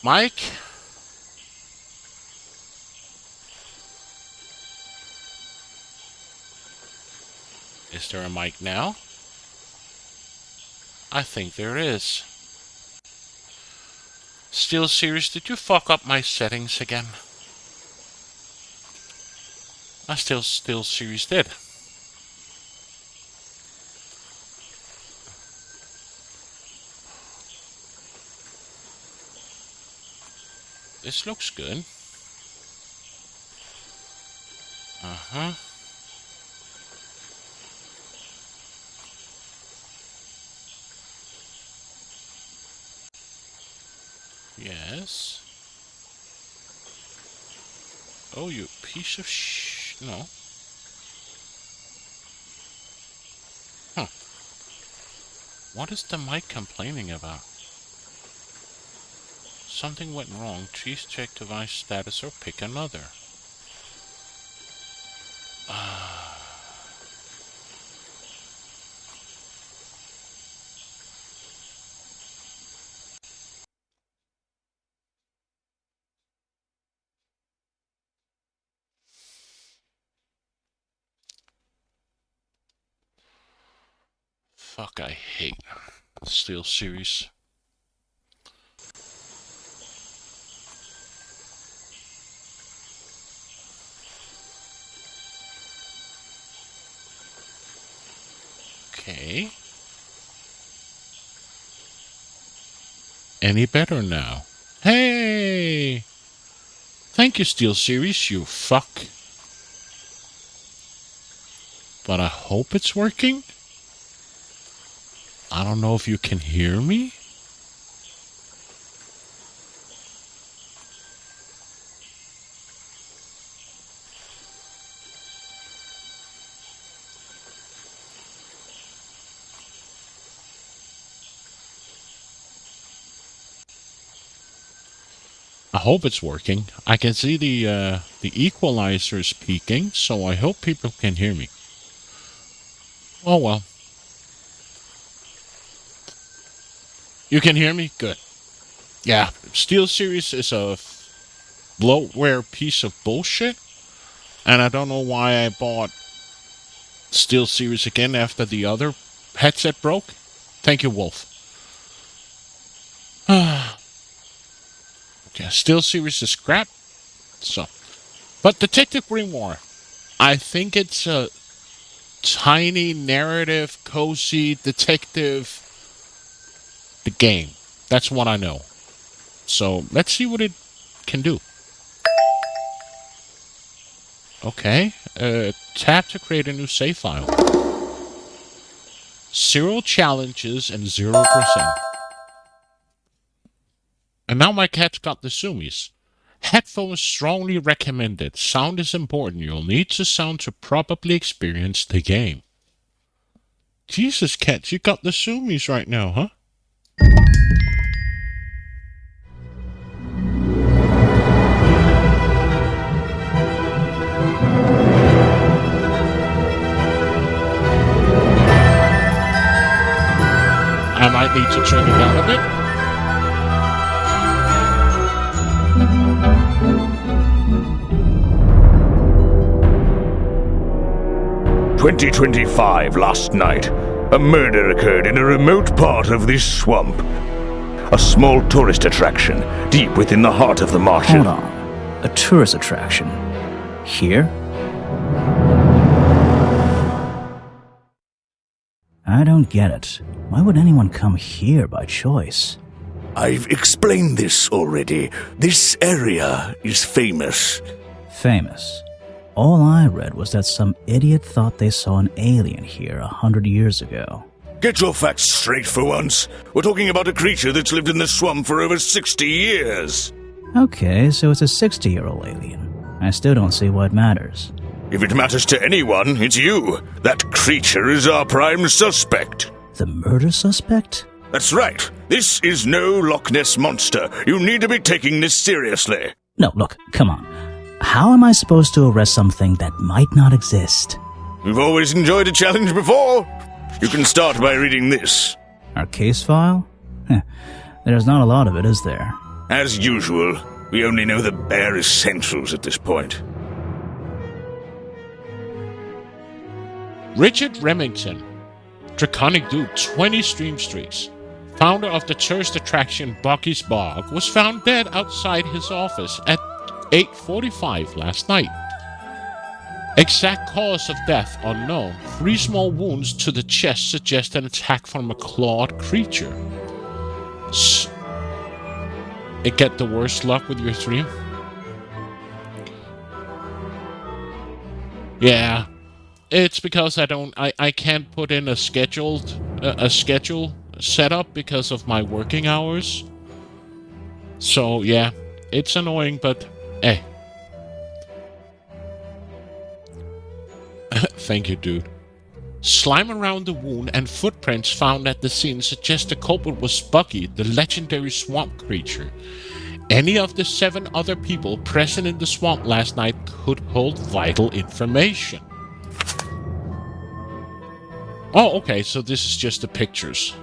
Mike? Is there a mic now? I think there is. Steel Series, did you fuck up my settings again? I Steel Series did. This looks good. Uh-huh. Yes. Oh, you piece of no. Huh. What is the mic complaining about? Something went wrong. Please check device status or pick another. Fuck, I hate Steel Series. Okay. Any better now? Hey! Thank you, Steel Series, you fuck. But I hope it's working. I don't know if you can hear me. I hope it's working. I can see the equalizer is peaking, so I hope people can hear me. Oh well. You can hear me? Good. Yeah, Steel Series is a bloatware piece of bullshit, and I don't know why I bought Steel Series again after the other headset broke. Thank you, Wolf. Yeah, Steel Series is crap. So, but Detective Grimoire, I think it's a tiny narrative, cozy detective. The game. That's what I know. So let's see what it can do. Okay. Tap to create a new save file. 0 challenges and 0%. And now my cat's got the zoomies. Headphones strongly recommended. Sound is important. You'll need the sound to properly experience the game. Jesus, cat, you got the zoomies right now, huh? I might need to turn it down a bit. 2025 last night, a murder occurred in a remote part of this swamp. A small tourist attraction, deep within the heart of the marsh. Hold on. A tourist attraction? Here? I don't get it. Why would anyone come here by choice? I've explained this already. This area is famous. Famous? All I read was that some idiot thought they saw an alien here 100 years ago. Get your facts straight for once. We're talking about a creature that's lived in the swamp for over 60 years. Okay, so it's a 60-year-old alien. I still don't see what matters. If it matters to anyone, it's you. That creature is our prime suspect. The murder suspect? That's right. This is no Loch Ness monster. You need to be taking this seriously. No, look, come on. How am I supposed to arrest something that might not exist? We've always enjoyed a challenge before. You can start by reading this. Our case file? There's not a lot of it, is there? As usual, we only know the bare essentials at this point. Richard Remington, Draconic Dude, 20 stream streaks, founder of the tourist attraction Bucky's Bog, was found dead outside his office at 8:45 last night. Exact cause of death unknown. 3 small wounds to the chest suggest an attack from a clawed creature. Get the worst luck with your stream? Yeah. It's because I can't put in a schedule setup because of my working hours. So yeah, it's annoying, but hey. Thank you, dude. Slime around the wound and footprints found at the scene suggest the culprit was Bucky, the legendary swamp creature. Any of the 7 other people present in the swamp last night could hold vital information. Oh, okay, so this is just the pictures.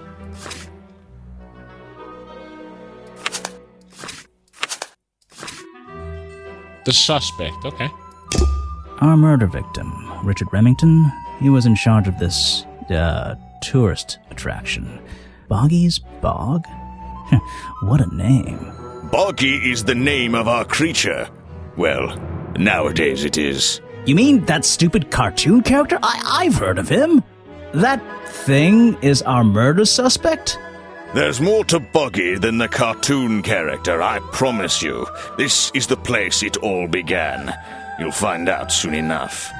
The suspect, okay. Our murder victim, Richard Remington, he was in charge of this, tourist attraction. Boggy's Bog? What a name. Boggy is the name of our creature. Well, nowadays it is. You mean that stupid cartoon character? I've heard of him. That thing is our murder suspect? There's more to Boggy than the cartoon character, I promise you. This is the place it all began. You'll find out soon enough.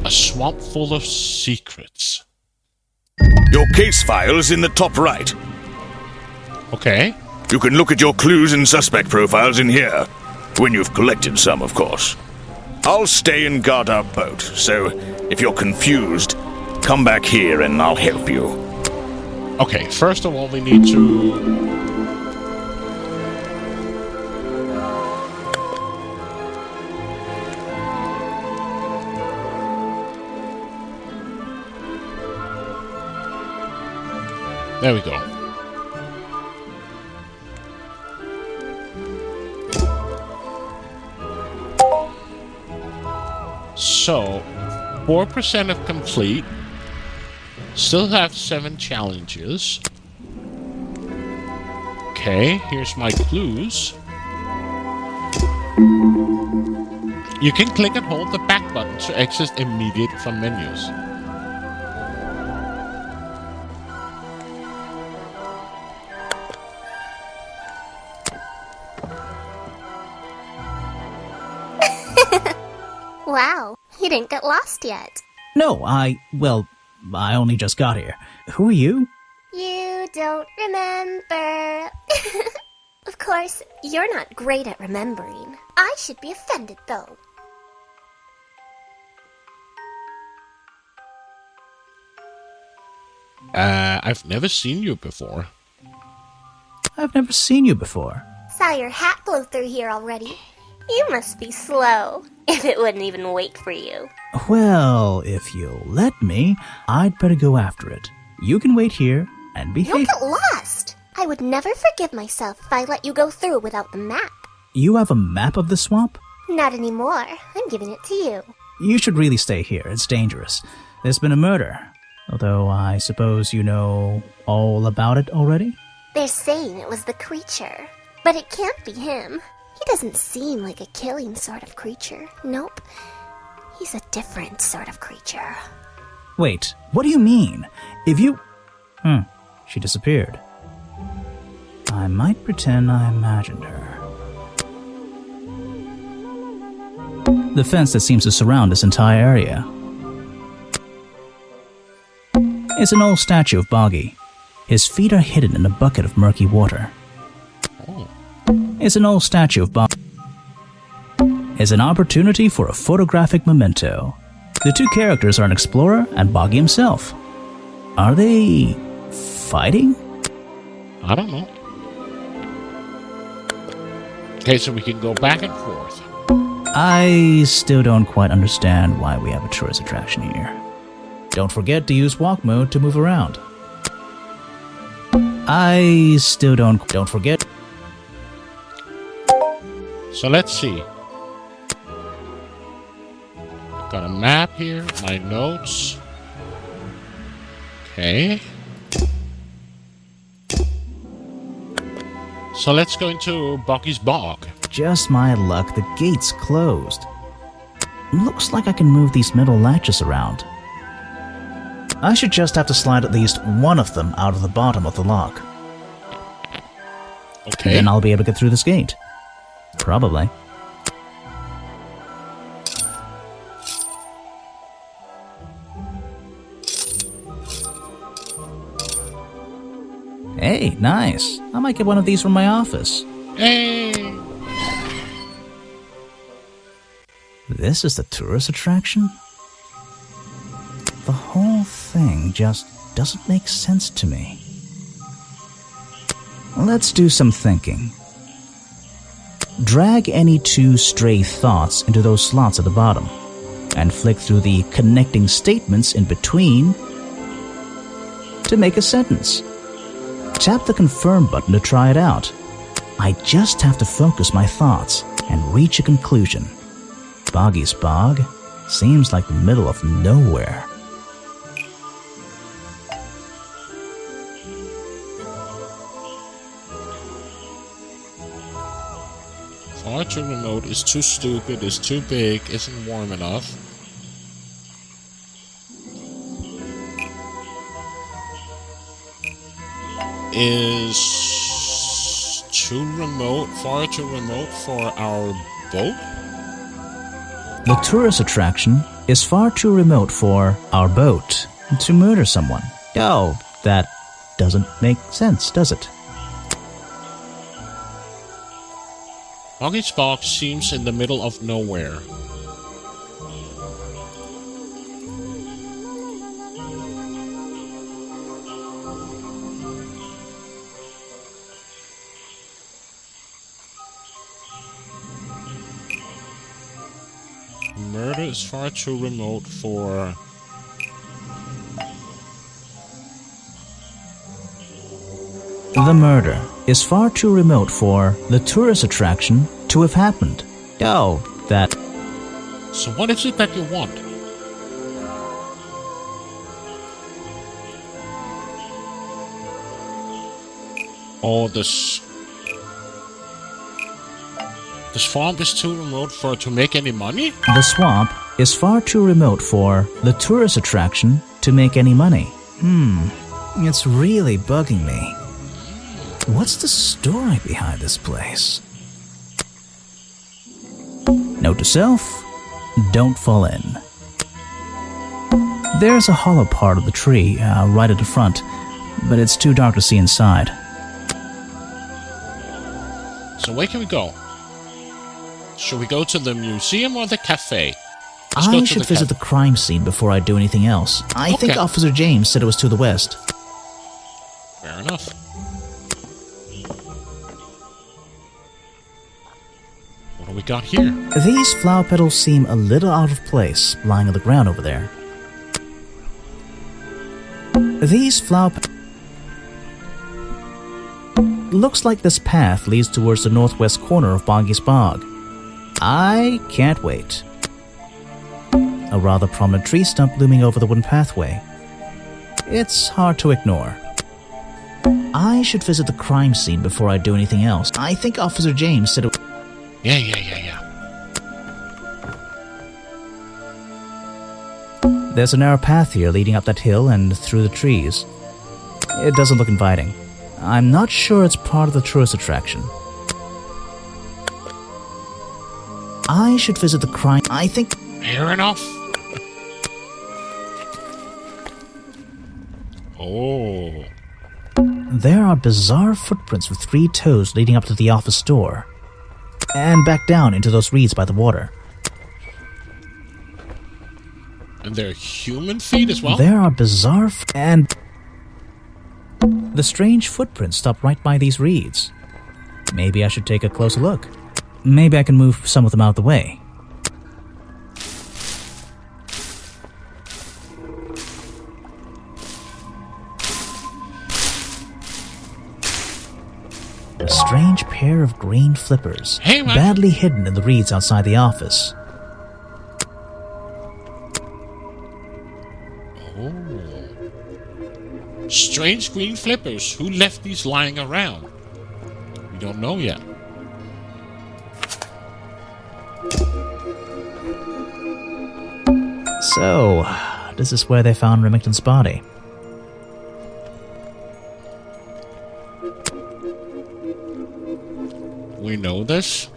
A swamp full of secrets. Your case file's in the top right. Okay. You can look at your clues and suspect profiles in here. When you've collected some, of course. I'll stay and guard our boat, so if you're confused, come back here and I'll help you. Okay, first of all, we need to... There we go. So, 4% of complete. Still have 7 challenges. Okay, here's my clues. You can click and hold the back button to exit immediately from menus. Wow, you didn't get lost yet. No, I only just got here. Who are you? You don't remember. Of course, you're not great at remembering. I should be offended, though. I've never seen you before. I've never seen you before. Saw your hat blow through here already. You must be slow, if it wouldn't even wait for you. Well, if you'll let me, I'd better go after it. You can wait here and behave. You'll get lost. I would never forgive myself if I let you go through without the map. You have a map of the swamp? Not anymore. I'm giving it to you. You should really stay here. It's dangerous. There's been a murder. Although I suppose you know all about it already? They're saying it was the creature, but it can't be him. He doesn't seem like a killing sort of creature. Nope. He's a different sort of creature. Wait, what do you mean? If you... she disappeared. I might pretend I imagined her. The fence that seems to surround this entire area. It's an old statue of Boggy. His feet are hidden in a bucket of murky water. It's an old statue of Boggy. It's an opportunity for a photographic memento. The two characters are an explorer and Boggy himself. Are they fighting? I don't know. Okay, so we can go back and forth. I still don't quite understand why we have a tourist attraction here. Don't forget to use walk mode to move around. I still don't forget. So let's see. Got a map here, my notes. Okay. So let's go into Boggy's Bog. Just my luck, the gate's closed. Looks like I can move these metal latches around. I should just have to slide at least one of them out of the bottom of the lock. Okay. Then I'll be able to get through this gate. Probably. Hey, nice. I might get one of these from my office. Hey! This is the tourist attraction? The whole thing just doesn't make sense to me. Let's do some thinking. Drag any two stray thoughts into those slots at the bottom, and flick through the connecting statements in between to make a sentence. Tap the confirm button to try it out. I just have to focus my thoughts and reach a conclusion. Boggy's Bog seems like the middle of nowhere. Far too remote, is too stupid, is too big, isn't warm enough. Is too remote, far too remote for our boat? The tourist attraction is far too remote for our boat to murder someone. Oh, that doesn't make sense, does it? Boggy's Bog seems in the middle of nowhere. Murder is far too remote for... The murder is far too remote for the tourist attraction to have happened. Oh, that... So what is it that you want? Oh, this swamp is too remote for to make any money? The swamp is far too remote for the tourist attraction to make any money. It's really bugging me. What's the story behind this place? Note to self, don't fall in. There's a hollow part of the tree right at the front, but it's too dark to see inside. So where can we go? Should we go to the museum or the cafe? Let's go I to should the visit the crime scene before I do anything else. I think Okay. Officer James said it was to the west. Fair enough. What do we got here? These flower petals seem a little out of place, lying on the ground over there. These flower looks like this path leads towards the northwest corner of Boggy's Bog. I can't wait. A rather prominent tree stump looming over the wooden pathway. It's hard to ignore. I should visit the crime scene before I do anything else. I think Officer James said it... Yeah. There's a narrow path here leading up that hill and through the trees. It doesn't look inviting. I'm not sure it's part of the tourist attraction. I should visit the crime... I think... Fair enough. Oh. There are bizarre footprints with 3 toes leading up to the office door. And back down into those reeds by the water. And they're human feet as well? There are bizarre... and... The strange footprints stop right by these reeds. Maybe I should take a closer look. Maybe I can move some of them out of the way. strange pair of green flippers, Hey, man. badly hidden in the reeds outside the office. Oh. Strange green flippers. Who left these lying around? We don't know yet. So, this is where they found Remington's body. We know this.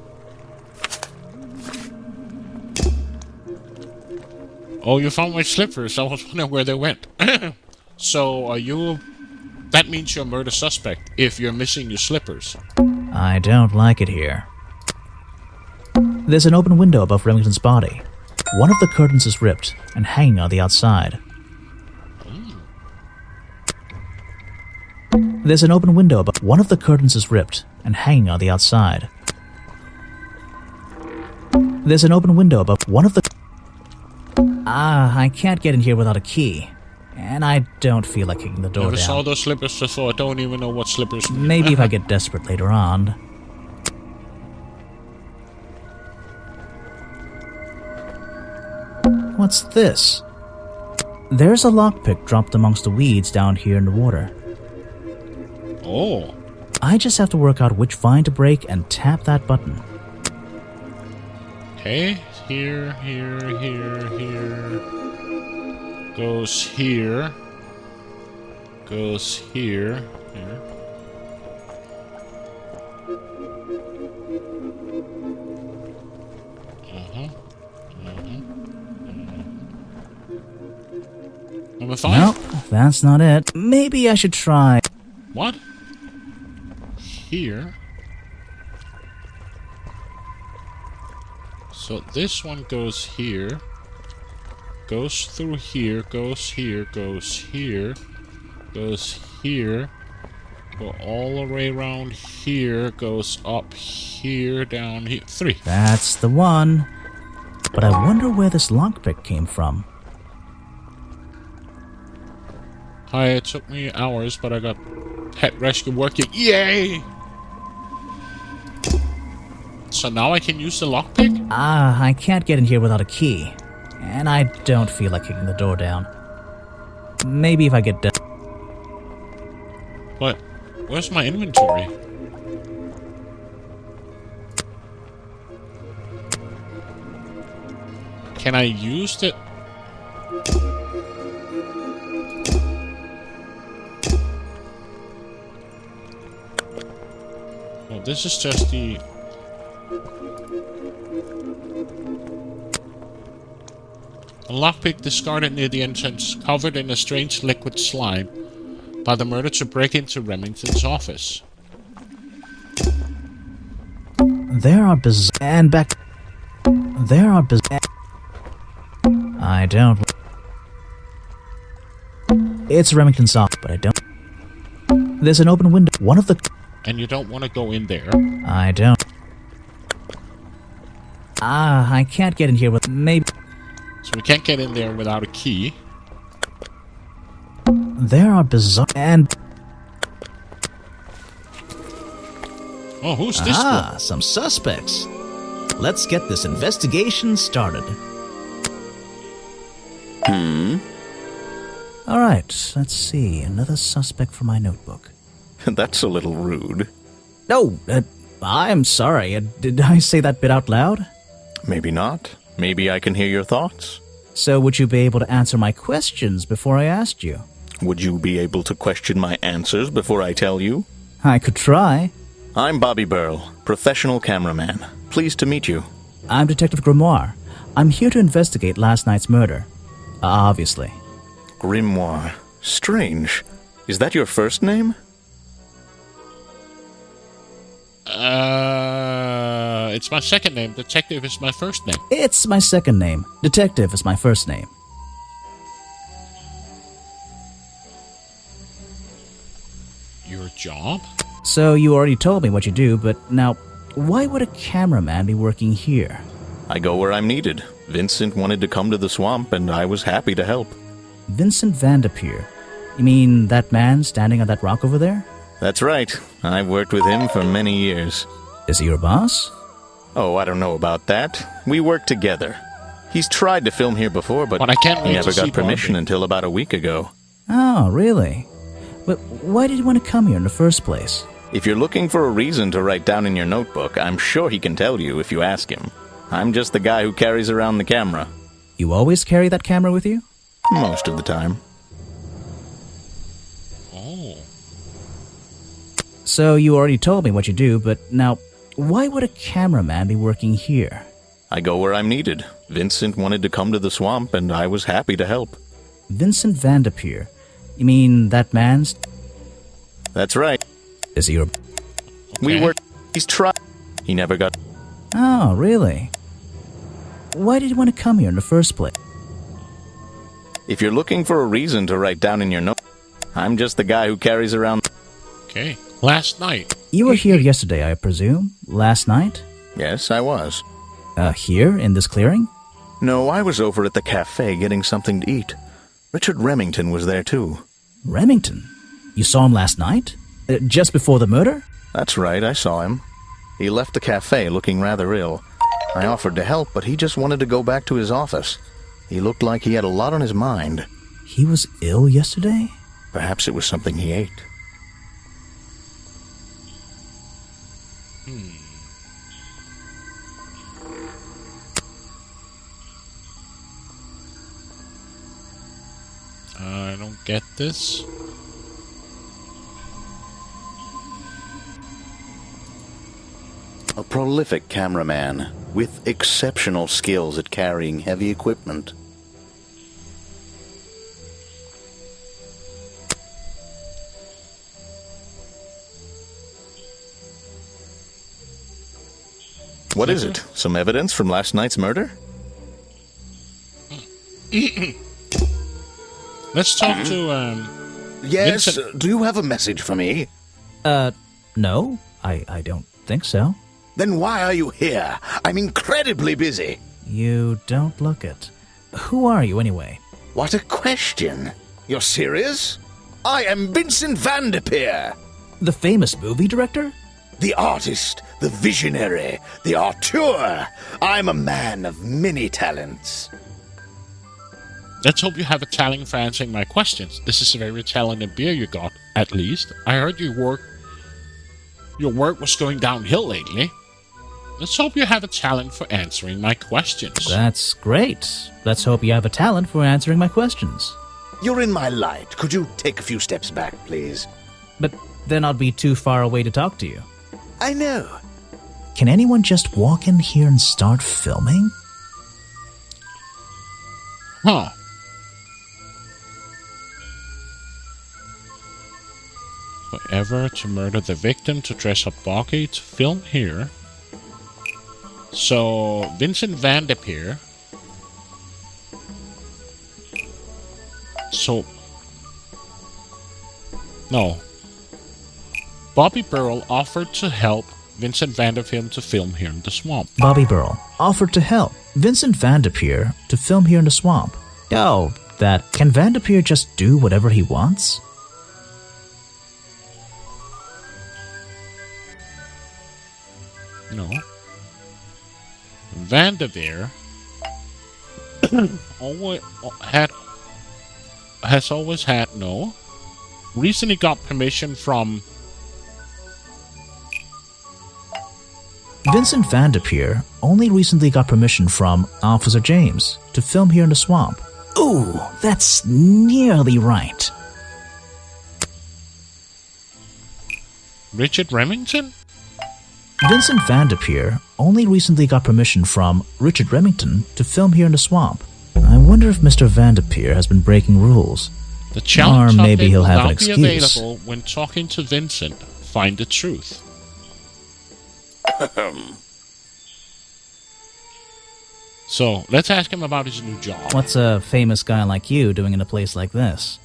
Oh, you found my slippers. I was wondering where they went. So, are you... That means you're a murder suspect if you're missing your slippers. I don't like it here. There's an open window above Remington's body. One of the curtains is ripped and hanging on the outside. There's an open window above. One of the curtains is ripped and hanging on the outside. There's an open window above. One of the... I can't get in here without a key. And I don't feel like kicking the door Never down. saw those slippers before. I don't even know what slippers mean. Maybe if I get desperate later on. What's this? There's a lockpick dropped amongst the weeds down here in the water. Oh. I just have to work out which vine to break and tap that button. Okay. Here. Goes here. Goes here. Here. Number 5? Nope, that's not it. Maybe I should try. What? Here. So this one goes here. Goes through here, goes here, goes here. Goes here. Go all the way around here. Goes up here, down here. 3. That's the one. But I wonder where this lockpick came from. Hi, it took me hours, but I got pet rescue working. Yay! So now I can use the lockpick? I can't get in here without a key. And I don't feel like kicking the door down. Maybe if I get But where's my inventory? Can I use it? Oh, this is just the... A lockpick discarded near the entrance, covered in a strange liquid slime, by the murderer to break into Remington's office. There are and back. There are I don't. It's Remington's office, but I don't. There's an open window. One of the. And you don't want to go in there. I don't. I can't get in here with maybe. So we can't get in there without a key. There are bizarre and. Oh, who's this one? Some suspects. Let's get this investigation started. All right, let's see. Another suspect for my notebook. That's a little rude. No, I'm sorry. Did I say that bit out loud? Maybe not. Maybe I can hear your thoughts. So would you be able to answer my questions before I asked you? Would you be able to question my answers before I tell you? I could try. I'm Bobby Burl, professional cameraman. Pleased to meet you. I'm Detective Grimoire. I'm here to investigate last night's murder. Obviously. Grimoire. Strange. Is that your first name? It's my second name. Detective is my first name. It's my second name. Detective is my first name. Your job? So you already told me what you do, but now, why would a cameraman be working here? I go where I'm needed. Vincent wanted to come to the swamp, and I was happy to help. Vincent Vanderpeer. You mean that man standing on that rock over there? That's right. I've worked with him for many years. Is he your boss? Oh, I don't know about that. We work together. He's tried to film here before, but I can't wait he never to see got permission Barbie. until about a week ago. Oh, really? But why did you want to come here in the first place? If you're looking for a reason to write down in your notebook, I'm sure he can tell you if you ask him. I'm just the guy who carries around the camera. You always carry that camera with you? Most of the time. Oh. So you already told me what you do, but now, why would a cameraman be working here? I go where I'm needed. Vincent wanted to come to the swamp, and I was happy to help. Vincent Vanderpeer. You mean that man's... That's right. Is he your... We Okay. work. He's tried. He never got. Oh, really? Why did you want to come here in the first place? If you're looking for a reason to write down in your note, I'm just the guy who carries around. Okay. Last night. You were here yesterday, I presume? Last night? Yes, I was. Here, in this clearing? No, I was over at the cafe getting something to eat. Richard Remington was there too. Remington? You saw him last night? Just before the murder? That's right, I saw him. He left the cafe looking rather ill. I offered to help, but he just wanted to go back to his office. He looked like he had a lot on his mind. He was ill yesterday? Perhaps it was something he ate. I don't get this. A prolific cameraman with exceptional skills at carrying heavy equipment. What is it? Some evidence from last night's murder? Let's talk to, Yes, Vincent. do you have a message for me? No, I don't think so. Then why are you here? I'm incredibly busy. You don't look it. Who are you, anyway? What a question. You're serious? I am Vincent Vanderpeer. The famous movie director? The artist, the visionary, the auteur. I'm a man of many talents. let's hope you have a talent for answering my questions. This is a very talented beer you got, at least. I heard your work was going downhill lately. Let's hope you have a talent for answering my questions. That's great. Let's hope you have a talent for answering my questions. You're in my light. Could you take a few steps back, please? But then I'd be too far away to talk to you. I know. Can anyone just walk in here and start filming? Huh. Forever to murder the victim, to dress up Boggy, to film here. So, Vincent Vanderpeer. So, no. Bobby Burrell offered to help Vincent Vanderpeer to film here in the swamp. Bobby Burrell offered to help Vincent Vanderpeer to film here in the swamp. Oh, that. Can Vanderpeer just do whatever he wants? No. Vanderveer has always had no. Recently got permission from Vincent Vanderpeer only recently got permission from Officer James to film here in the swamp. Ooh, that's nearly right. Richard Remington? Vincent Vanderpeer only recently got permission from Richard Remington to film here in the swamp. I wonder if Mr. Vanderpeer has been breaking rules. The challenge Or maybe update he'll will have now an be excuse. available when talking to Vincent. Find the truth. So, let's ask him about his new job. What's a famous guy like you doing in a place like this?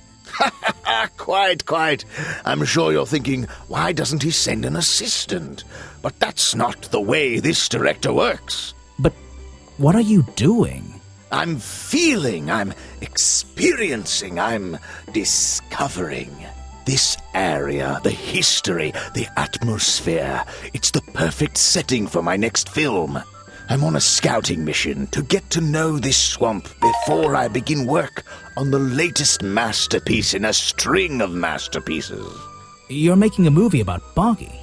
Quite. I'm sure you're thinking, why doesn't he send an assistant? But that's not the way this director works. But what are you doing? I'm feeling, I'm experiencing, I'm discovering. This area, the history, the atmosphere, it's the perfect setting for my next film. I'm on a scouting mission to get to know this swamp before I begin work on the latest masterpiece in a string of masterpieces. You're making a movie about Boggy?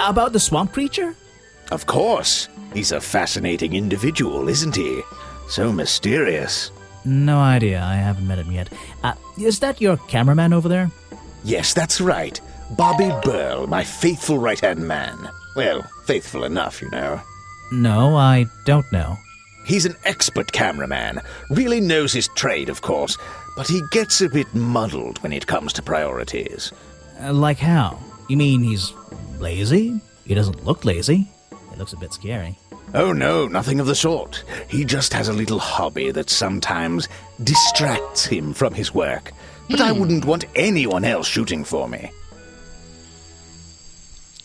About the swamp creature? Of course. He's a fascinating individual, isn't he? So mysterious. No idea. I haven't met him yet. Is that your cameraman over there? Yes, that's right. Bobby Burl, my faithful right-hand man. Well, faithful enough, you know. No, I don't know. He's an expert cameraman. Really knows his trade, of course. But he gets a bit muddled when it comes to priorities. Like how? You mean he's lazy? He doesn't look lazy. He looks a bit scary. Oh no, nothing of the sort. He just has a little hobby that sometimes distracts him from his work. But I wouldn't want anyone else shooting for me.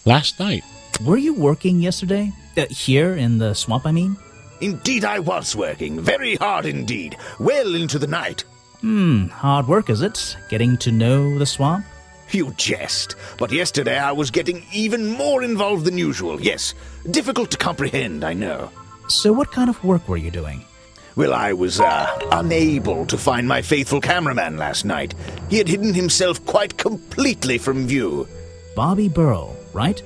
Last night. Were you working yesterday? Here in the swamp, I mean? Indeed I was working, very hard indeed, well into the night. Hard work, is it? Getting to know the swamp? You jest, but yesterday I was getting even more involved than usual, yes. Difficult to comprehend, I know. So what kind of work were you doing? Well, I was, unable to find my faithful cameraman last night. He had hidden himself quite completely from view. Bobby Burl, right?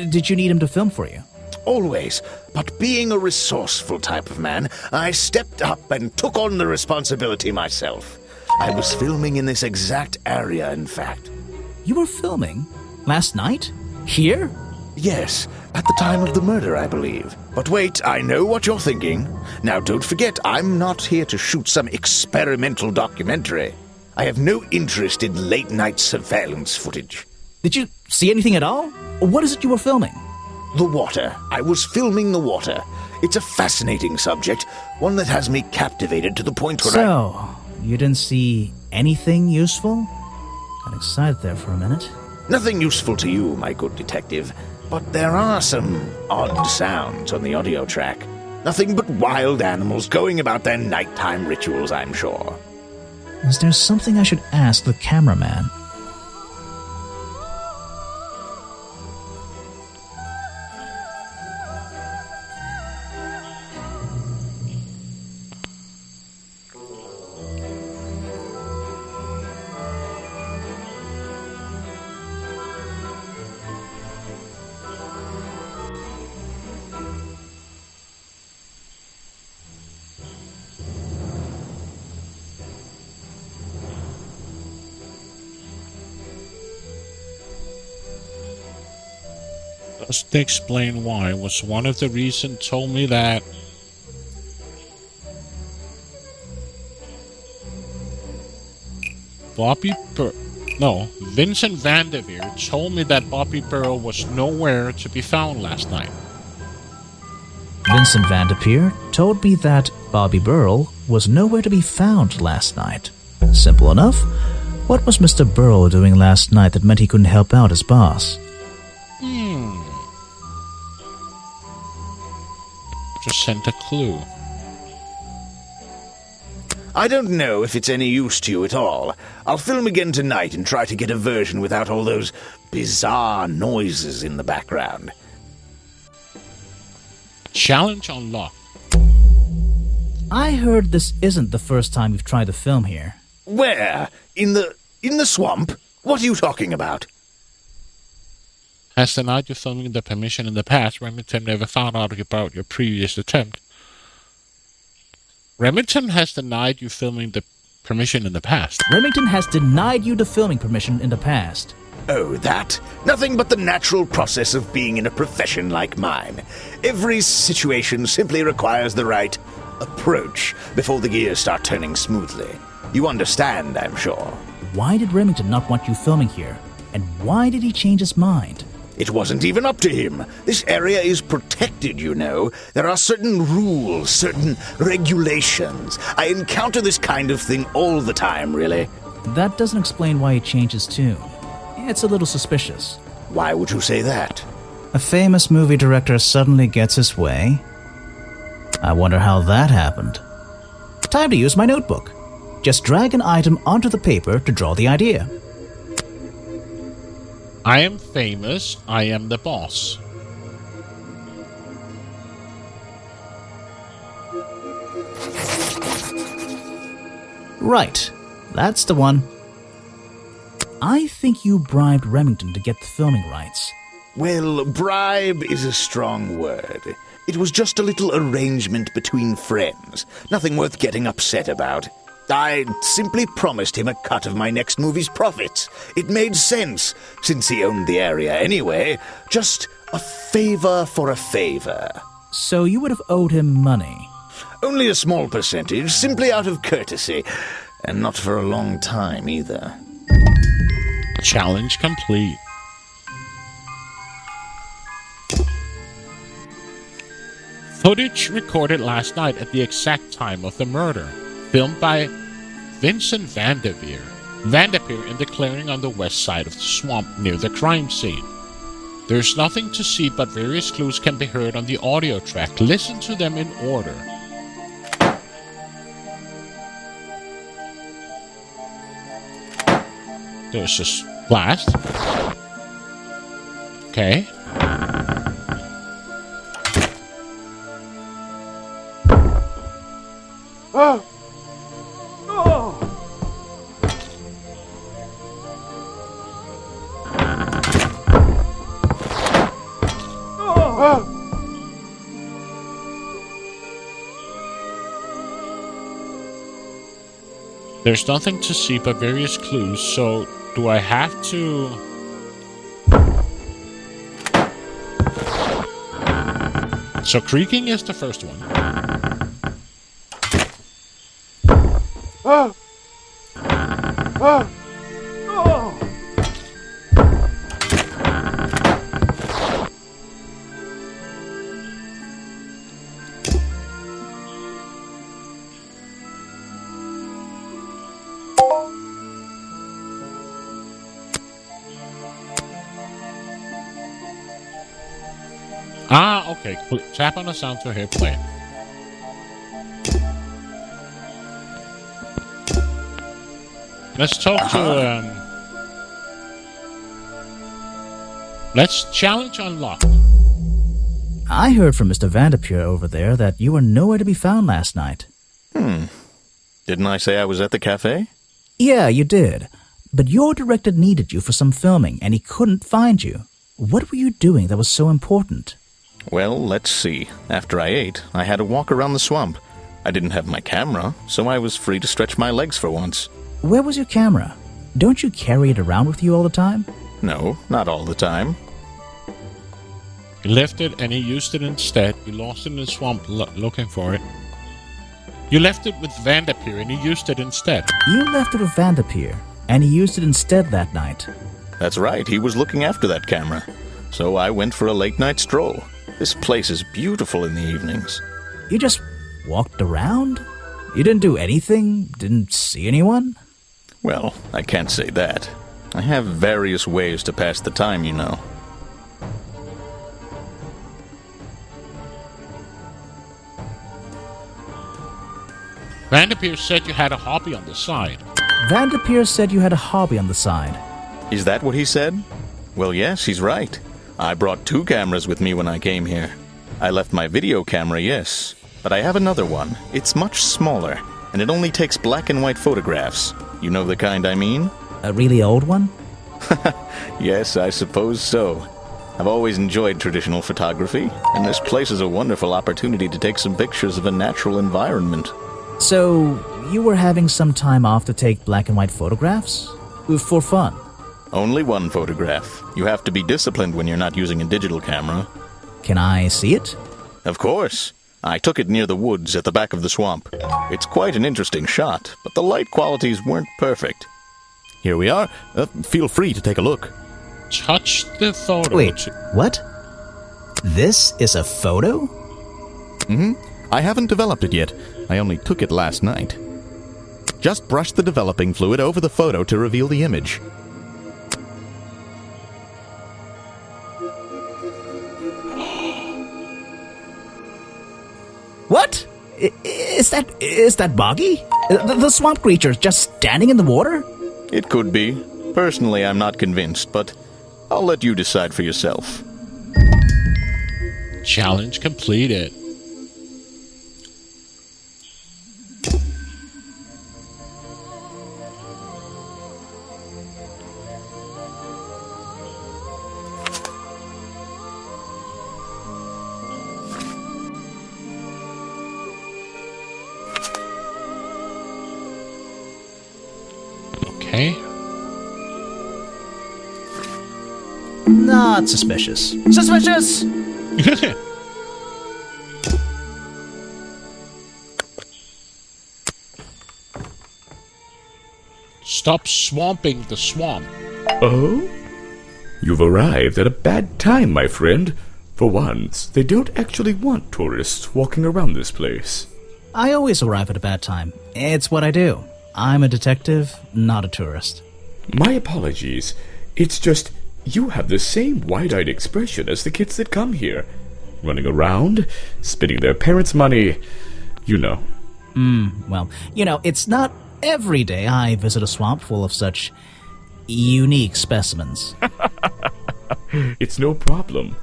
Did you need him to film for you? Always, but being a resourceful type of man, I stepped up and took on the responsibility myself. I was filming in this exact area, in fact. You were filming? Last night? Here? Yes, at the time of the murder, I believe. But wait, I know what you're thinking. Now, don't forget, I'm not here to shoot some experimental documentary. I have no interest in late-night surveillance footage. Did you see anything at all? What is it you were filming? The water. I was filming the water. It's a fascinating subject, one that has me captivated to the point where So, you didn't see anything useful? Got excited there for a minute. Nothing useful to you, my good detective, but there are some odd sounds on the audio track. Nothing but wild animals going about their nighttime rituals, I'm sure. Is there something I should ask the cameraman? Just explain why. Was one of the reasons told me that Vincent Vanderveer told me that Bobby Burrow was nowhere to be found last night. Vincent Vanderveer told me that Bobby Burl was nowhere to be found last night. Simple enough. What was Mr. Burl doing last night that meant he couldn't help out his boss? Just sent a clue. I don't know if it's any use to you at all. I'll film again tonight and try to get a version without all those bizarre noises in the background. Challenge unlocked. I heard this isn't the first time you've tried to film here. Where? In the swamp? What are you talking about? Has denied you filming the permission in the past. Remington never found out about your previous attempt. Remington has denied you filming the permission in the past. Remington has denied you the filming permission in the past. Oh, that? Nothing but the natural process of being in a profession like mine. Every situation simply requires the right approach before the gears start turning smoothly. You understand, I'm sure. Why did Remington not want you filming here? And why did he change his mind? It wasn't even up to him. This area is protected, you know. There are certain rules, certain regulations. I encounter this kind of thing all the time, really. That doesn't explain why he changed his tune. It's a little suspicious. Why would you say that? A famous movie director suddenly gets his way? I wonder how that happened. Time to use my notebook. Just drag an item onto the paper to draw the idea. I am famous. I am the boss. Right. That's the one. I think you bribed Remington to get the filming rights. Well, bribe is a strong word. It was just a little arrangement between friends. Nothing worth getting upset about. I simply promised him a cut of my next movie's profits. It made sense, since he owned the area anyway. Just a favor for a favor. So you would have owed him money. Only a small percentage, simply out of courtesy. And not for a long time, either. Challenge complete. Footage recorded last night at the exact time of the murder. Filmed by Vincent Vanderveer. Vanderveer in the clearing on the west side of the swamp near the crime scene. There's nothing to see, but various clues can be heard on the audio track. Listen to them in order. There's a blast. Okay. There's nothing to see but various clues, so do I have to... So creaking is the first one. Ah, okay. Tap on the sound to hear play. Let's talk to, Let's challenge unlocked. I heard from Mr. Vanderpeer over there that you were nowhere to be found last night. Didn't I say I was at the cafe? Yeah, you did. But your director needed you for some filming, and he couldn't find you. What were you doing that was so important? Well, let's see. After I ate, I had to walk around the swamp. I didn't have my camera, so I was free to stretch my legs for once. Where was your camera? Don't you carry it around with you all the time? No, not all the time. He left it and he used it instead. You lost it in the swamp looking for it. You left it with Vanderpeer and he used it instead. You left it with Vanderpeer, and he used it instead that night. That's right, he was looking after that camera. So I went for a late-night stroll. This place is beautiful in the evenings. You just walked around? You didn't do anything? Didn't see anyone? Well, I can't say that. I have various ways to pass the time, you know. Vanderpeer said you had a hobby on the side. Vanderpeer said you had a hobby on the side. Is that what he said? Well, yes, he's right. I brought 2 cameras with me when I came here. I left my video camera, yes, but I have another one. It's much smaller, and it only takes black and white photographs. You know the kind I mean? A really old one? Yes, I suppose so. I've always enjoyed traditional photography, and this place is a wonderful opportunity to take some pictures of a natural environment. So, you were having some time off to take black and white photographs? For fun? Only one photograph. You have to be disciplined when you're not using a digital camera. Can I see it? Of course. I took it near the woods at the back of the swamp. It's quite an interesting shot, but the light qualities weren't perfect. Here we are. Feel free to take a look. Touch the photo. Wait, what? This is a photo? I haven't developed it yet. I only took it last night. Just brush the developing fluid over the photo to reveal the image. What? Is that Boggy? The swamp creature just standing in the water? It could be. Personally, I'm not convinced, but I'll let you decide for yourself. Challenge completed. Okay. Not suspicious. Suspicious! Stop swamping the swamp. Oh? You've arrived at a bad time, my friend. For once, they don't actually want tourists walking around this place. I always arrive at a bad time. It's what I do. I'm a detective, not a tourist. My apologies. It's just, you have the same wide-eyed expression as the kids that come here. Running around, spending their parents' money, you know. Well, it's not every day I visit a swamp full of such unique specimens. It's no problem.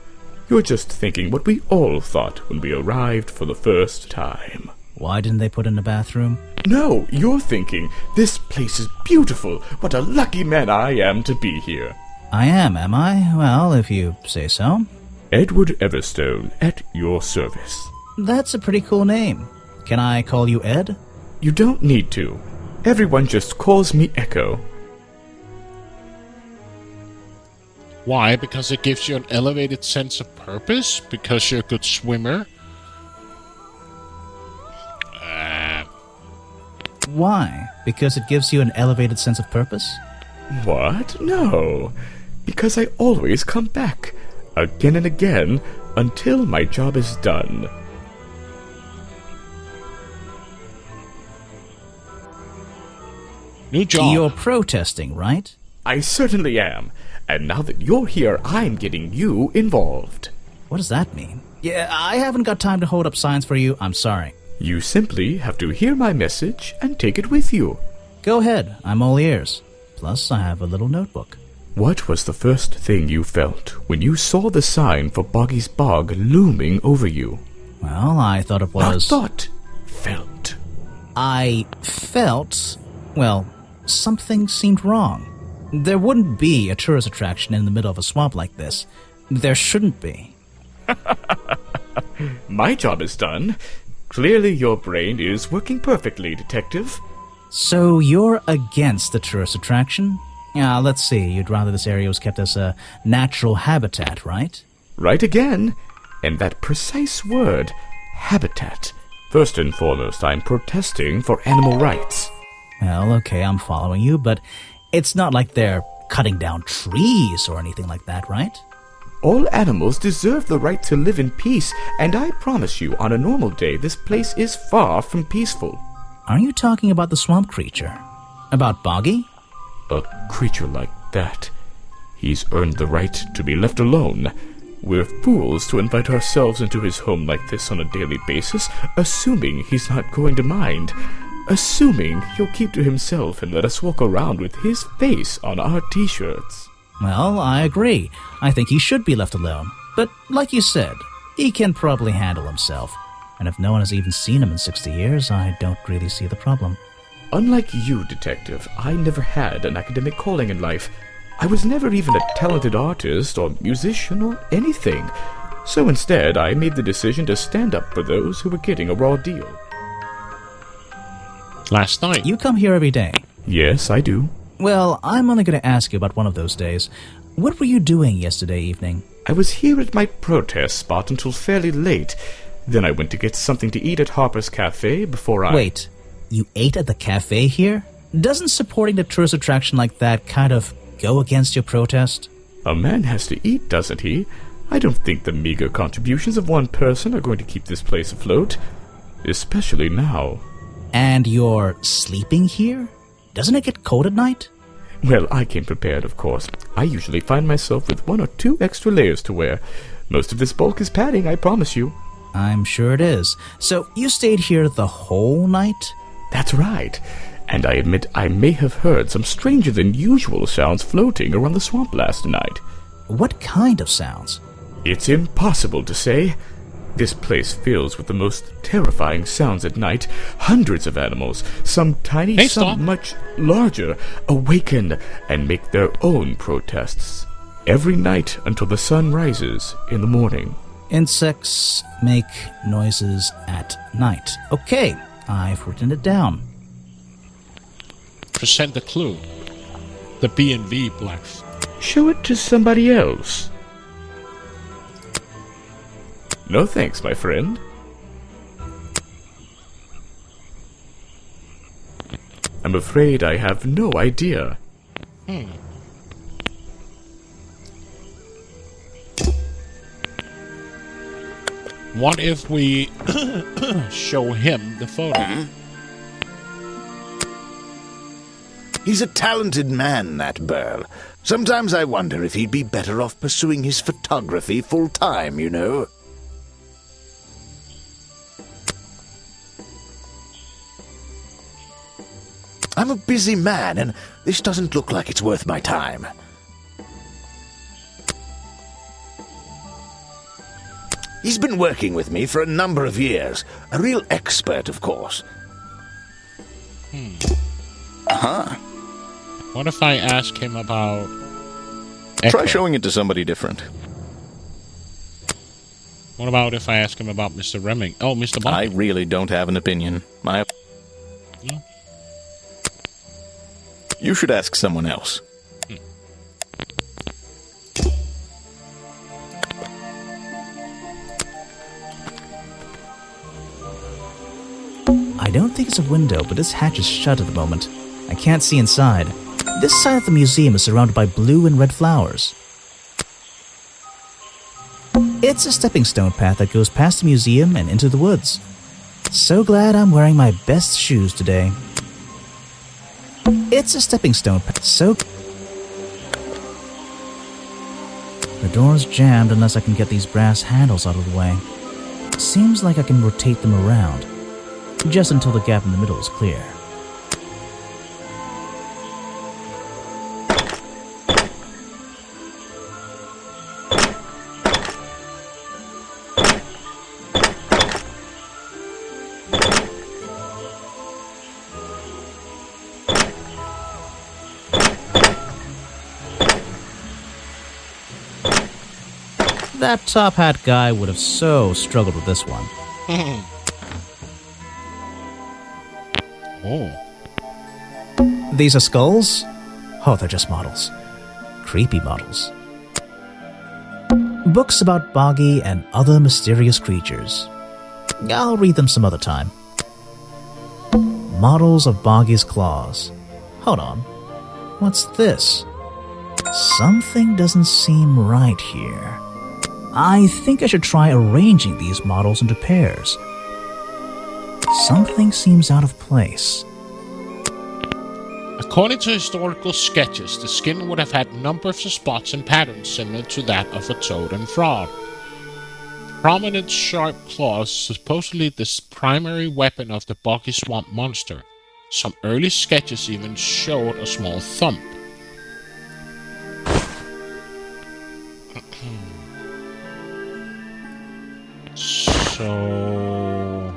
You're just thinking what we all thought when we arrived for the first time. Why didn't they put in a bathroom? No, you're thinking, this place is beautiful. What a lucky man I am to be here. I am I? Well, if you say so. Edward Everstone, at your service. That's a pretty cool name. Can I call you Ed? You don't need to. Everyone just calls me Echo. Why? Because it gives you an elevated sense of purpose? Because you're a good swimmer? Why? Because it gives you an elevated sense of purpose? What? No. Because I always come back, again and again, until my job is done. New job. You're protesting, right? I certainly am. And now that you're here, I'm getting you involved. What does that mean? Yeah, I haven't got time to hold up signs for you. I'm sorry. You simply have to hear my message and take it with you. Go ahead. I'm all ears. Plus, I have a little notebook. What was the first thing you felt when you saw the sign for Boggy's Bog looming over you? Well, I thought it was... Not thought. Felt. I felt... Well, something seemed wrong. There wouldn't be a tourist attraction in the middle of a swamp like this. There shouldn't be. My job is done. Clearly your brain is working perfectly, Detective. So you're against the tourist attraction? Yeah, let's see. You'd rather this area was kept as a natural habitat, right? Right again. And that precise word, habitat. First and foremost, I'm protesting for animal rights. Well, okay, I'm following you, but it's not like they're cutting down trees or anything like that, right? All animals deserve the right to live in peace, and I promise you, on a normal day, this place is far from peaceful. Are you talking about the swamp creature? About Boggy? A creature like that. He's earned the right to be left alone. We're fools to invite ourselves into his home like this on a daily basis, assuming he's not going to mind. Assuming he'll keep to himself and let us walk around with his face on our t-shirts. Well, I agree. I think he should be left alone. But like you said, he can probably handle himself. And if no one has even seen him in 60 years, I don't really see the problem. Unlike you, Detective, I never had an academic calling in life. I was never even a talented artist or musician or anything. So instead, I made the decision to stand up for those who were getting a raw deal. Last night. You come here every day. Yes, I do. Well, I'm only going to ask you about one of those days. What were you doing yesterday evening? I was here at my protest spot until fairly late. Then I went to get something to eat at Harper's Cafe before I... Wait, you ate at the cafe here? Doesn't supporting the tourist attraction like that kind of go against your protest? A man has to eat, doesn't he? I don't think the meager contributions of one person are going to keep this place afloat. Especially now. And you're sleeping here? Doesn't it get cold at night? Well, I came prepared, of course. I usually find myself with 1 or 2 extra layers to wear. Most of this bulk is padding, I promise you. I'm sure it is. So you stayed here the whole night? That's right. And I admit I may have heard some stranger than usual sounds floating around the swamp last night. What kind of sounds? It's impossible to say. This place fills with the most terrifying sounds at night. Hundreds of animals, some tiny, Hey, some stop. much larger, awaken and make their own protests. Every night until the sun rises in the morning. Insects make noises at night. Okay, I've written it down. Present the clue. The B&V blacks. Show it to somebody else. No thanks, my friend. I'm afraid I have no idea. What if we show him the photo? He's a talented man, that Burl. Sometimes I wonder if he'd be better off pursuing his photography full-time, you know. I'm a busy man, and this doesn't look like it's worth my time. He's been working with me for a number of years. A real expert, of course. What if I ask him about Try Echo? showing it to somebody different. What about if I ask him about Mr. Remming? Oh, Mr. Bond. I really don't have an opinion. Yeah. You should ask someone else. I don't think it's a window, but this hatch is shut at the moment. I can't see inside. This side of the museum is surrounded by blue and red flowers. It's a stepping stone path that goes past the museum and into the woods. So glad I'm wearing my best shoes today. It's a stepping stone path. The door's jammed unless I can get these brass handles out of the way. Seems like I can rotate them around, just until the gap in the middle is clear. That top hat guy would have so struggled with this one. Oh. These are skulls? Oh, they're just models. Creepy models. Books about Boggy and other mysterious creatures. I'll read them some other time. Models of Boggy's claws. Hold on. What's this? Something doesn't seem right here. I think I should try arranging these models into pairs. Something seems out of place. According to historical sketches, the skin would have had numbers of spots and patterns similar to that of a toad and frog. Prominent sharp claws, supposedly the primary weapon of the boggy swamp monster. Some early sketches even showed a small thump. So...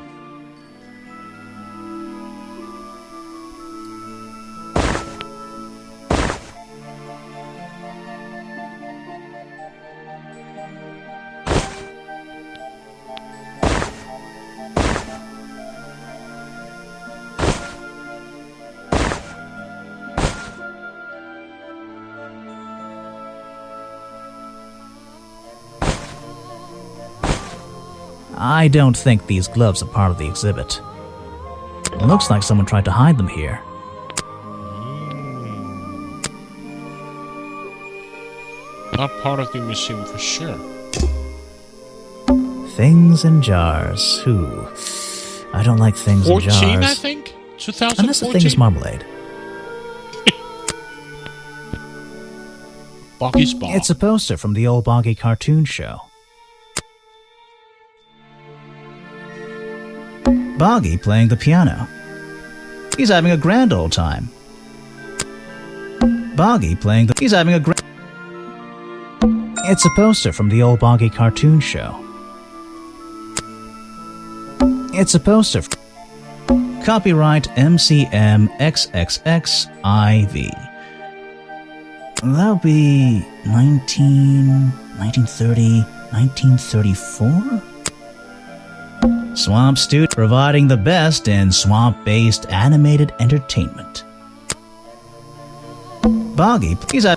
I don't think these gloves are part of the exhibit. It looks like someone tried to hide them here. Not part of the museum for sure. Things in jars. Ooh. I don't like things in 14, jars. I think? 2014? Unless the thing is marmalade. Boggy's Ball. It's a poster from the old Boggy cartoon show. Boggy playing the piano. He's having a grand old time. Boggy playing the... He's having a grand... It's a poster from the old Boggy cartoon show. It's a poster. Copyright MCM XXXIV. That'll be 1930, 1934? Swamp Studio providing the best in swamp-based animated entertainment. Boggy, please.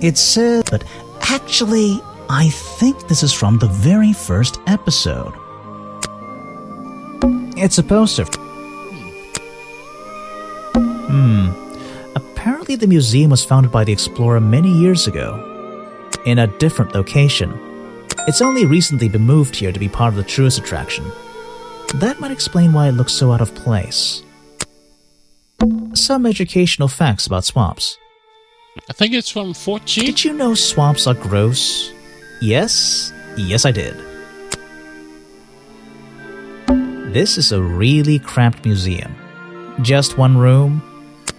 It says, but actually, I think this is from the very first episode. It's a poster. Apparently the museum was founded by the explorer many years ago, in a different location. It's only recently been moved here to be part of the tourist attraction. That might explain why it looks so out of place. Some educational facts about swamps. I think it's from 14. Did you know swamps are gross? Yes, I did. This is a really cramped museum. Just one room,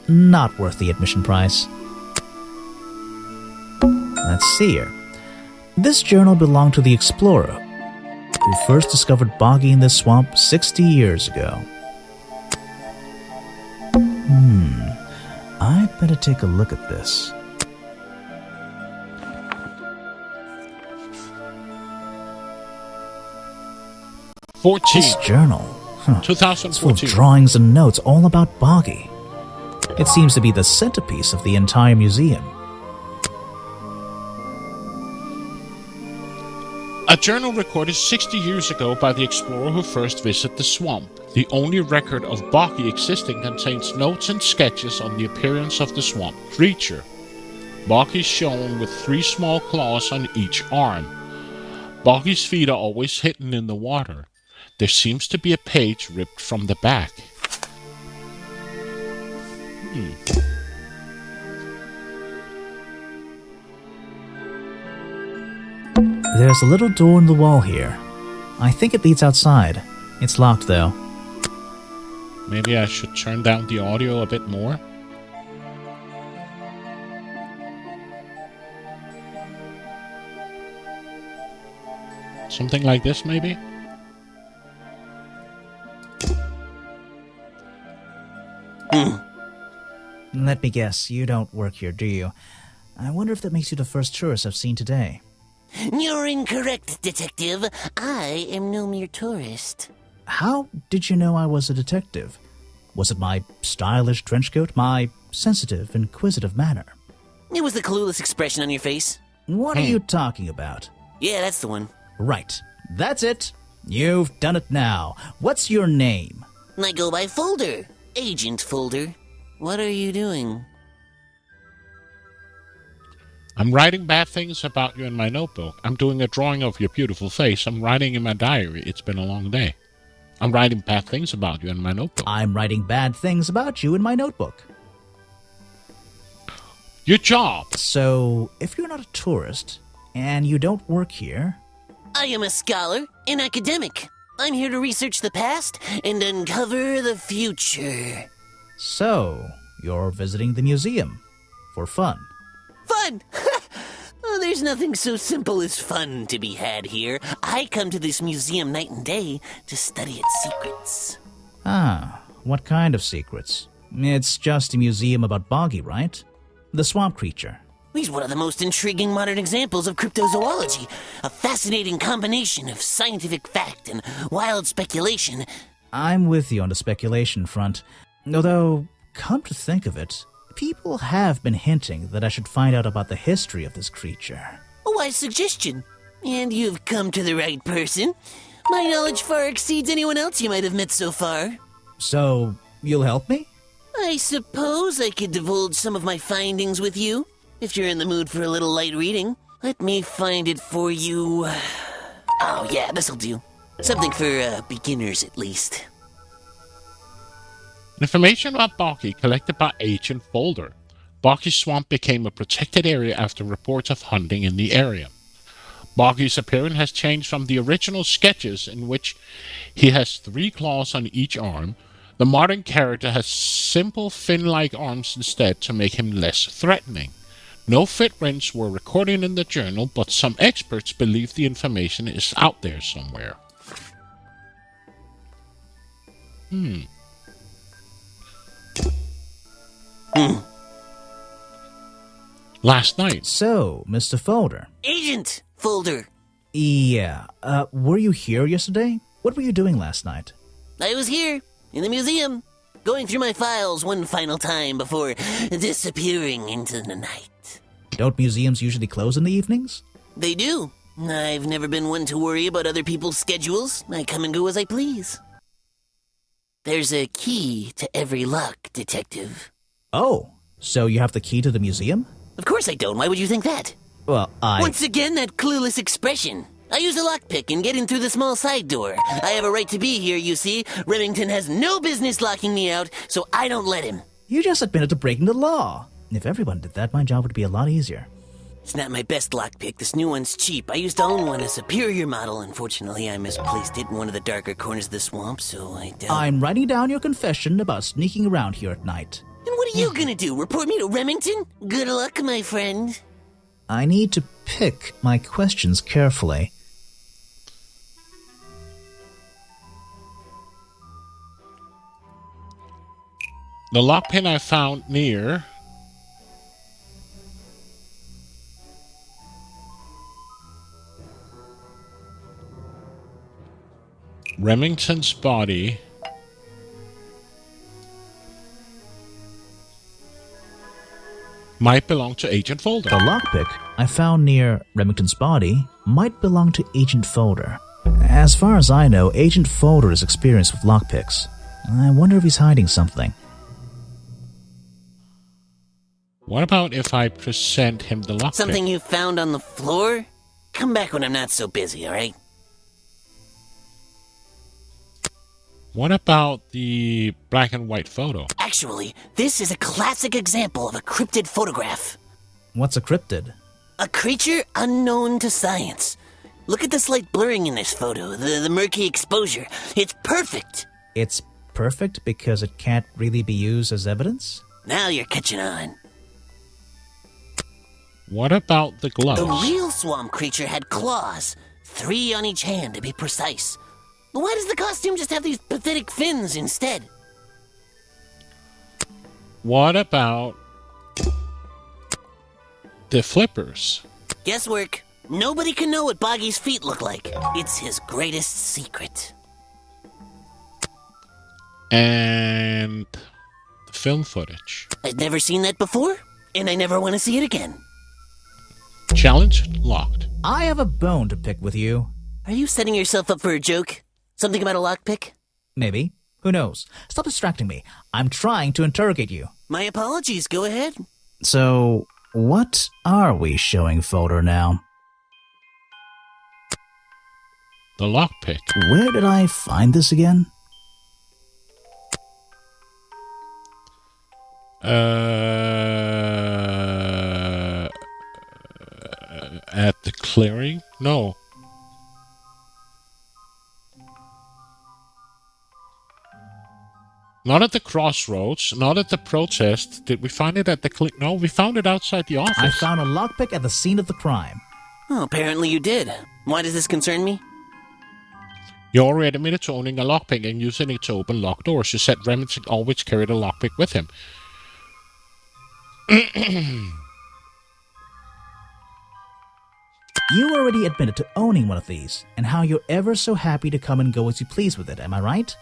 not worth the admission price. Let's see here. This journal belonged to the explorer, who first discovered Boggy in this swamp 60 years ago. I'd better take a look at this. This journal, it's full of 2014. drawings and notes all about Boggy. It seems to be the centerpiece of the entire museum. A journal recorded 60 years ago by the explorer who first visited the swamp. The only record of Boggy existing contains notes and sketches on the appearance of the swamp creature. Boggy is shown with 3 small claws on each arm. Boggy's feet are always hidden in the water. There seems to be a page ripped from the back. There's a little door in the wall here. I think it leads outside. It's locked though. Maybe I should turn down the audio a bit more. Something like this, maybe? Let me guess, you don't work here, do you? I wonder if that makes you the first tourist I've seen today. You're incorrect, detective. I am no mere tourist. How did you know I was a detective? Was it my stylish trench coat, my sensitive, inquisitive manner? It was the clueless expression on your face. What are you talking about? Yeah, that's the one. Right. That's it. You've done it now. What's your name? I go by Folder. Agent Folder. What are you doing? I'm writing bad things about you in my notebook. I'm doing a drawing of your beautiful face. I'm writing in my diary. It's been a long day. I'm writing bad things about you in my notebook. I'm writing bad things about you in my notebook. Your job. So, if you're not a tourist, and you don't work here... I am a scholar, an academic. I'm here to research the past and uncover the future. So, you're visiting the museum. For fun. Fun! Oh, there's nothing so simple as fun to be had here. I come to this museum night and day to study its secrets. Ah, what kind of secrets? It's just a museum about Boggy, right? The swamp creature. He's one of the most intriguing modern examples of cryptozoology. A fascinating combination of scientific fact and wild speculation. I'm with you on the speculation front. Although, come to think of it, people have been hinting that I should find out about the history of this creature. A wise suggestion. And you've come to the right person. My knowledge far exceeds anyone else you might have met so far. So, you'll help me? I suppose I could divulge some of my findings with you, if you're in the mood for a little light reading. Let me find it for you. Oh yeah, this'll do. Something for beginners at least. Information about Boggy collected by Agent Folder. Boggy Swamp became a protected area after reports of hunting in the area. Boggy's appearance has changed from the original sketches in which he has 3 claws on each arm. The modern character has simple fin-like arms instead to make him less threatening. No footprints were recorded in the journal, but some experts believe the information is out there somewhere. Last night, So, Mr. Folder. Agent Folder. Yeah, were you here yesterday? What were you doing last night? I was here, in the museum, going through my files one final time before disappearing into the night. Don't museums usually close in the evenings? They do. I've never been one to worry about other people's schedules. I come and go as I please. There's a key to every lock, Detective. Oh, so you have the key to the museum? Of course I don't. Why would you think that? Well, Once again, that clueless expression. I use a lockpick and get in through the small side door. I have a right to be here, you see. Remington has no business locking me out, so I don't let him. You just admitted to breaking the law. If everyone did that, my job would be a lot easier. It's not my best lockpick. This new one's cheap. I used to own one, a superior model. Unfortunately, I misplaced it in one of the darker corners of the swamp, so I doubt... I'm writing down your confession about sneaking around here at night. And what are you gonna do? Report me to Remington? Good luck, my friend. I need to pick my questions carefully. the lockpin I found near Remington's body might belong to Agent Folder. The lockpick I found near Remington's body might belong to Agent Folder. As far as I know, Agent Folder is experienced with lockpicks. I wonder if he's hiding something. What about if I present him the lockpick? Something you found on the floor? Come back when I'm not so busy, alright? What about the black and white photo? Actually, this is a classic example of a cryptid photograph. What's a cryptid? A creature unknown to science. Look at the slight blurring in this photo, the murky exposure. It's perfect. It's perfect because it can't really be used as evidence? Now you're catching on. What about the gloves? The real swamp creature had claws, 3 on each hand to be precise. Why does the costume just have these pathetic fins instead? What about the flippers? Guesswork. Nobody can know what Boggy's feet look like. It's his greatest secret. And the film footage. I've never seen that before, and I never want to see it again. Challenge locked. I have a bone to pick with you. Are you setting yourself up for a joke? Something about a lockpick? Maybe. Who knows? Stop distracting me. I'm trying to interrogate you. My apologies, go ahead. So, what are we showing Folder now? The lockpick. Where did I find this again? At the clearing? No. Not at the crossroads, not at the protest. Did we find it at the No, we found it outside the office. I found a lockpick at the scene of the crime. Oh, apparently you did. Why does this concern me? You already admitted to owning a lockpick and using it to open locked doors. You said Remington always carried a lockpick with him. You already admitted to owning one of these, and how you're ever so happy to come and go as you please with it, am I right?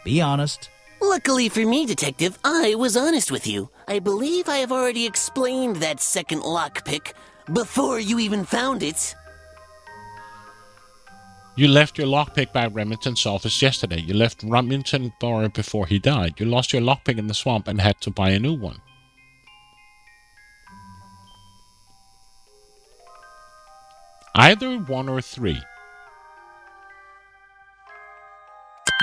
Be honest. Luckily for me, Detective, I was honest with you. I believe I have already explained that second lockpick before you even found it. You left your lockpick by Remington's office yesterday. You left Remington bar before he died. You lost your lockpick in the swamp and had to buy a new one. Either 1 or 3.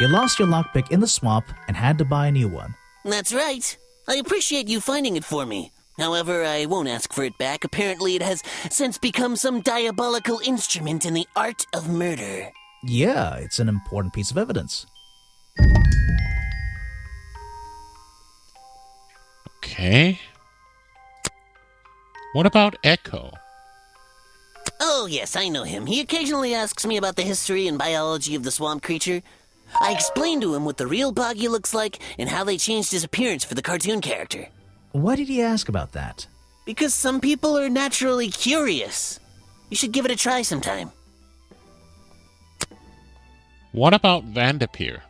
You lost your lockpick in the swamp and had to buy a new one. That's right. I appreciate you finding it for me. However, I won't ask for it back. Apparently it has since become some diabolical instrument in the art of murder. Yeah, it's an important piece of evidence. Okay. What about Echo? Oh, yes, I know him. He occasionally asks me about the history and biology of the swamp creature. I explained to him what the real Boggy looks like and how they changed his appearance for the cartoon character. Why did he ask about that? Because some people are naturally curious. You should give it a try sometime. What about Vanderpeer?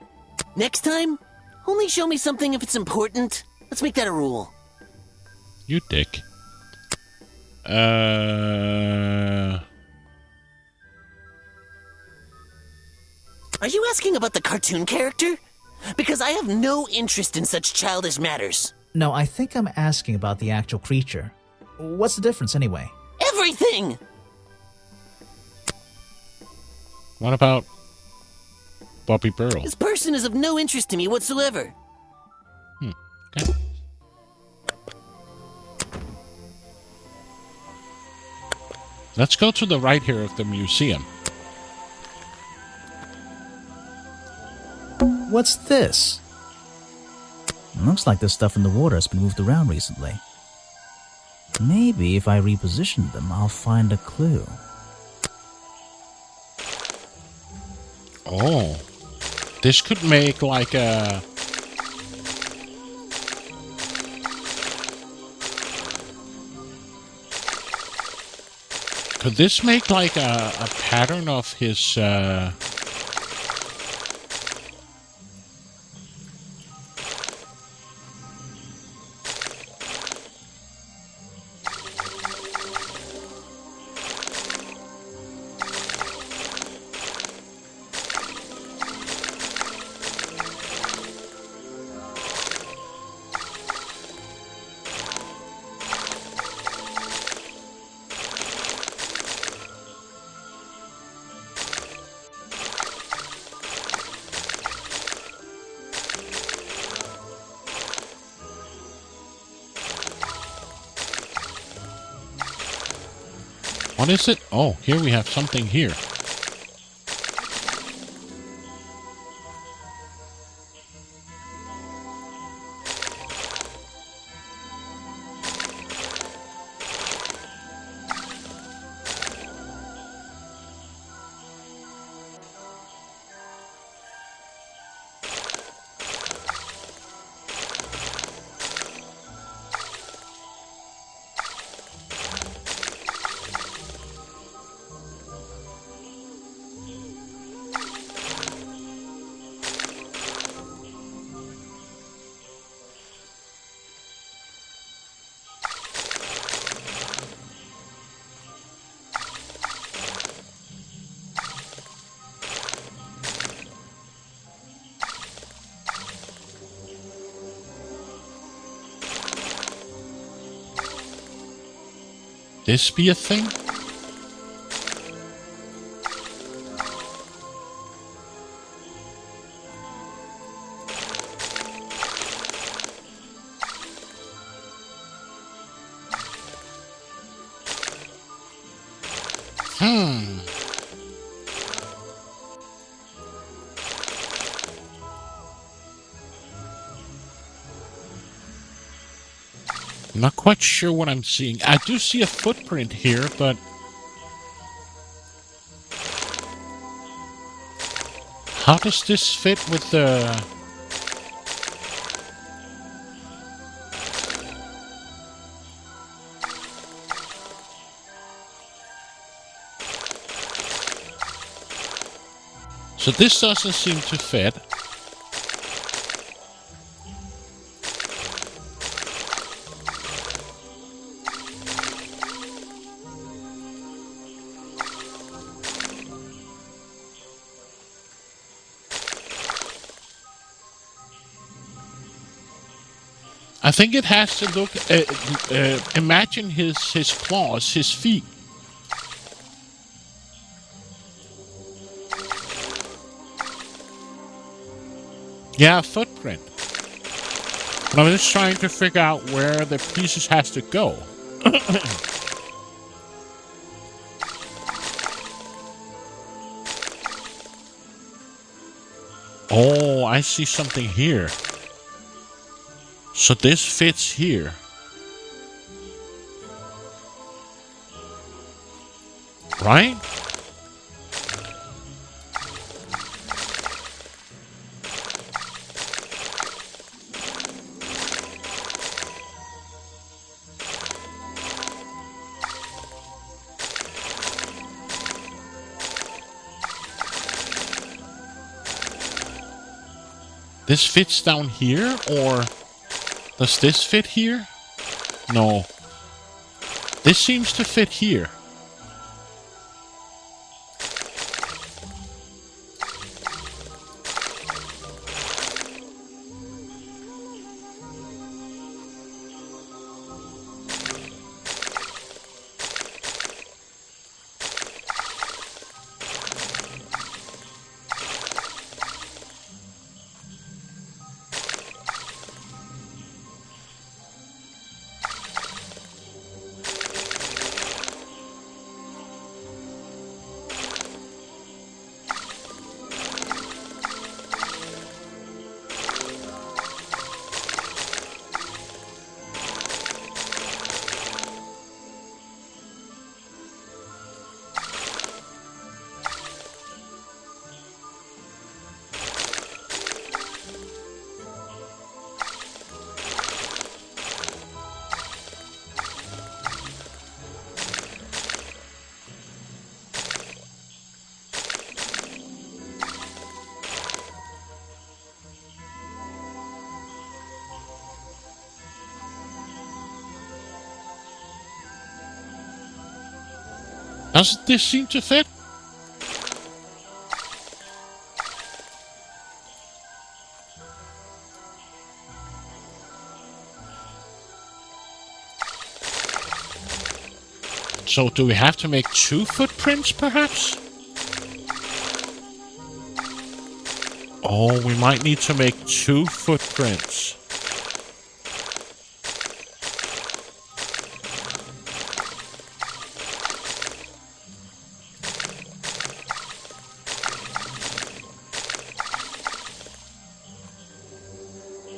Next time, only show me something if it's important. Let's make that a rule. You dick. Are you asking about the cartoon character? Because I have no interest in such childish matters. No, I think I'm asking about the actual creature. What's the difference anyway? Everything! What about Bobby Burrow? This person is of no interest to me whatsoever. Okay. Let's go to the right here of the museum. What's this? Looks like the stuff in the water has been moved around recently. Maybe if I reposition them, I'll find a clue. Oh. This could make like a... Could this make like a pattern of his... What is it? Oh, here we have something here. This be a thing? I'm not quite sure what I'm seeing. I do see a footprint here, but... How does this fit with the... So this doesn't seem to fit. I think it has to look... imagine his claws, his feet. Yeah, footprint. But I'm just trying to figure out where the pieces has to go. Oh, I see something here. So this fits here. Right? This fits down here, or does this fit here? No. This seems to fit here. Doesn't this seem to fit? So do we have to make 2 footprints, perhaps? Oh, we might need to make 2 footprints.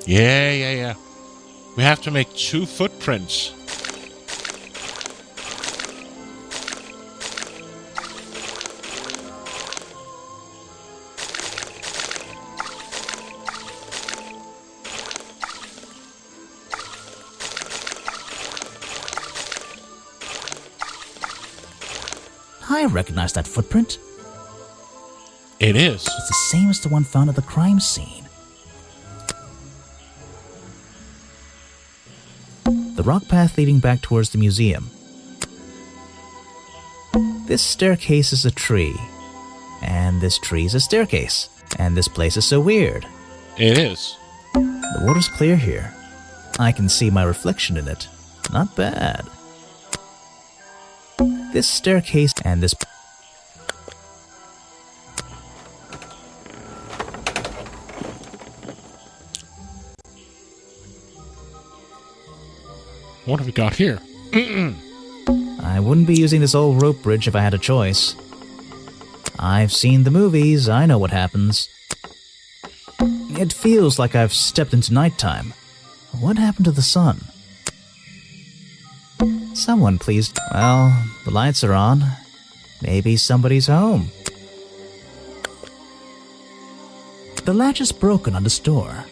Yeah. We have to make 2 footprints. I recognize that footprint. It is. It's the same as the one found at the crime scene. The rock path leading back towards the museum. This staircase is a tree. And this tree is a staircase. And this place is so weird. It is. The water's clear here. I can see my reflection in it. Not bad. This staircase and this... What have we got here? I wouldn't be using this old rope bridge if I had a choice. I've seen the movies, I know what happens. It feels like I've stepped into nighttime. What happened to the sun? Someone please... Well, the lights are on. Maybe somebody's home. The latch is broken on this door.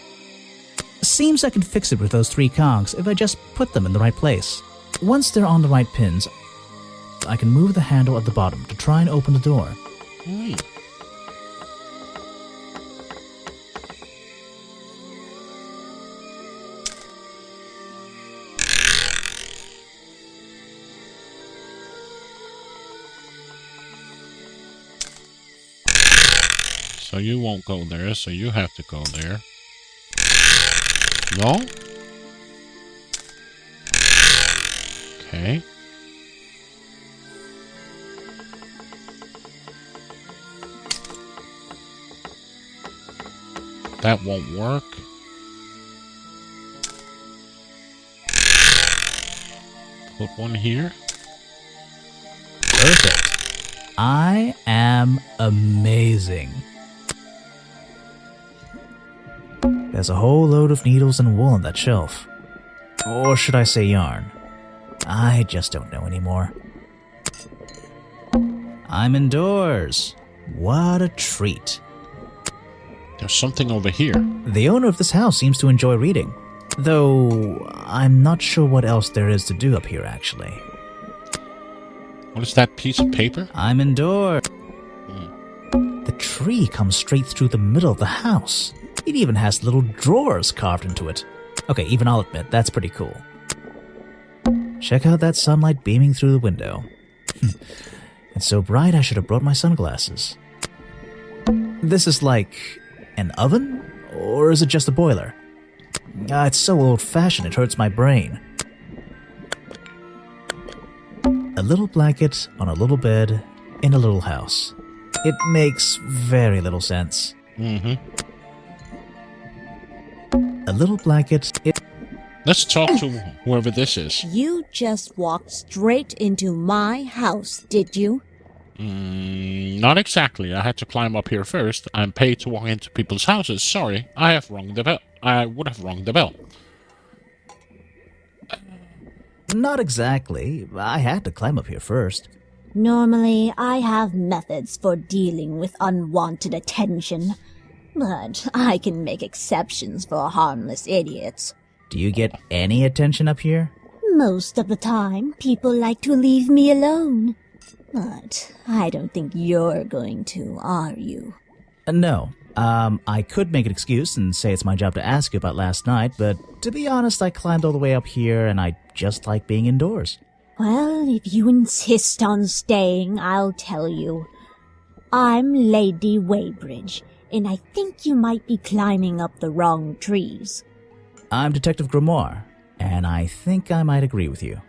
Seems I can fix it with those 3 cogs if I just put them in the right place. Once they're on the right pins, I can move the handle at the bottom to try and open the door. So you won't go there, so you have to go there. No? Okay. That won't work. Put one here. Perfect. I am amazing. There's a whole load of needles and wool on that shelf. Or should I say yarn? I just don't know anymore. I'm indoors. What a treat. There's something over here. The owner of this house seems to enjoy reading. Though, I'm not sure what else there is to do up here, actually. What is that piece of paper? I'm indoors. The tree comes straight through the middle of the house. It even has little drawers carved into it. Okay, even I'll admit, that's pretty cool. Check out that sunlight beaming through the window. It's so bright I should have brought my sunglasses. This is like an oven? Or is it just a boiler? It's so old-fashioned it hurts my brain. A little blanket on a little bed in a little house. It makes very little sense. Mm-hmm. A little blanket... Let's talk to whoever this is. You just walked straight into my house, did you? Not exactly. I had to climb up here first. I'm paid to walk into people's houses. Sorry, I have rung the bell. I would have rung the bell. Not exactly. I had to climb up here first. Normally, I have methods for dealing with unwanted attention, but I can make exceptions for harmless idiots. Do you get any attention up here? Most of the time, people like to leave me alone. But I don't think you're going to, are you? No. I could make an excuse and say it's my job to ask you about last night, but to be honest, I climbed all the way up here and I just like being indoors. Well, if you insist on staying, I'll tell you. I'm Lady Weybridge, and I think you might be climbing up the wrong trees. I'm Detective Grimoire, and I think I might agree with you.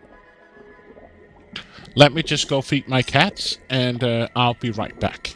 Let me just go feed my cats, and I'll be right back.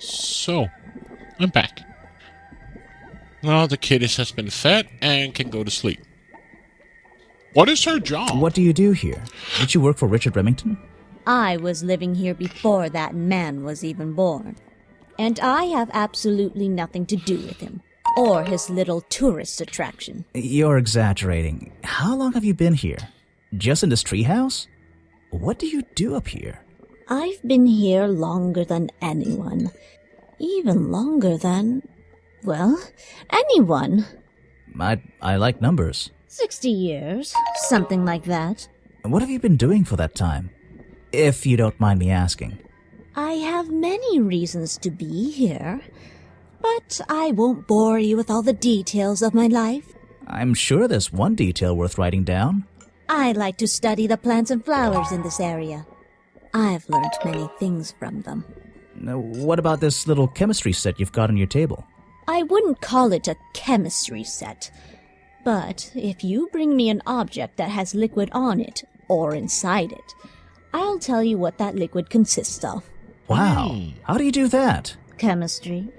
So, I'm back. Now the kiddies has been fed and can go to sleep. What is her job? What do you do here? Did you work for Richard Remington? I was living here before that man was even born. And I have absolutely nothing to do with him, or his little tourist attraction. You're exaggerating. How long have you been here? Just in this treehouse? What do you do up here? I've been here longer than anyone. Even longer than, well, anyone. I like numbers. 60 years, something like that. What have you been doing for that time? If you don't mind me asking. I have many reasons to be here, but I won't bore you with all the details of my life. I'm sure there's one detail worth writing down. I like to study the plants and flowers in this area. I've learned many things from them. What about this little chemistry set you've got on your table? I wouldn't call it a chemistry set, but if you bring me an object that has liquid on it, or inside it, I'll tell you what that liquid consists of. Wow, how do you do that? Chemistry.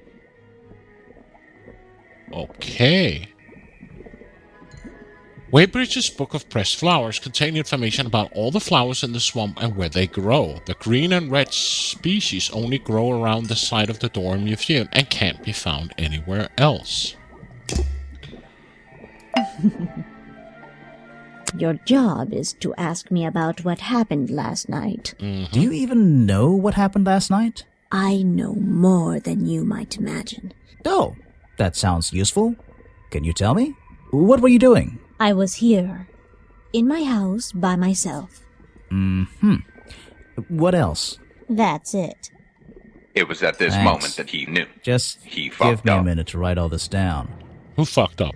Okay. Weybridge's Book of Pressed Flowers contains information about all the flowers in the swamp and where they grow. The green and red species only grow around the side of the door museum and can't be found anywhere else. Your job is to ask me about what happened last night. Do you even know what happened last night? I know more than you might imagine. Oh, that sounds useful. Can you tell me? What were you doing? I was here, in my house, by myself. What else? That's it. It was at this Thanks. moment that he knew. Just He give fucked me a up. minute to write all this down. Who fucked up?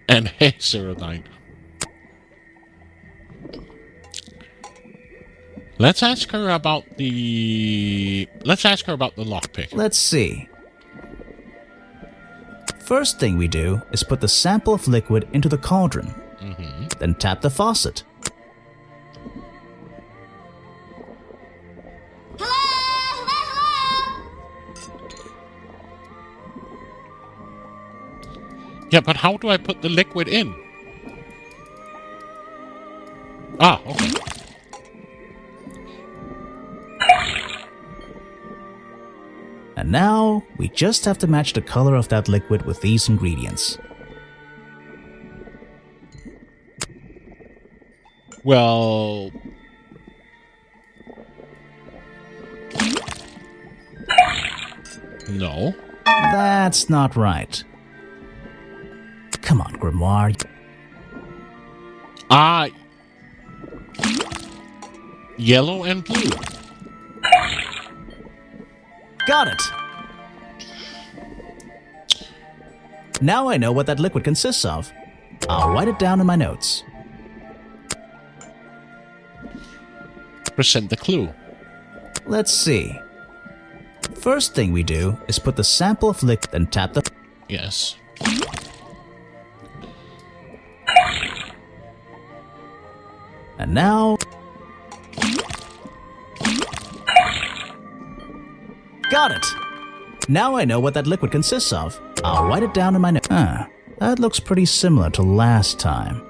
And hey, 09. Let's ask her about the lockpick. Let's see. First thing we do is put the sample of liquid into the cauldron. Then tap the faucet. Yeah, but how do I put the liquid in? Ah, okay. And now, we just have to match the color of that liquid with these ingredients. Well... No. That's not right. Come on, Grimoire. Ah... Yellow and blue. Got it! Now I know what that liquid consists of. I'll write it down in my notes. Present the clue. Let's see. First thing we do is put the sample of liquid and tap the... Yes. And now... Got it! Now I know what that liquid consists of. I'll write it down in my notes. That looks pretty similar to last time.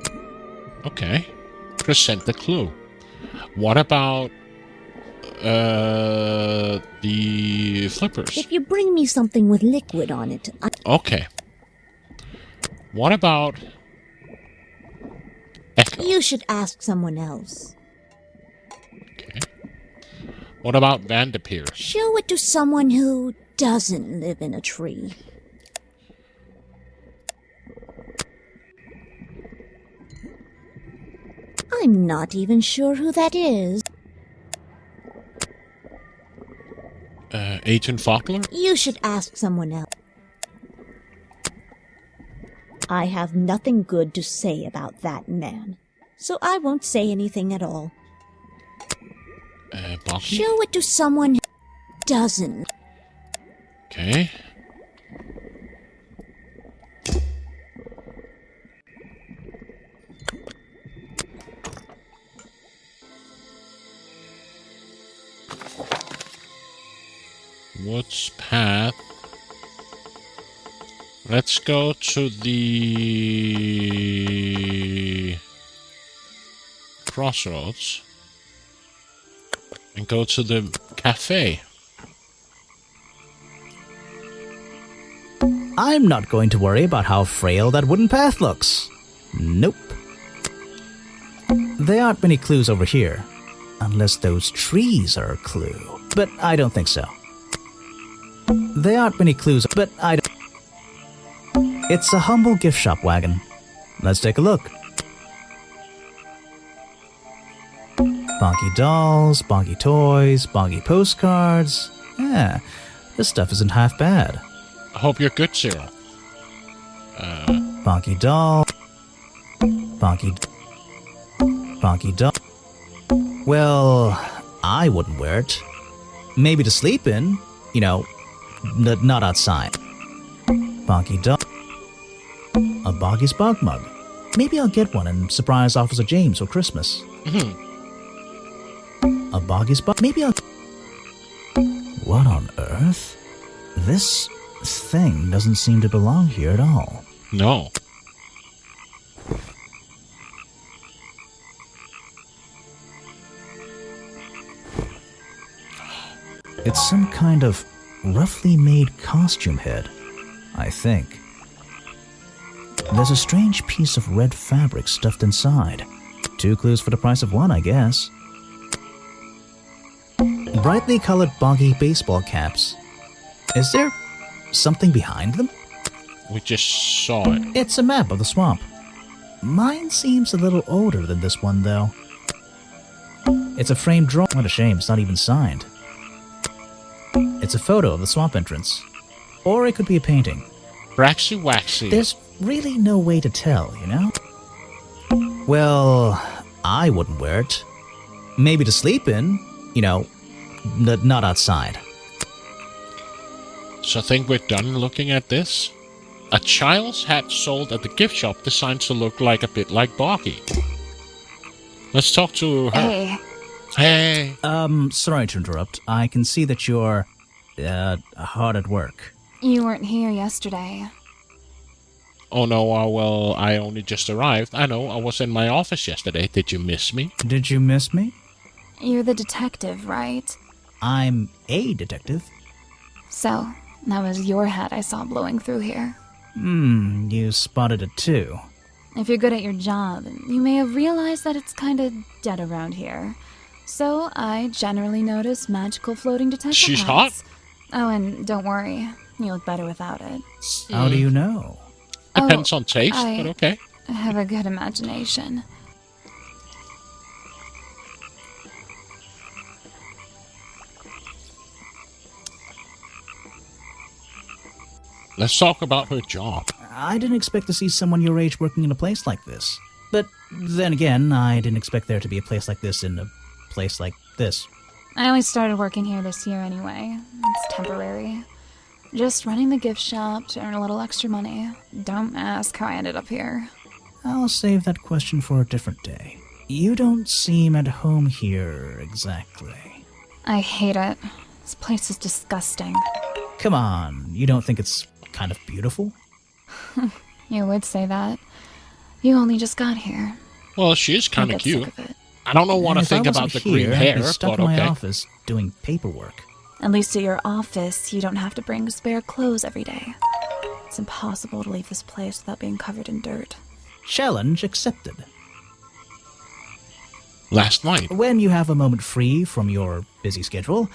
Okay. Present the clue. What about... the flippers? If you bring me something with liquid on it, Okay. What about... Echo? you should ask someone else. Okay. What about Vanderpeer? Show it to someone who doesn't live in a tree. I'm not even sure who that is. Agent Faulkner? You should ask someone else. I have nothing good to say about that man, so I won't say anything at all. Balky? Show it to someone who doesn't. Okay. Woods path. Let's go to the crossroads and go to the cafe. I'm not going to worry about how frail that wooden path looks. Nope. There aren't many clues over here. Unless those trees are a clue. But I don't think so. There aren't many clues, but I don't... It's a humble gift shop wagon. Let's take a look. Bonky dolls, bonky toys, bonky postcards. Yeah, this stuff isn't half bad. I hope you're good, Zero. Bonky doll. Bonky doll. Well, I wouldn't wear it. Maybe to sleep in. You know, not outside. Bonky doll. A Boggy's Bog mug. Maybe I'll get one and surprise Officer James for Christmas. A Boggy's Bog. Maybe I'll... What on earth? This thing doesn't seem to belong here at all. No. It's some kind of roughly made costume head, I think. There's a strange piece of red fabric stuffed inside. 2 clues for the price of 1, I guess. Brightly colored boggy baseball caps. Is there something behind them? We just saw it. It's a map of the swamp. Mine seems a little older than this one, though. It's a framed drawing. What a shame, it's not even signed. It's a photo of the swamp entrance. Or it could be a painting. Braxy Waxy. There's really no way to tell, you know? Well, I wouldn't wear it. Maybe to sleep in, you know, not outside. So I think we're done looking at this. A child's hat sold at the gift shop designed to look like a bit like Boggy. Let's talk to her. Hey. Hey. Sorry to interrupt. I can see that you're, hard at work. You weren't here yesterday. Oh no, well, I only just arrived. I know, I was in my office yesterday. Did you miss me? Did you miss me? You're the detective, right? I'm a detective. So, that was your hat I saw blowing through here. You spotted it too. If you're good at your job, you may have realized that it's kinda dead around here. So, I generally notice magical floating detective She's hats. Oh, and don't worry, you look better without it. How do you know? Depends on taste, I but okay. have a good imagination. Let's talk about her job. I didn't expect to see someone your age working in a place like this. But then again, I didn't expect there to be a place like this in a place like this. I only started working here this year anyway. It's temporary. Just running the gift shop to earn a little extra money. Don't ask how I ended up here. I'll save that question for a different day. You don't seem at home here exactly. I hate it. This place is disgusting. Come on, you don't think it's kind of beautiful? You would say that. You only just got here. Well, she is kind I'll of get cute. sick of it. I don't know what to If I think about wasn't the green here, I'd hair, be stuck but in my okay. office doing paperwork. At least at your office, you don't have to bring spare clothes every day. It's impossible to leave this place without being covered in dirt. Challenge accepted. Last night. When you have a moment free from your busy schedule,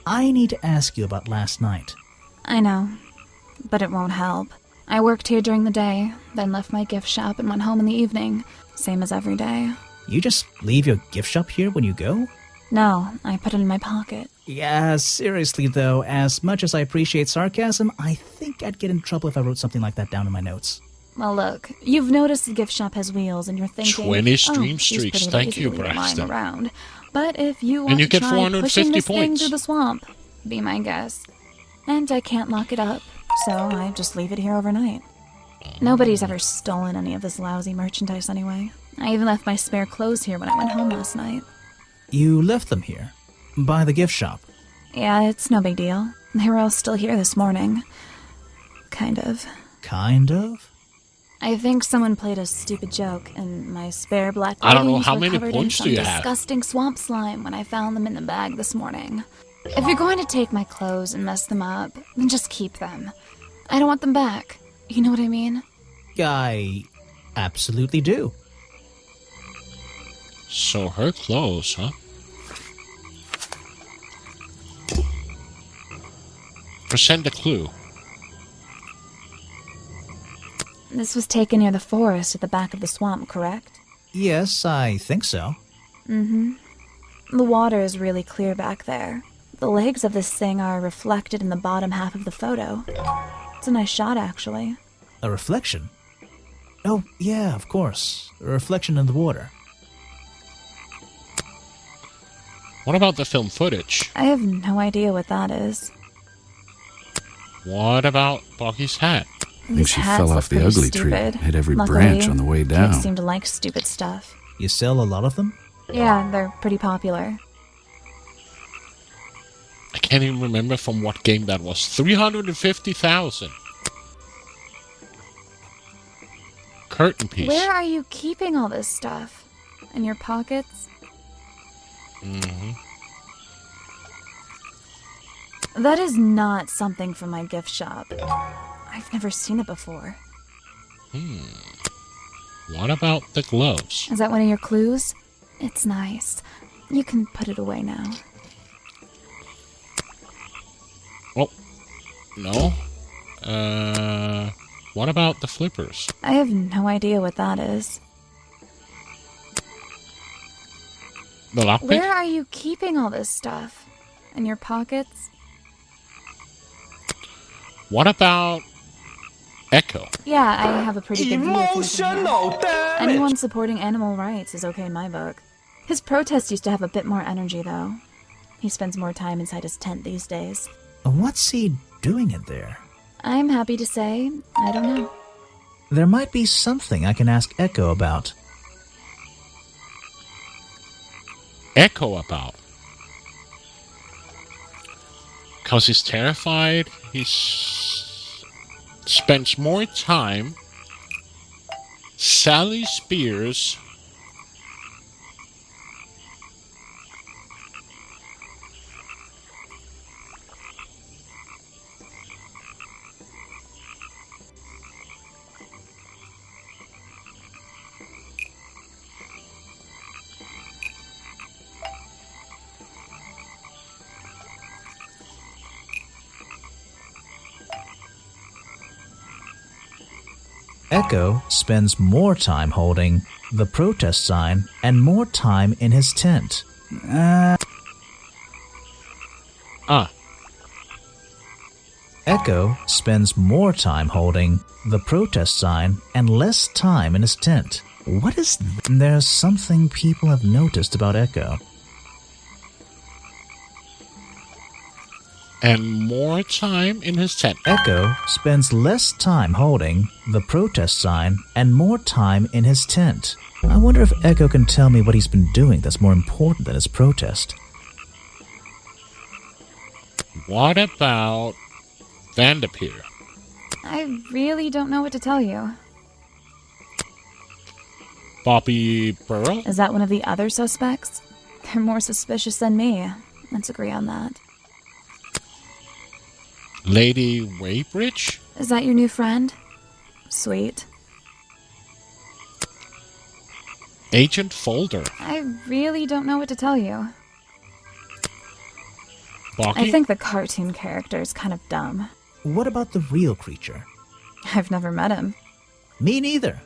I need to ask you about last night. I know, but it won't help. I worked here during the day, then left my gift shop and went home in the evening, same as every day. You just leave your gift shop here when you go? No, I put it in my pocket. Yeah, seriously though, as much as I appreciate sarcasm, I think I'd get in trouble if I wrote something like that down in my notes. Well, look, you've noticed the gift shop has wheels, and you're thinking, 20 stream she's streaks. pretty Thank lazy you, to leave it lying Braxton. around. But if you And want you to get try 450 pushing this thing points. through the swamp, be my guest. And I can't lock it up, so I just leave it here overnight. Nobody's ever stolen any of this lousy merchandise anyway. I even left my spare clothes here when I went home last night. You left them here? By the gift shop? Yeah, it's no big deal. They were all still here this morning. Kind of. Kind of? I think someone played a stupid joke, and my spare black I don't know leggings how were many covered in points some do you have? disgusting swamp slime when I found them in the bag this morning. If you're going to take my clothes and mess them up, then just keep them. I don't want them back. You know what I mean? I absolutely do. So her clothes, huh? Present a clue. This was taken near the forest at the back of the swamp, correct? Yes, I think so. Mm-hmm. The water is really clear back there. The legs of this thing are reflected in the bottom half of the photo. It's a nice shot, actually. A reflection? Oh, yeah, of course. A reflection in the water. What about the film footage? I have no idea what that is. What about Boggy's hat? I think she fell off the ugly tree, hit every branch on the way down. Kids seem to like stupid stuff. You sell a lot of them? Yeah, they're pretty popular. I can't even remember from what game that was. 350,000. Curtain piece. Where are you keeping all this stuff? In your pockets? Mm-hmm. That is not something from my gift shop. I've never seen it before. What about the gloves? Is that one of your clues? It's nice. You can put it away now. Oh, no. What about the flippers? I have no idea what that is. The lockpick? Where are you keeping all this stuff? In your pockets? What about Echo? Yeah, I have a pretty good view of things in here. Anyone supporting animal rights is okay in my book. His protest used to have a bit more energy, though. He spends more time inside his tent these days. What's he doing in there? I'm happy to say, I don't know. There might be something I can ask Echo about. Echo about? Because he's terrified, he spends more time. Sally Spears. Echo spends more time holding the protest sign and more time in his tent. Echo spends more time holding the protest sign and less time in his tent. What is There's something people have noticed about Echo. And more time in his tent. Echo spends less time holding the protest sign and more time in his tent. I wonder if Echo can tell me what he's been doing that's more important than his protest. What about Vanderpeer? I really don't know what to tell you. Bobby Burrow? Is that one of the other suspects? They're more suspicious than me. Let's agree on that. Lady Weybridge? Is that your new friend? Sweet. Agent Folder? I really don't know what to tell you. Boggy? I think the cartoon character is kind of dumb. What about the real creature? I've never met him. Me neither.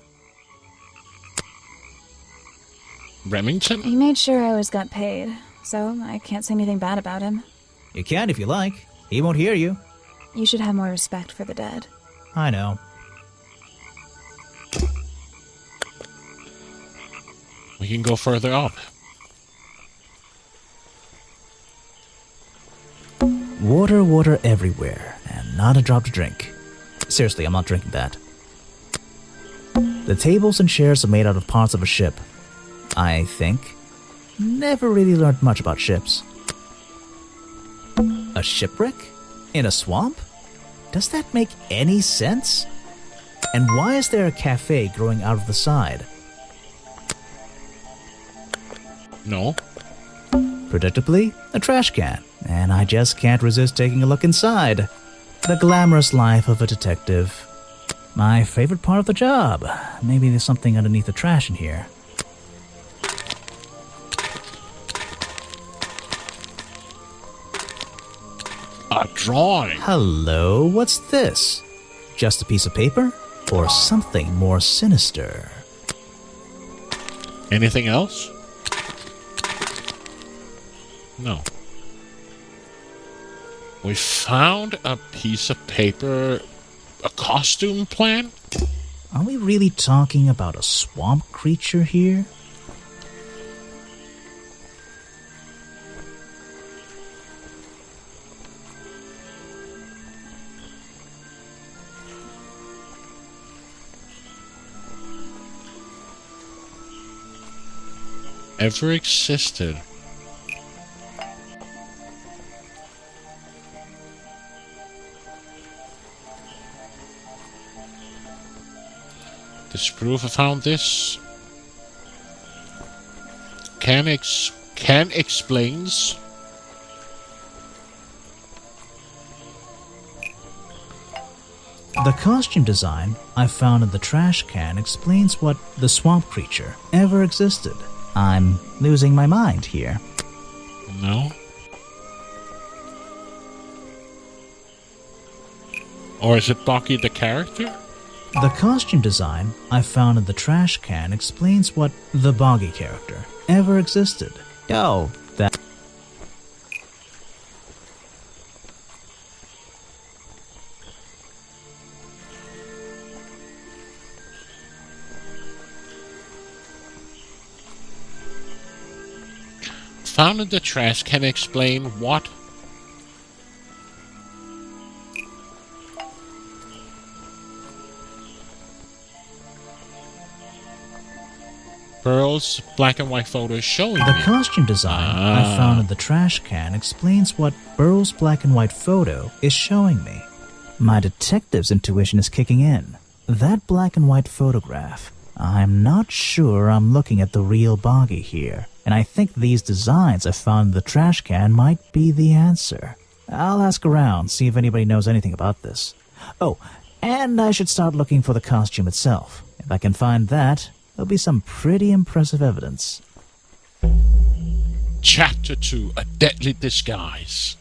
Remington? He made sure I always got paid, so I can't say anything bad about him. You can if you like. He won't hear you. You should have more respect for the dead. I know. We can go further up. Water everywhere, and not a drop to drink. Seriously, I'm not drinking that. The tables and chairs are made out of parts of a ship. I think. Never really learned much about ships. A shipwreck? In a swamp? Does that make any sense? And why is there a cafe growing out of the side? No. Predictably, a trash can, and I just can't resist taking a look inside. The glamorous life of a detective. My favorite part of the job. Maybe there's something underneath the trash in here. A drawing. Hello, what's this? Just a piece of paper? Or something more sinister? Anything else? No. We found a piece of paper, a costume plan? Are we really talking about a swamp creature here? Ever existed? Disprove I found this. Can explains. The costume design I found in the trash can explains what the swamp creature ever existed. I'm losing my mind here. No. Or is it Bucky the character? The costume design I found in the trash can explains what the Boggy character ever existed. Oh, that... Found in the trash can explain what? Pearl's black and white photo showing The me. costume design I found in the trash can explains what Burrow's black and white photo is showing me. My detective's intuition is kicking in. That black and white photograph. I'm not sure I'm looking at the real Boggy here, and I think these designs I found in the trash can might be the answer. I'll ask around, see if anybody knows anything about this. Oh, and I should start looking for the costume itself. If I can find that, there'll be some pretty impressive evidence. Chapter 2, A Deadly Disguise.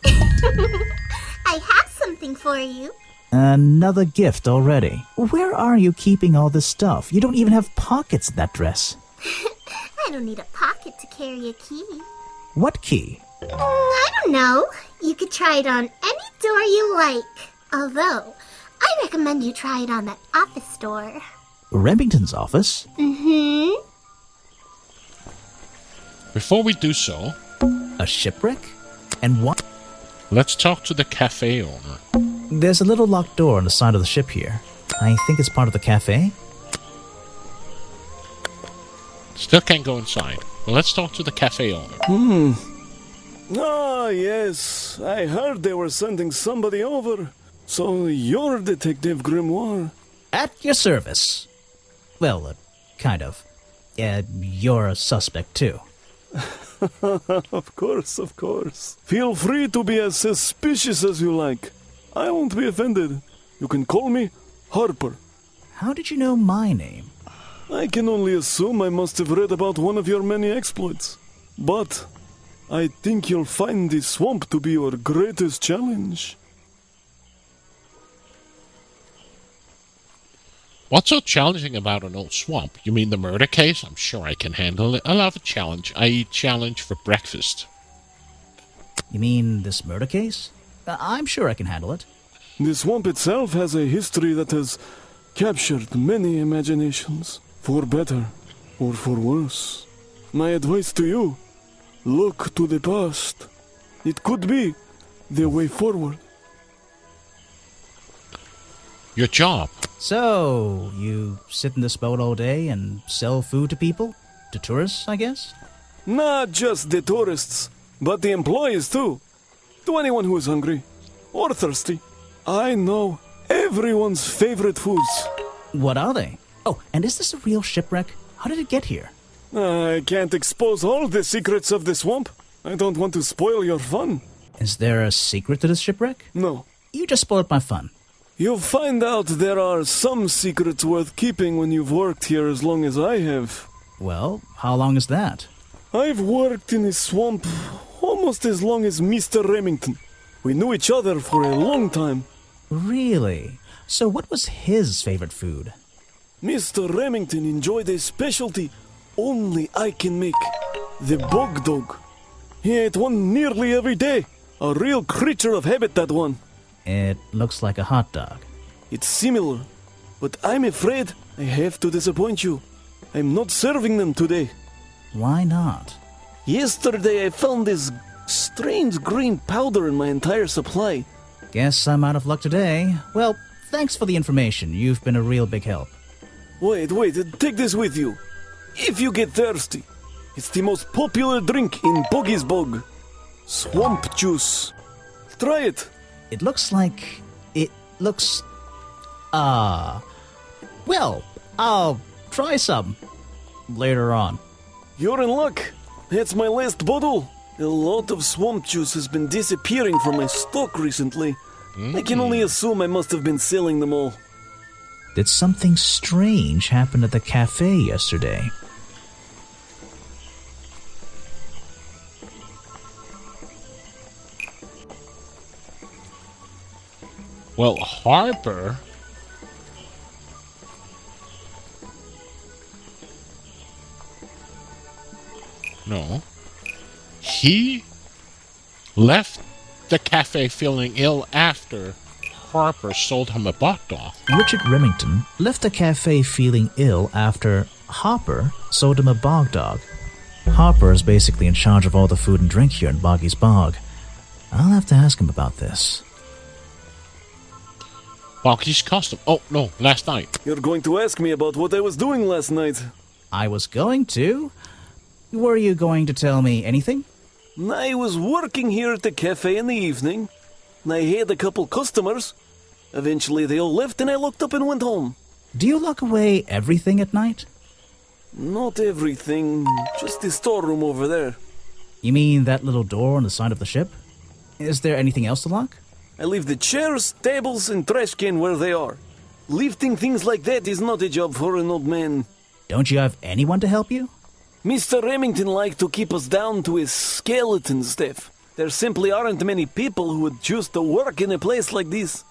I have something for you. Another gift already. Where are you keeping all this stuff? You don't even have pockets in that dress. I don't need a pocket to carry a key. What key? I don't know. You could try it on any door you like. Although, I recommend you try it on that office door. Remington's office? Mm-hmm. Before we do so, A shipwreck? And what? let's talk to the cafe owner. There's a little locked door on the side of the ship here. I think it's part of the cafe. Still can't go inside. But let's talk to the cafe owner. Ah, yes. I heard they were sending somebody over. So you're Detective Grimoire. At your service. Well, kind of. You're a suspect too. Of course, of course. Feel free to be as suspicious as you like. I won't be offended. You can call me Harper. How did you know my name? I can only assume I must have read about one of your many exploits. But I think you'll find this swamp to be your greatest challenge. What's so challenging about an old swamp? You mean the murder case? I'm sure I can handle it. I'll have a challenge. I eat challenge for breakfast. You mean this murder case? I'm sure I can handle it. The swamp itself has a history that has captured many imaginations, for better or for worse. My advice to you, look to the past. It could be the way forward. Your job. So, you sit in this boat all day and sell food to people? To tourists, I guess? Not just the tourists, but the employees too. To anyone who is hungry. or thirsty. I know everyone's favorite foods. What are they? Oh, and is this a real shipwreck? How did it get here? I can't expose all the secrets of the swamp. I don't want to spoil your fun. Is there a secret to this shipwreck? No. You just spoiled my fun. You'll find out there are some secrets worth keeping when you've worked here as long as I have. Well, how long is that? I've worked in this swamp almost as long as Mr. Remington. We knew each other for a long time. Really? So what was his favorite food? Mr. Remington enjoyed a specialty only I can make. The bog dog. He ate one nearly every day. A real creature of habit, that one. It looks like a hot dog. It's similar, but I'm afraid I have to disappoint you. I'm not serving them today. Why not? Yesterday I found this strange green powder in my entire supply. Guess I'm out of luck today. Well, thanks for the information. You've been a real big help. Wait, take this with you. If you get thirsty, it's the most popular drink in Boggy's Bog. Swamp juice. Try it. It looks like... Well, I'll try some later on. You're in luck. That's my last bottle. A lot of swamp juice has been disappearing from my stock recently. I can only assume I must have been selling them all. Did something strange happen at the cafe yesterday? Well, Harper... No. He left the cafe feeling ill after Harper sold him a bot dog. Richard Remington left the cafe feeling ill after Harper sold him a bog dog. Harper is basically in charge of all the food and drink here in Boggy's Bog. I'll have to ask him about this. Boggy's custom. Oh, no, last night. You're going to ask me about what I was doing last night. I was going to? Were you going to tell me anything? I was working here at the cafe in the evening. I had a couple customers. Eventually they all left and I locked up and went home. Do you lock away everything at night? Not everything, just the storeroom over there. You mean that little door on the side of the ship? Is there anything else to lock? I leave the chairs, tables, and trash can where they are. Lifting things like that is not a job for an old man. Don't you have anyone to help you? Mr. Remington liked to keep us down to his skeleton staff. There simply aren't many people who would choose to work in a place like this.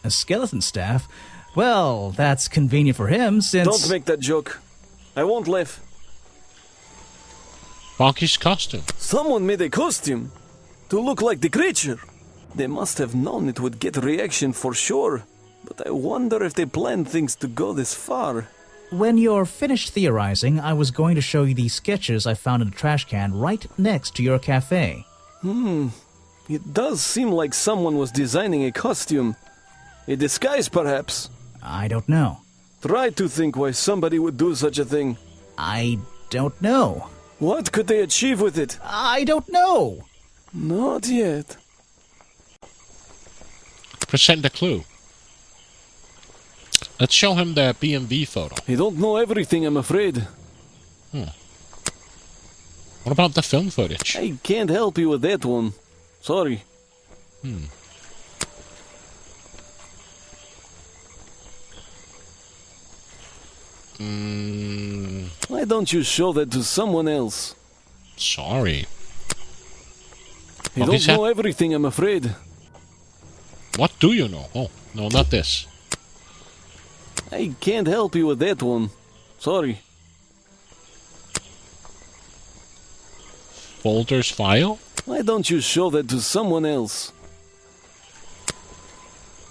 A skeleton staff? Well, that's convenient for him since... Don't make that joke. I won't laugh. Boggy's costume. Someone made a costume to look like the creature. They must have known it would get a reaction for sure. But I wonder if they planned things to go this far. When you're finished theorizing, I was going to show you these sketches I found in a trash can right next to your cafe. It does seem like someone was designing a costume. A disguise, perhaps. I don't know. Try to think why somebody would do such a thing. I don't know. What could they achieve with it? I don't know. Not yet. Present the clue. Let's show him the BMV photo. I don't know everything, I'm afraid. What about the film footage? I can't help you with that one. Sorry. Why don't you show that to someone else? Sorry. I don't know everything, I'm afraid. What do you know? Oh, no, not this. I can't help you with that one. Sorry. Folder's file? Why don't you show that to someone else?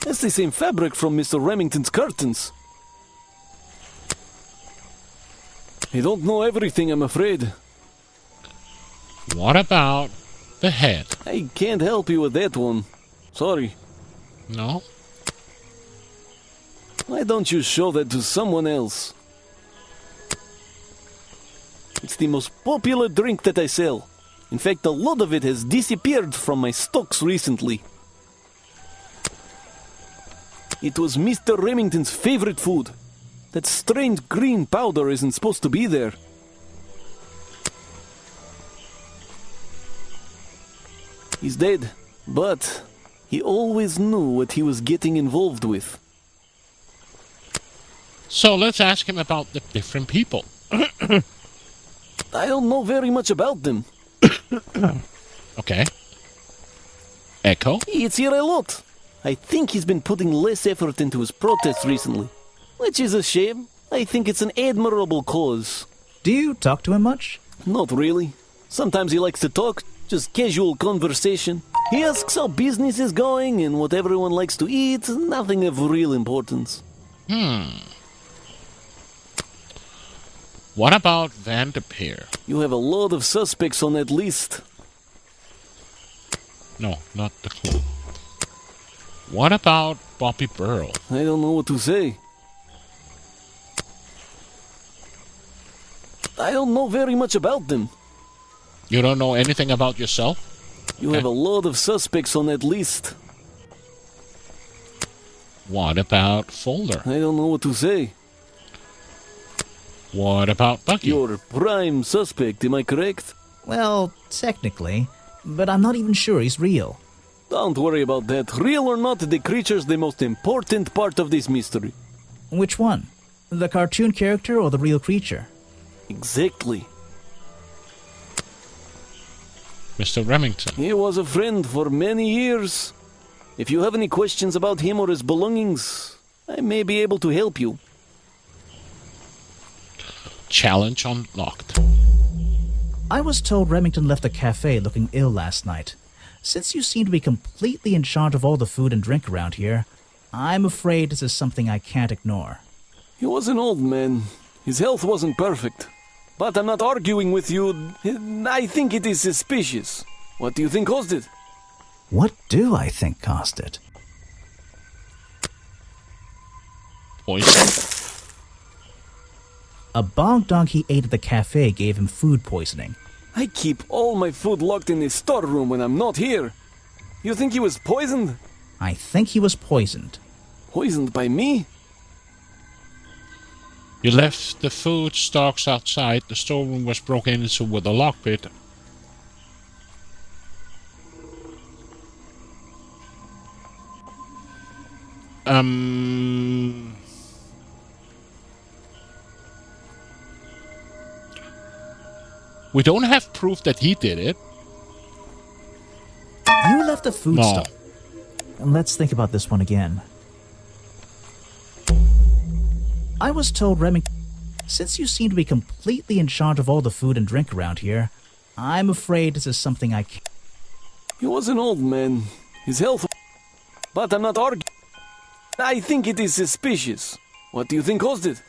That's the same fabric from Mr. Remington's curtains. I don't know everything, I'm afraid. What about the head? I can't help you with that one. Sorry. No? Why don't you show that to someone else? It's the most popular drink that I sell. In fact, a lot of it has disappeared from my stocks recently. It was Mr. Remington's favorite food. That strange green powder isn't supposed to be there. He's dead, but he always knew what he was getting involved with. So let's ask him about the different people. I don't know very much about them. Okay. Echo? It's here a lot. I think he's been putting less effort into his protests recently, which is a shame. I think it's an admirable cause. Do you talk to him much? Not really. Sometimes he likes to talk, just casual conversation. He asks how business is going and what everyone likes to eat, nothing of real importance. What about Vanderpeer? You have a lot of suspects on that list. No, not the clue. What about Bobby Burrow? I don't know what to say. I don't know very much about them. You don't know anything about yourself? You have a lot of suspects on that list. What about Folder? I don't know what to say. What about Bucky? You're prime suspect, am I correct? Well, technically, but I'm not even sure he's real. Don't worry about that. Real or not, the creature's the most important part of this mystery. Which one? The cartoon character or the real creature? Exactly. Mr. Remington. He was a friend for many years. If you have any questions about him or his belongings, I may be able to help you. Challenge unlocked. I was told Remington left the cafe looking ill last night. Since you seem to be completely in charge of all the food and drink around here, I'm afraid this is something I can't ignore. He was an old man. His health wasn't perfect. But I'm not arguing with you. I think it is suspicious. What do you think caused it? What do I think caused it? Poison. A bog dog he ate at the cafe gave him food poisoning. I keep all my food locked in the storeroom when I'm not here. You think he was poisoned? I think he was poisoned. Poisoned by me? You left the food stocks outside. The storeroom was broken into with a lockpick. We don't have proof that he did it. You left the food No. stuff. Let's think about this one again. I was told Remington, since you seem to be completely in charge of all the food and drink around here, I'm afraid this is something I can't. He was an old man. His health... But I'm not arguing. I think it is suspicious. What do you think caused it?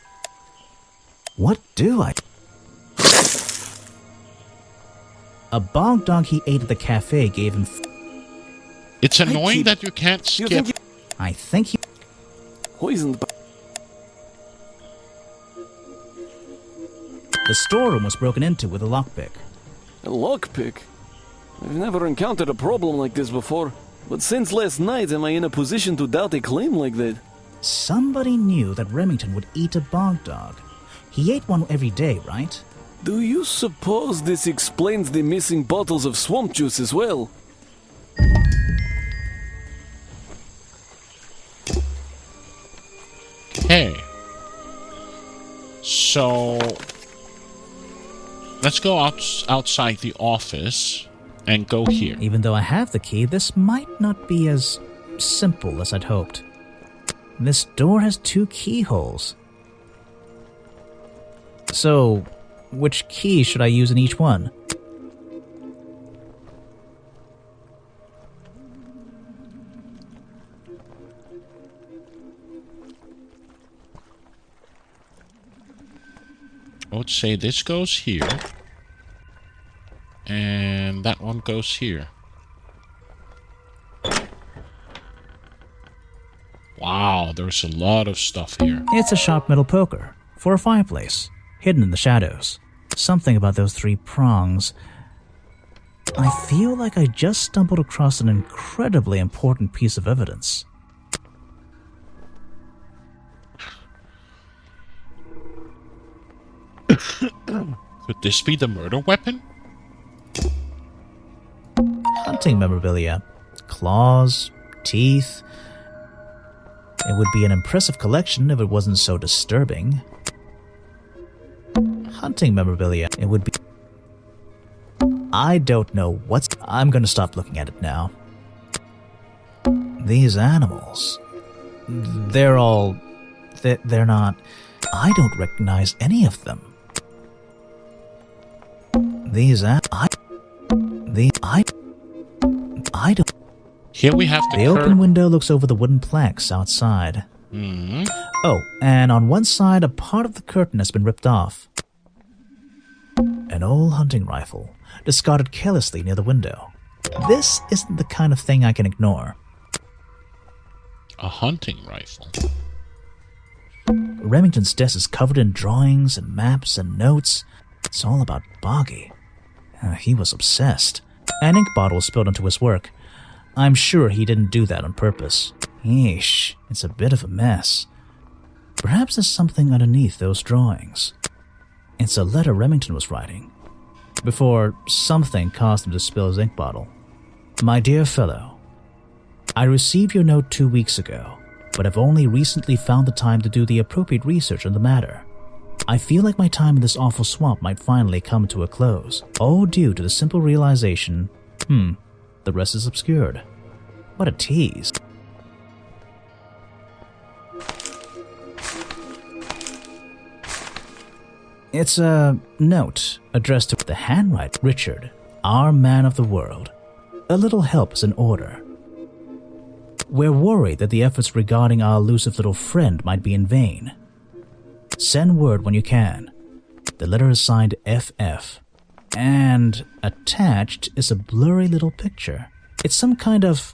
What do I... A bog dog he ate at the cafe gave him... It's annoying that you can't skip. I think he... Poisoned by... The storeroom was broken into with a lockpick. A lockpick? I've never encountered a problem like this before. But since last night, am I in a position to doubt a claim like that? Somebody knew that Remington would eat a bog dog. He ate one every day, right? Do you suppose this explains the missing bottles of swamp juice as well? Okay. So let's go outside the office and go here. Even though I have the key, this might not be as simple as I'd hoped. This door has 2 keyholes. So, which key should I use in each one? I would say this goes here. And that one goes here. Wow, there's a lot of stuff here. It's a sharp metal poker for a fireplace, hidden in the shadows. Something about those 3 prongs. I feel like I just stumbled across an incredibly important piece of evidence. Could this be the murder weapon? Hunting memorabilia. Claws, teeth. It would be an impressive collection if it wasn't so disturbing. Hunting memorabilia. It would be... I don't know what's... I'm gonna stop looking at it now. These animals... They're all... They're not... I don't recognize any of them. I don't... Here we have the open window looks over the wooden planks outside. Mm-hmm. Oh, and on one side, a part of the curtain has been ripped off. An old hunting rifle, discarded carelessly near the window. This isn't the kind of thing I can ignore. A hunting rifle. Remington's desk is covered in drawings and maps and notes. It's all about Boggy. He was obsessed. An ink bottle was spilled onto his work. I'm sure he didn't do that on purpose. Yeesh, it's a bit of a mess. Perhaps there's something underneath those drawings. It's a letter Remington was writing, before something caused him to spill his ink bottle. My dear fellow, I received your note 2 weeks ago, but have only recently found the time to do the appropriate research on the matter. I feel like my time in this awful swamp might finally come to a close, all due to the simple realization, the rest is obscured. What a tease. It's a note addressed to the handwriter, Richard, our man of the world. A little help is in order. We're worried that the efforts regarding our elusive little friend might be in vain. Send word when you can. The letter is signed FF. And attached is a blurry little picture. It's some kind of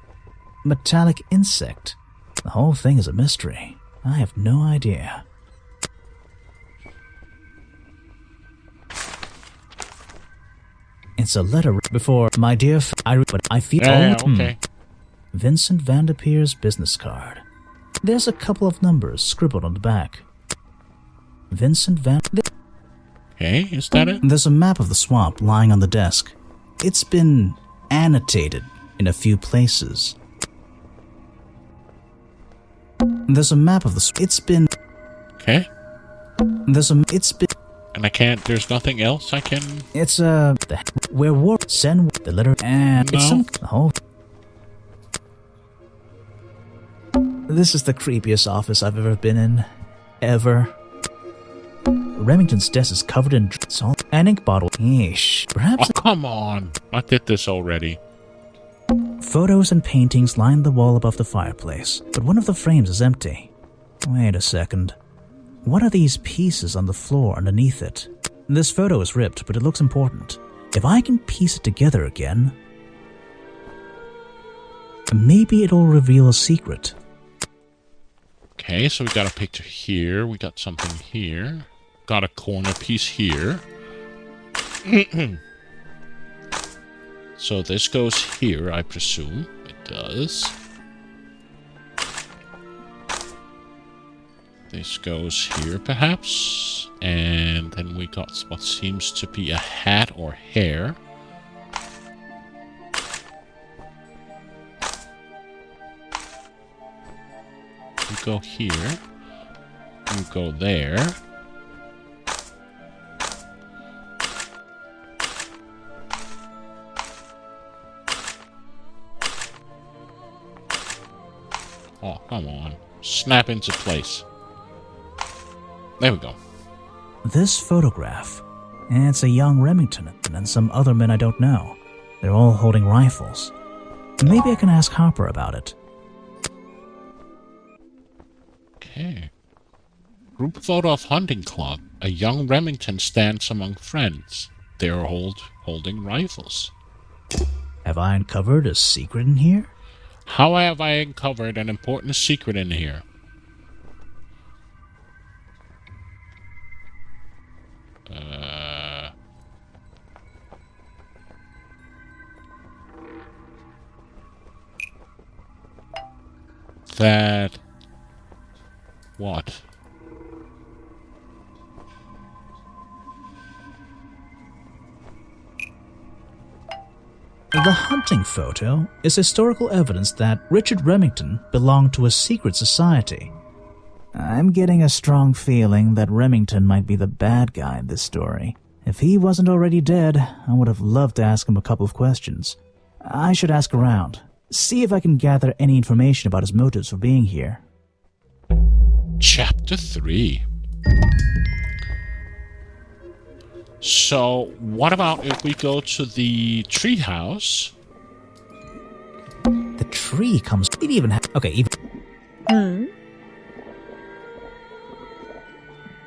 metallic insect. The whole thing is a mystery. I have no idea. It's a letter before my dear but I feel okay. Vincent Vanderpeer's business card. There's a couple of numbers scribbled on the back. Vincent Van... Okay, is that it? There's a map of the swamp lying on the desk. It's been annotated in a few places. There's a map of the... It's been... Okay. It's been... And I can't... There's nothing else I can... It's where war... Send the letter and... No. It's some... The whole... This is the creepiest office I've ever been in. Ever. Remington's desk is covered in salt and ink bottle. Yeesh. Perhaps... Oh, come on. I did this already. Photos and paintings line the wall above the fireplace, but one of the frames is empty. Wait a second. What are these pieces on the floor underneath it? This photo is ripped, but it looks important. If I can piece it together again, maybe it'll reveal a secret. Okay, so we got a picture here. We got something here. Got a corner piece here. So this goes here, I presume. It does. This goes here, perhaps. And then we got what seems to be a hat or hair. We go here. We go there. Oh, come on. Snap into place. There we go. This photograph, it's a young Remington and some other men I don't know. They're all holding rifles. Maybe I can ask Harper about it. Okay. Group photo of hunting club. A young Remington stands among friends. They are holding rifles. Have I uncovered a secret in here? How have I uncovered an important secret in here? That... What? The hunting photo is historical evidence that Richard Remington belonged to a secret society. I'm getting a strong feeling that Remington might be the bad guy in this story. If he wasn't already dead, I would have loved to ask him a couple of questions. I should ask around, see if I can gather any information about his motives for being here. Chapter 3. So, what about if we go to the treehouse? The tree comes... It even have... Okay, even...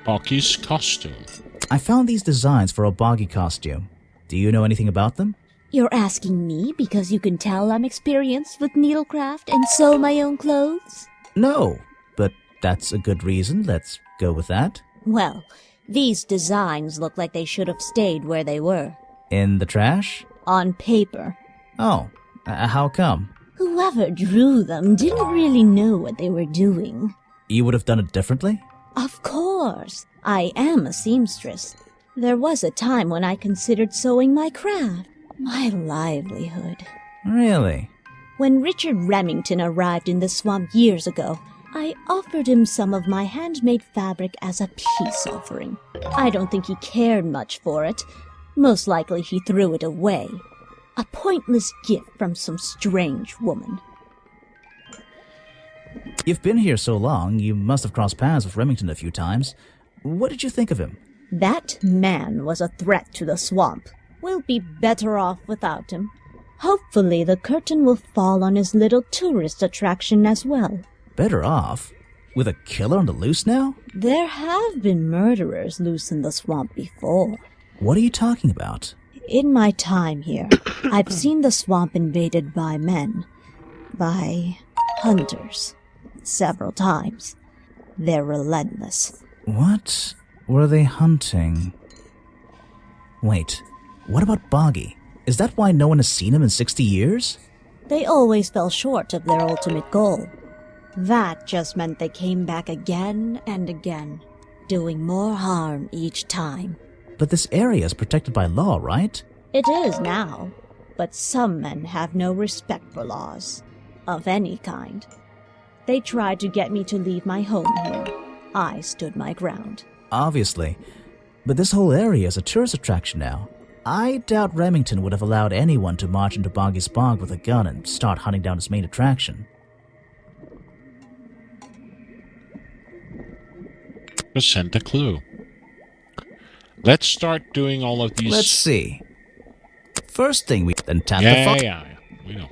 Bucky's costume. I found these designs for a Boggy costume. Do you know anything about them? You're asking me because you can tell I'm experienced with needlecraft and sew my own clothes? No, but that's a good reason. Let's go with that. Well, these designs look like they should have stayed where they were. In the trash? On paper. Oh, how come? Whoever drew them didn't really know what they were doing. You would have done it differently? Of course. I am a seamstress. There was a time when I considered sewing my craft, my livelihood. Really? When Richard Remington arrived in the swamp years ago, I offered him some of my handmade fabric as a peace offering. I don't think he cared much for it. Most likely he threw it away. A pointless gift from some strange woman. You've been here so long, you must have crossed paths with Remington a few times. What did you think of him? That man was a threat to the swamp. We'll be better off without him. Hopefully the curtain will fall on his little tourist attraction as well. Better off? With a killer on the loose now? There have been murderers loose in the swamp before. What are you talking about? In my time here, I've seen the swamp invaded by men. By hunters. Several times. They're relentless. What were they hunting? Wait, what about Boggy? Is that why no one has seen him in 60 years? They always fell short of their ultimate goal. That just meant they came back again and again, doing more harm each time. But this area is protected by law, right? It is now, but some men have no respect for laws, of any kind. They tried to get me to leave my home here. I stood my ground. Obviously. But this whole area is a tourist attraction now. I doubt Remington would have allowed anyone to march into Boggy's bog with a gun and start hunting down his main attraction. Present a clue. Let's start doing all of these. Let's see. First thing we then tap the phone. Yeah. We know.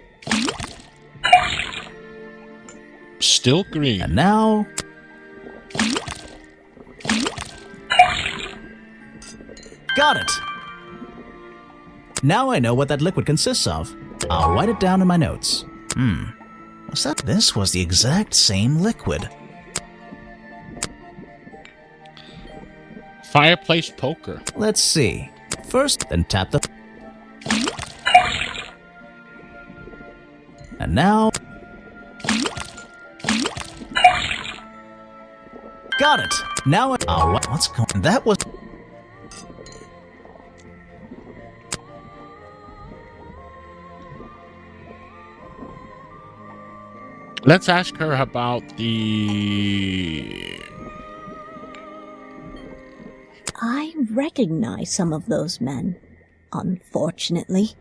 Still green. And now... Got it! Now I know what that liquid consists of. I'll write it down in my notes. Was that? This was the exact same liquid. Fireplace poker. Let's see. First, then tap the... And now... Got it! Now I'll... What's going... That was... Let's ask her about the... I recognize some of those men. Unfortunately.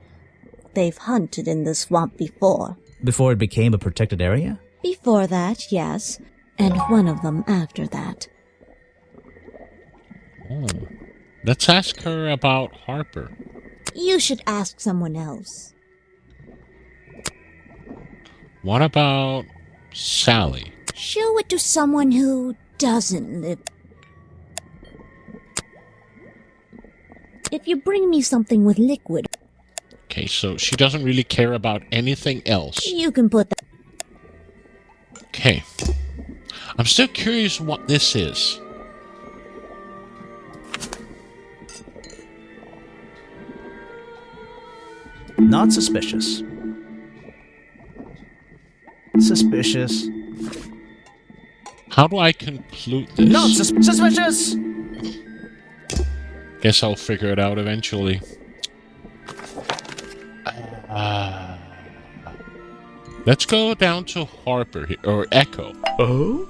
They've hunted in the swamp before. Before it became a protected area? Before that, yes. And one of them after that. Oh. Let's ask her about Harper. You should ask someone else. What about Sally? Show it to someone who doesn't live. If you bring me something with liquid... Okay, so she doesn't really care about anything else. You can put that... Okay. I'm still curious what this is. Not suspicious. Suspicious. How do I conclude this? Not suspicious! Guess I'll figure it out eventually. Let's go down to Harper here, or Echo. Oh?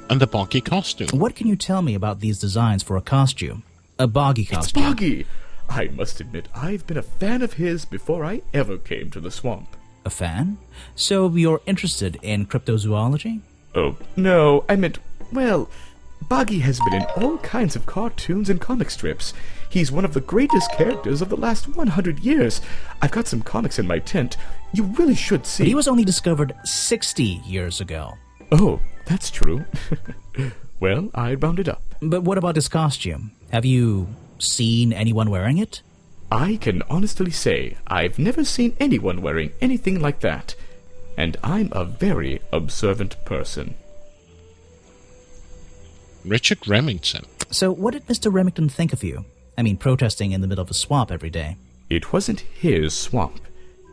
And the Boggy costume. What can you tell me about these designs for a costume? A Boggy costume. It's Boggy! I must admit, I've been a fan of his before I ever came to the swamp. A fan? So you're interested in cryptozoology? Oh, no, I meant, well, Boggy has been in all kinds of cartoons and comic strips. He's one of the greatest characters of the last 100 years. I've got some comics in my tent. You really should see. But he was only discovered 60 years ago. Oh, that's true. Well, I rounded up. But what about his costume? Have you seen anyone wearing it? I can honestly say I've never seen anyone wearing anything like that. And I'm a very observant person. Richard Remington. So what did Mr. Remington think of you? I mean, protesting in the middle of a swamp every day. It wasn't his swamp.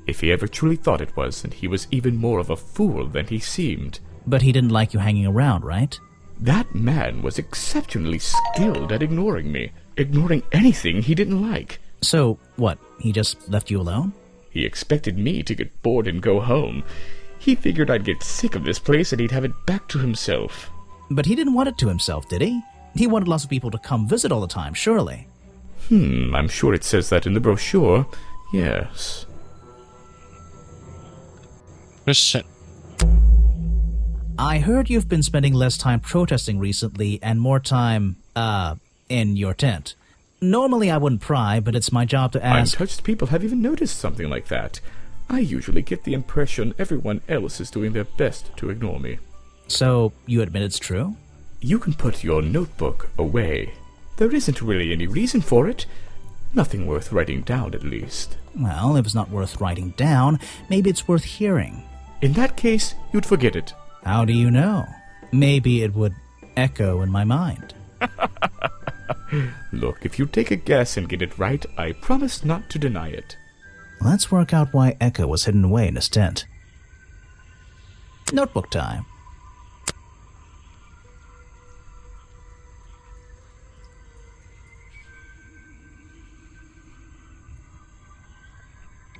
If he ever truly thought it was, and he was even more of a fool than he seemed. But he didn't like you hanging around, right? That man was exceptionally skilled at ignoring me. Ignoring anything he didn't like. So, what, he just left you alone? He expected me to get bored and go home. He figured I'd get sick of this place and he'd have it back to himself. But he didn't want it to himself, did he? He wanted lots of people to come visit all the time, surely. I'm sure it says that in the brochure. Yes. I heard you've been spending less time protesting recently and more time, in your tent. Normally I wouldn't pry, but it's my job to ask... I'm touched people have even noticed something like that. I usually get the impression everyone else is doing their best to ignore me. So, you admit it's true? You can put your notebook away. There isn't really any reason for it. Nothing worth writing down, at least. Well, if it's not worth writing down, maybe it's worth hearing. In that case, you'd forget it. How do you know? Maybe it would echo in my mind. Look, if you take a guess and get it right, I promise not to deny it. Let's work out why Echo was hidden away in his tent. Notebook time.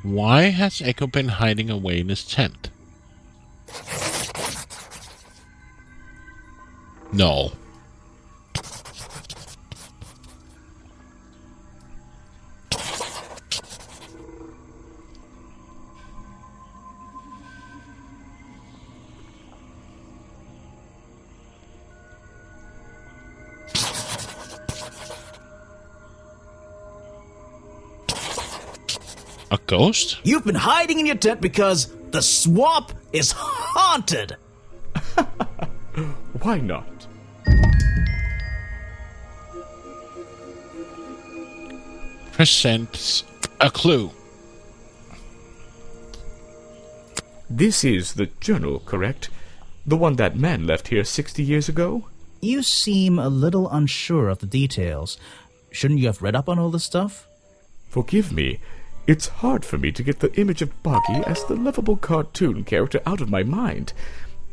Why has Echo been hiding away in his tent? No. A ghost? You've been hiding in your tent because the swamp is haunted! Why not? Presents a clue. This is the journal, correct? The one that man left here 60 years ago? You seem a little unsure of the details. Shouldn't you have read up on all this stuff? Forgive me. It's hard for me to get the image of Boggy as the lovable cartoon character out of my mind.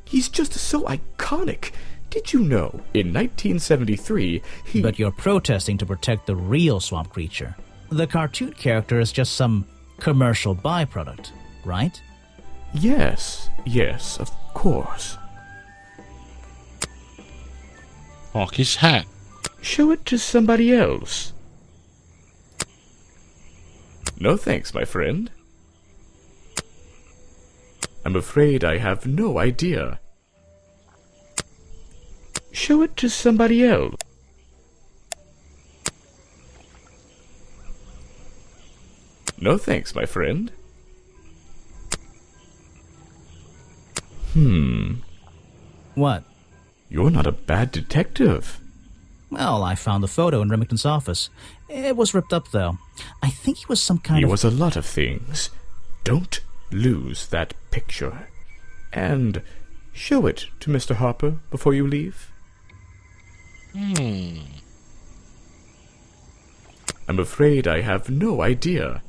He's just so iconic. Did you know, in 1973, he... But you're protesting to protect the real swamp creature. The cartoon character is just some commercial byproduct, right? Yes, of course. Boggy's hat. Show it to somebody else. No thanks, my friend. I'm afraid I have no idea. Show it to somebody else. No thanks, my friend. What? You're not a bad detective. Well, I found the photo in Remington's office. It was ripped up, though. I think he was some kind of... He was a lot of things. Don't lose that picture. And show it to Mr. Harper before you leave. I'm afraid I have no idea.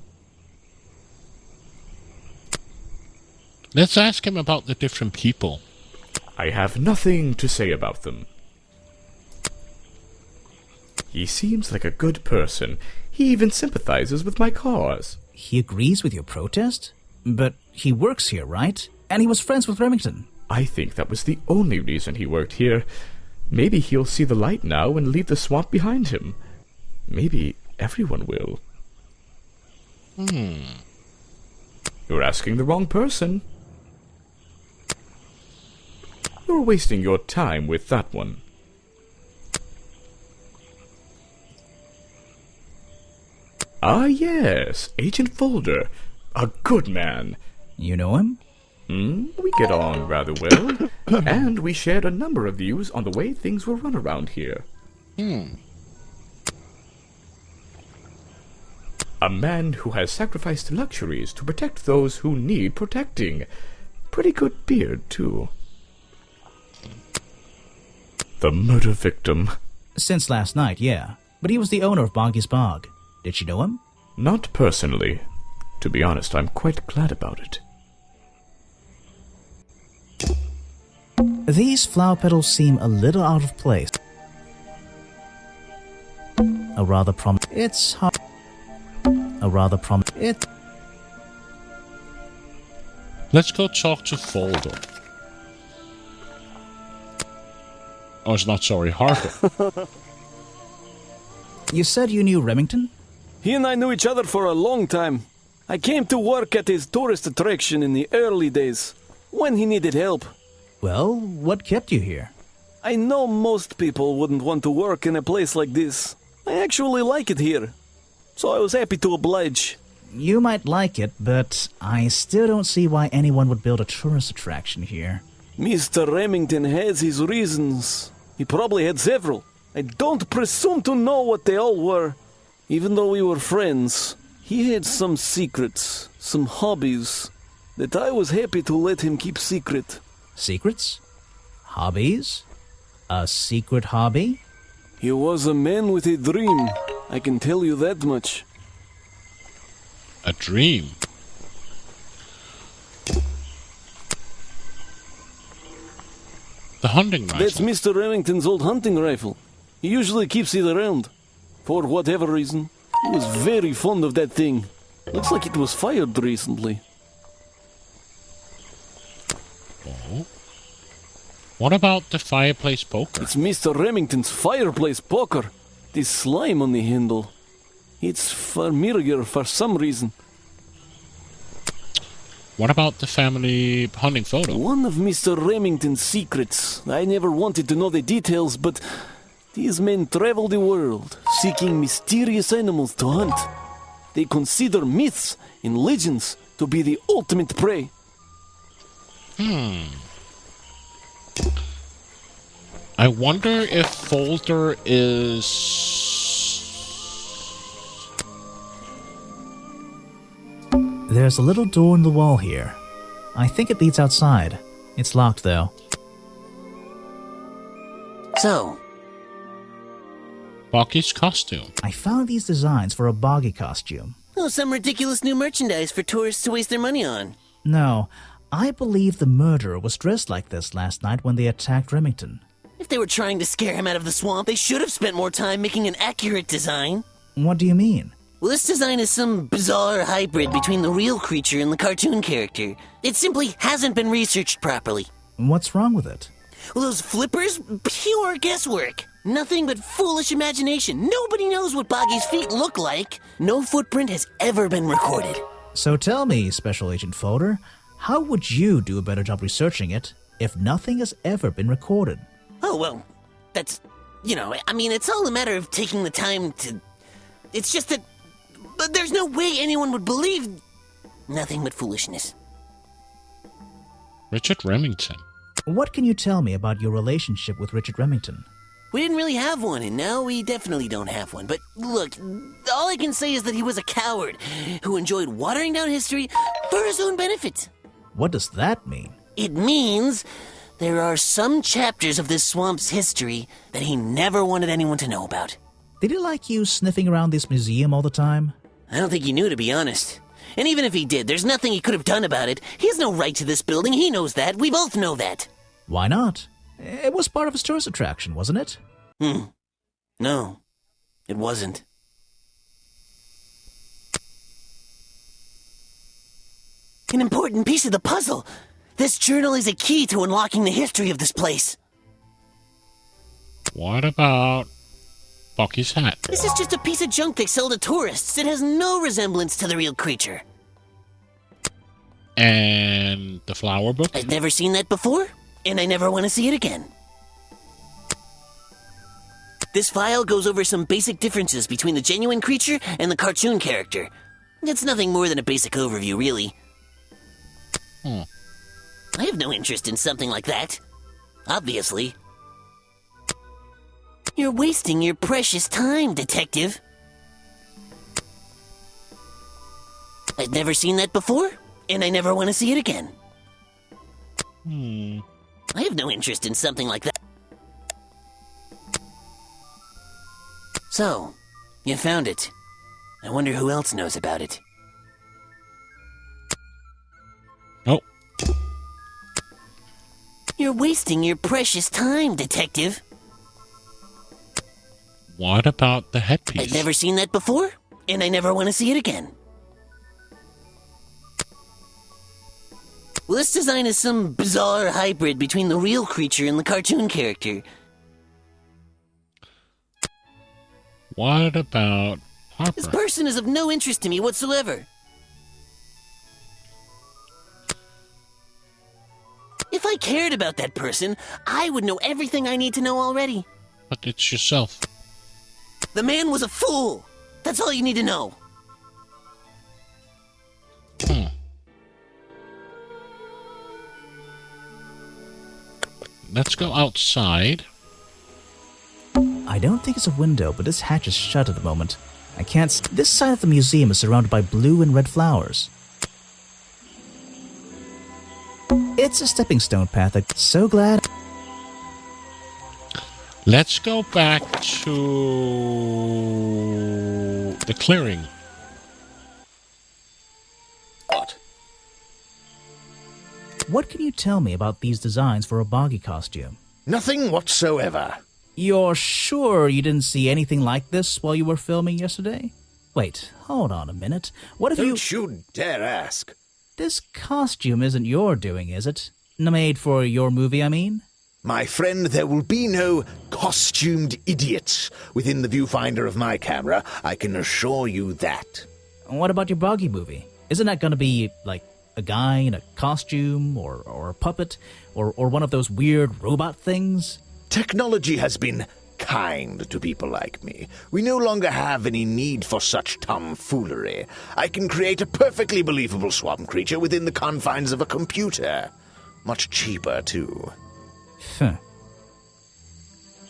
Let's ask him about the different people. I have nothing to say about them. He seems like a good person. He even sympathizes with my cause. He agrees with your protest? But he works here, right? And he was friends with Remington. I think that was the only reason he worked here. Maybe he'll see the light now and leave the swamp behind him. Maybe everyone will. You're asking the wrong person. You're wasting your time with that one. Ah, yes, Agent Folder. A good man. You know him? We get on rather well, and we shared a number of views on the way things were run around here. A man who has sacrificed luxuries to protect those who need protecting. Pretty good beard, too. The murder victim. Since last night, yeah. But he was the owner of Boggy's Bog. Did she know him? Not personally. To be honest, I'm quite glad about it. These flower petals seem a little out of place. A rather It's hard. Let's go talk to Folder. Oh, it's not sorry, Harper. You said you knew Remington? He and I knew each other for a long time. I came to work at his tourist attraction in the early days, when he needed help. Well, what kept you here? I know most people wouldn't want to work in a place like this. I actually like it here, so I was happy to oblige. You might like it, but I still don't see why anyone would build a tourist attraction here. Mr. Remington has his reasons. He probably had several. I don't presume to know what they all were. Even though we were friends, he had some secrets, some hobbies, that I was happy to let him keep secret. Secrets? Hobbies? A secret hobby? He was a man with a dream, I can tell you that much. A dream? The hunting rifle. That's Mr. Remington's old hunting rifle. He usually keeps it around. For whatever reason. He was very fond of that thing. Looks like it was fired recently. Oh. What about the fireplace poker? It's Mr. Remington's fireplace poker. This slime on the handle. It's familiar for some reason. What about the family hunting photo? One of Mr. Remington's secrets. I never wanted to know the details, but these men travel the world, seeking mysterious animals to hunt. They consider myths and legends to be the ultimate prey. I wonder if Folder is... There's a little door in the wall here. I think it leads outside. It's locked, though. So, Boggy's costume. I found these designs for a Boggy costume. oh, some ridiculous new merchandise for tourists to waste their money on. No, I believe the murderer was dressed like this last night when they attacked Remington. If they were trying to scare him out of the swamp, they should have spent more time making an accurate design. What do you mean? Well, this design is some bizarre hybrid between the real creature and the cartoon character. It simply hasn't been researched properly. What's wrong with it? Well, those flippers? Pure guesswork. Nothing but foolish imagination. Nobody knows what Boggy's feet look like. No footprint has ever been recorded. So tell me, Special Agent Folder, how would you do a better job researching it if nothing has ever been recorded? Oh, well, that's... it's all a matter of taking the time to... It's just that... But there's no way anyone would believe... Nothing but foolishness. Richard Remington. What can you tell me about your relationship with Richard Remington? We didn't really have one, and now we definitely don't have one. But look, all I can say is that he was a coward who enjoyed watering down history for his own benefit. What does that mean? It means there are some chapters of this swamp's history that he never wanted anyone to know about. Did he like you sniffing around this museum all the time? I don't think he knew, to be honest. And even if he did, there's nothing he could have done about it. He has no right to this building. He knows that. We both know that. Why not? It was part of his tourist attraction, wasn't it? No, it wasn't. An important piece of the puzzle. This journal is a key to unlocking the history of this place. What about Bucky's hat? This is just a piece of junk they sell to tourists. It has no resemblance to the real creature. And the flower book? I've never seen that before, and I never want to see it again. This file goes over some basic differences between the genuine creature and the cartoon character. It's nothing more than a basic overview, really. I have no interest in something like that. Obviously. You're wasting your precious time, detective. I've never seen that before, and I never want to see it again. I have no interest in something like that. So, you found it. I wonder who else knows about it. Oh. You're wasting your precious time, detective. What about the headpiece? I've never seen that before, and I never want to see it again. Well, this design is some bizarre hybrid between the real creature and the cartoon character. What about Harper? This person is of no interest to me whatsoever. If I cared about that person, I would know everything I need to know already. But it's yourself. The man was a fool. That's all you need to know. Let's go outside. I don't think it's a window, but this hatch is shut at the moment. I can't. This side of the museum is surrounded by blue and red flowers. It's a stepping stone path. I'm so glad. Let's go back to the clearing. What can you tell me about these designs for a boggy costume? Nothing whatsoever. You're sure you didn't see anything like this while you were filming yesterday? Wait, hold on a minute. What if Don't you dare ask. This costume isn't your doing, is it? Made for your movie, I mean? My friend, there will be no costumed idiots within the viewfinder of my camera. I can assure you that. What about your boggy movie? Isn't that going to be, like, a guy in a costume, or a puppet, or one of those weird robot things? Technology has been kind to people like me. We no longer have any need for such tomfoolery. I can create a perfectly believable swamp creature within the confines of a computer. Much cheaper, too.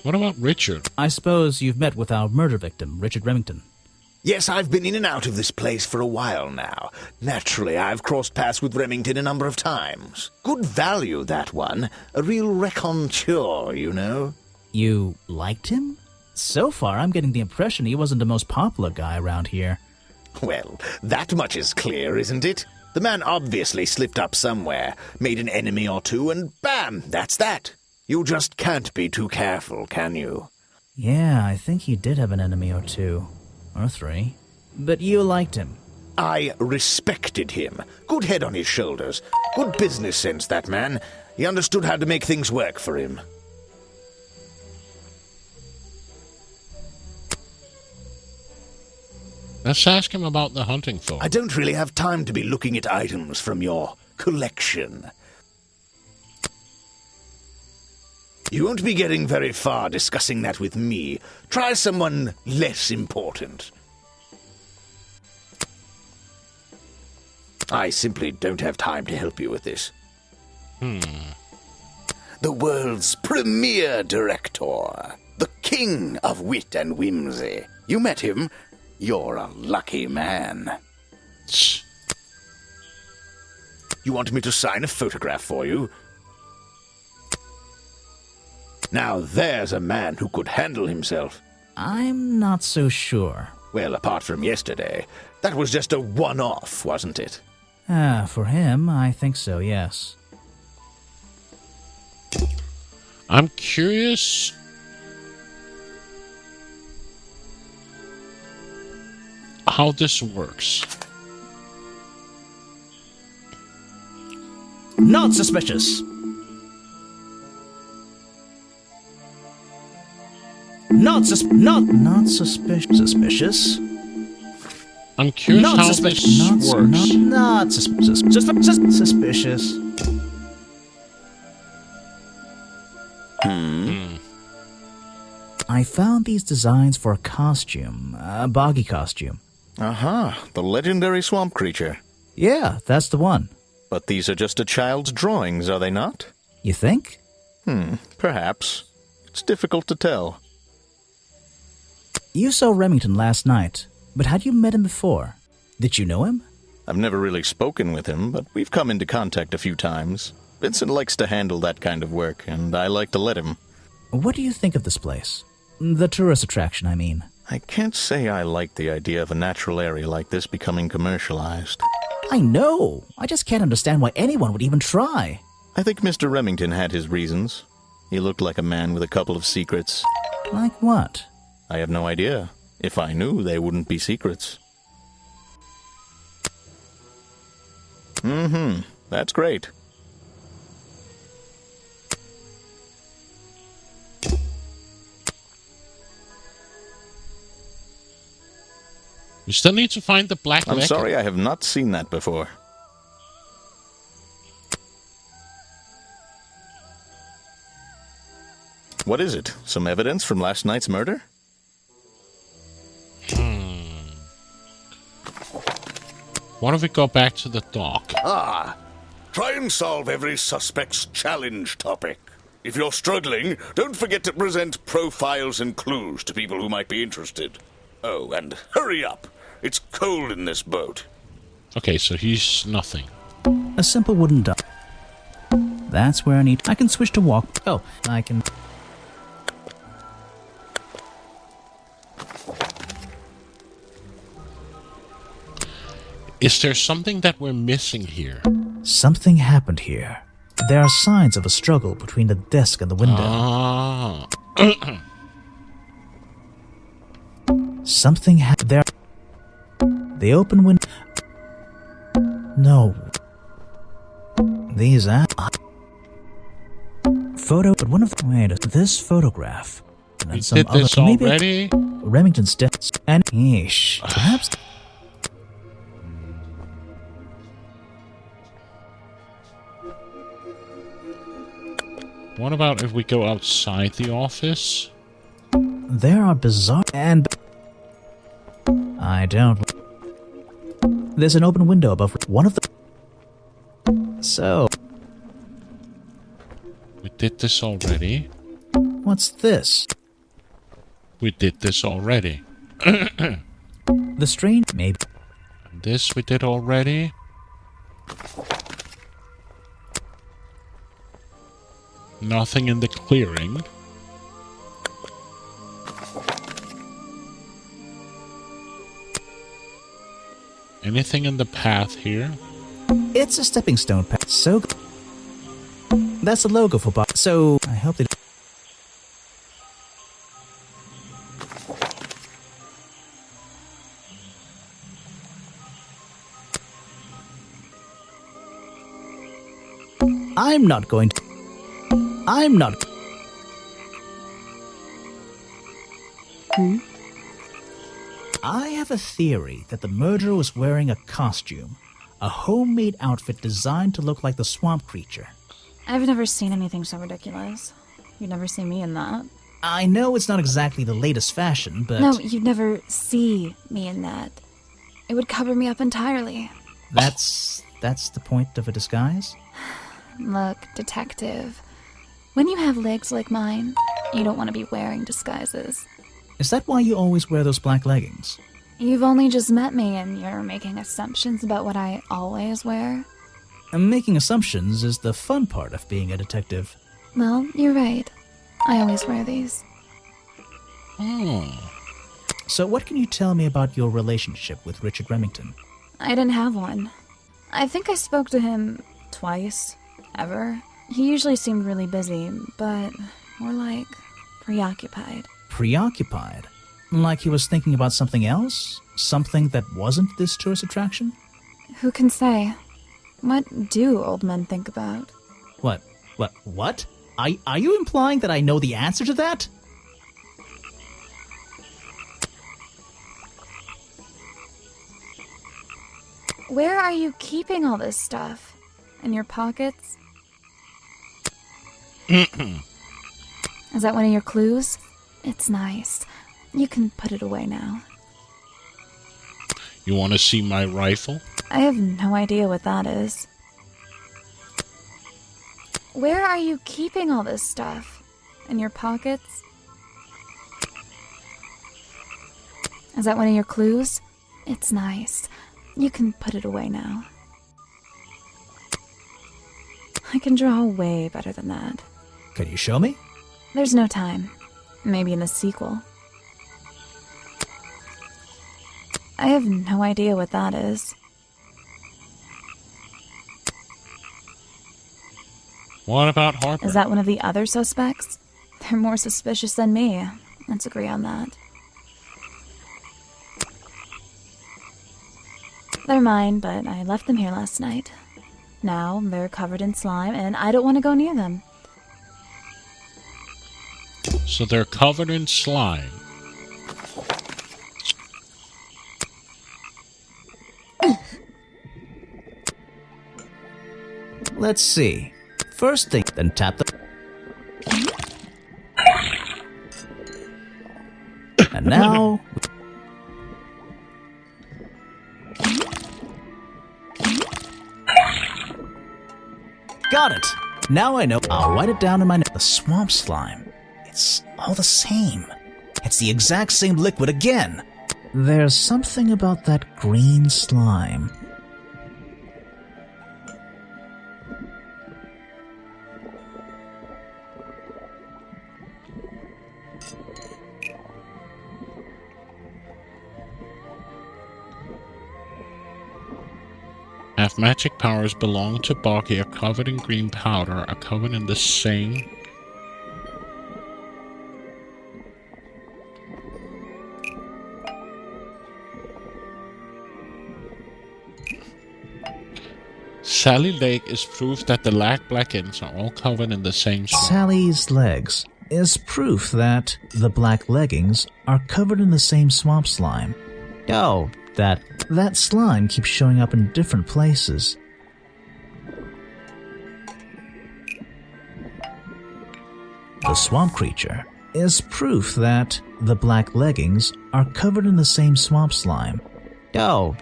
What about Richard? I suppose you've met with our murder victim, Richard Remington. Yes, I've been in and out of this place for a while now. Naturally, I've crossed paths with Remington a number of times. Good value, that one. A real raconteur, you know. You liked him? So far, I'm getting the impression he wasn't the most popular guy around here. Well, that much is clear, isn't it? The man obviously slipped up somewhere, made an enemy or two, and bam, that's that. You just can't be too careful, can you? Yeah, I think he did have an enemy or two. Or three. But you liked him. I respected him. Good head on his shoulders. Good business sense, that man. He understood how to make things work for him. Let's ask him about the hunting phone. I don't really have time to be looking at items from your collection. You won't be getting very far discussing that with me. Try someone less important. I simply don't have time to help you with this. The world's premier director. The king of wit and whimsy. You met him. You're a lucky man. You want me to sign a photograph for you? Now there's a man who could handle himself. I'm not so sure. Well, apart from yesterday, that was just a one-off, wasn't it? For him, I think so, yes. I'm curious how this works. Not suspicious. Not suspicious. I'm curious Not how suspicious. this works. Not suspicious. Suspicious. I found these designs for a costume, a boggy costume. Aha, the legendary swamp creature. Yeah, that's the one. But these are just a child's drawings, are they not? You think? Perhaps. It's difficult to tell. You saw Remington last night, but had you met him before? Did you know him? I've never really spoken with him, but we've come into contact a few times. Vincent likes to handle that kind of work, and I like to let him. What do you think of this place? The tourist attraction, I mean. I can't say I like the idea of a natural area like this becoming commercialized. I know! I just can't understand why anyone would even try. I think Mr. Remington had his reasons. He looked like a man with a couple of secrets. Like what? I have no idea. If I knew, they wouldn't be secrets. That's great. We still need to find the black I'm leopard. sorry, I have not seen that before. What is it? Some evidence from last night's murder? Why don't we go back to the dock? Try and solve every suspect's challenge topic. If you're struggling, don't forget to present profiles and clues to people who might be interested. Oh, and hurry up. It's cold in this boat. Okay, so he's nothing. A simple wooden dock. That's where I can switch to walk. Oh, I can... Is there something that we're missing here? Something happened here. There are signs of a struggle between the desk and the window. Ah. Something happened there. The open window. No. These are... Photo, but one of them... Wait, this photograph. And We some did other, this maybe already? Remington's desk. And... Yeesh. Perhaps... What about if we go outside the office? There are bizarre... And... I don't... There's an open window above one of the... So... We did this already. What's this? We did this already. The strange... Maybe... This we did already. Nothing in the clearing. Anything in the path here? It's a stepping stone path. So... That's the logo for Bob. So... I hope they... I'm not going to... I'm not... I have a theory that the murderer was wearing a costume. A homemade outfit designed to look like the swamp creature. I've never seen anything so ridiculous. You'd never see me in that. I know it's not exactly the latest fashion, but... No, you'd never see me in that. It would cover me up entirely. That's the point of a disguise? Look, detective. When you have legs like mine, you don't want to be wearing disguises. Is that why you always wear those black leggings? You've only just met me and you're making assumptions about what I always wear. And making assumptions is the fun part of being a detective. Well, you're right. I always wear these. Oh. So what can you tell me about your relationship with Richard Remington? I didn't have one. I think I spoke to him twice, ever. He usually seemed really busy, but more like preoccupied. Preoccupied? Like he was thinking about something else? Something that wasn't this tourist attraction? Who can say? What do old men think about? What? Are you implying that I know the answer to that? Where are you keeping all this stuff? In your pockets? Is that one of your clues? It's nice. You can put it away now. You want to see my rifle? I have no idea what that is. Where are you keeping all this stuff? In your pockets? Is that one of your clues? It's nice. You can put it away now. I can draw way better than that. Can you show me? There's no time. Maybe in the sequel. I have no idea what that is. What about Harper? Is that one of the other suspects? They're more suspicious than me. Let's agree on that. They're mine, but I left them here last night. Now they're covered in slime, and I don't want to go near them. So they're covered in slime. Let's see. First thing, then tap the... And now... Got it! Now I know. I'll write it down in my notes. The swamp slime. It's all the same. It's the exact same liquid again. There's something about that green slime. Have magic powers belong to Boggy are covered in green powder, are covered in the same... Sally Lake is proof that the black ends are all covered in the same swamp. Sally's legs is proof that the black leggings are covered in the same swamp slime. Oh, that slime keeps showing up in different places. The swamp creature is proof that the black leggings are covered in the same swamp slime. Oh,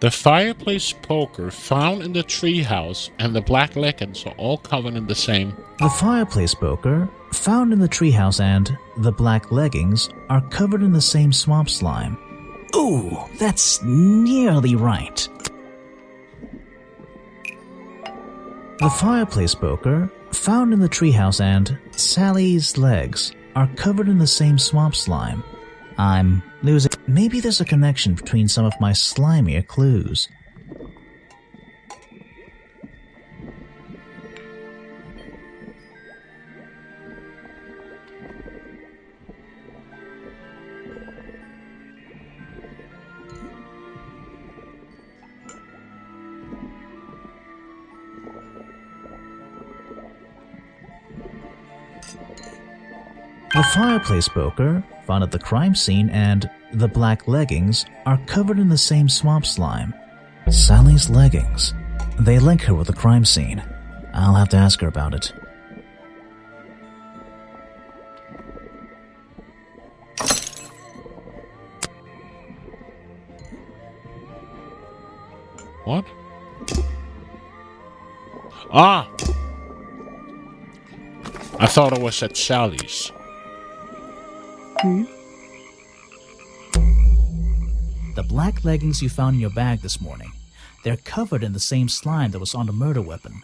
The fireplace poker found in the treehouse and the black leggings are all covered in the same... The fireplace poker found in the treehouse and the black leggings are covered in the same swamp slime. Ooh, that's nearly right. The fireplace poker found in the treehouse and Sally's legs are covered in the same swamp slime. I'm losing. Maybe there's a connection between some of my slimier clues. The fireplace poker found at the crime scene and the black leggings are covered in the same swamp slime. Sally's leggings. They link her with the crime scene. I'll have to ask her about it. What? Ah! I thought it was at Sally's. The black leggings you found in your bag this morning. They're covered in the same slime that was on the murder weapon.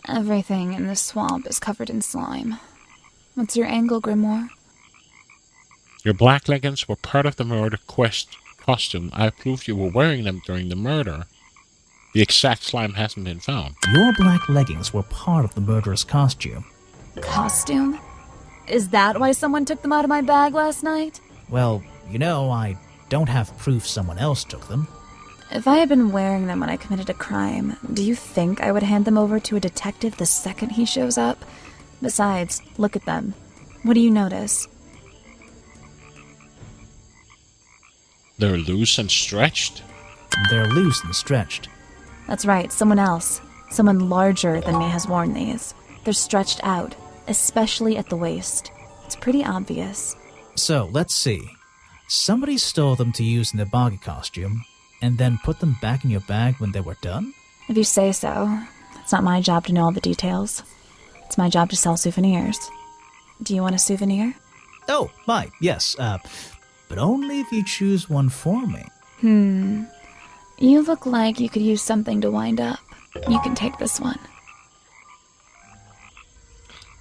Everything in this swamp is covered in slime. What's your angle, Grimoire? Your black leggings were part of the murder quest costume, I proved you were wearing them during the murder. The exact slime hasn't been found. Your black leggings were part of the murderer's costume. Costume? Is that why someone took them out of my bag last night? Well, I don't have proof someone else took them. If I had been wearing them when I committed a crime, do you think I would hand them over to a detective the second he shows up? Besides, look at them. What do you notice? They're loose and stretched? They're loose and stretched. That's right, someone else. Someone larger than me has worn these. They're stretched out, especially at the waist. It's pretty obvious. So, let's see. Somebody stole them to use in their boggy costume, and then put them back in your bag when they were done? If you say so. It's not my job to know all the details. It's my job to sell souvenirs. Do you want a souvenir? Oh, right, yes, but only if you choose one for me. You look like you could use something to wind up. You can take this one.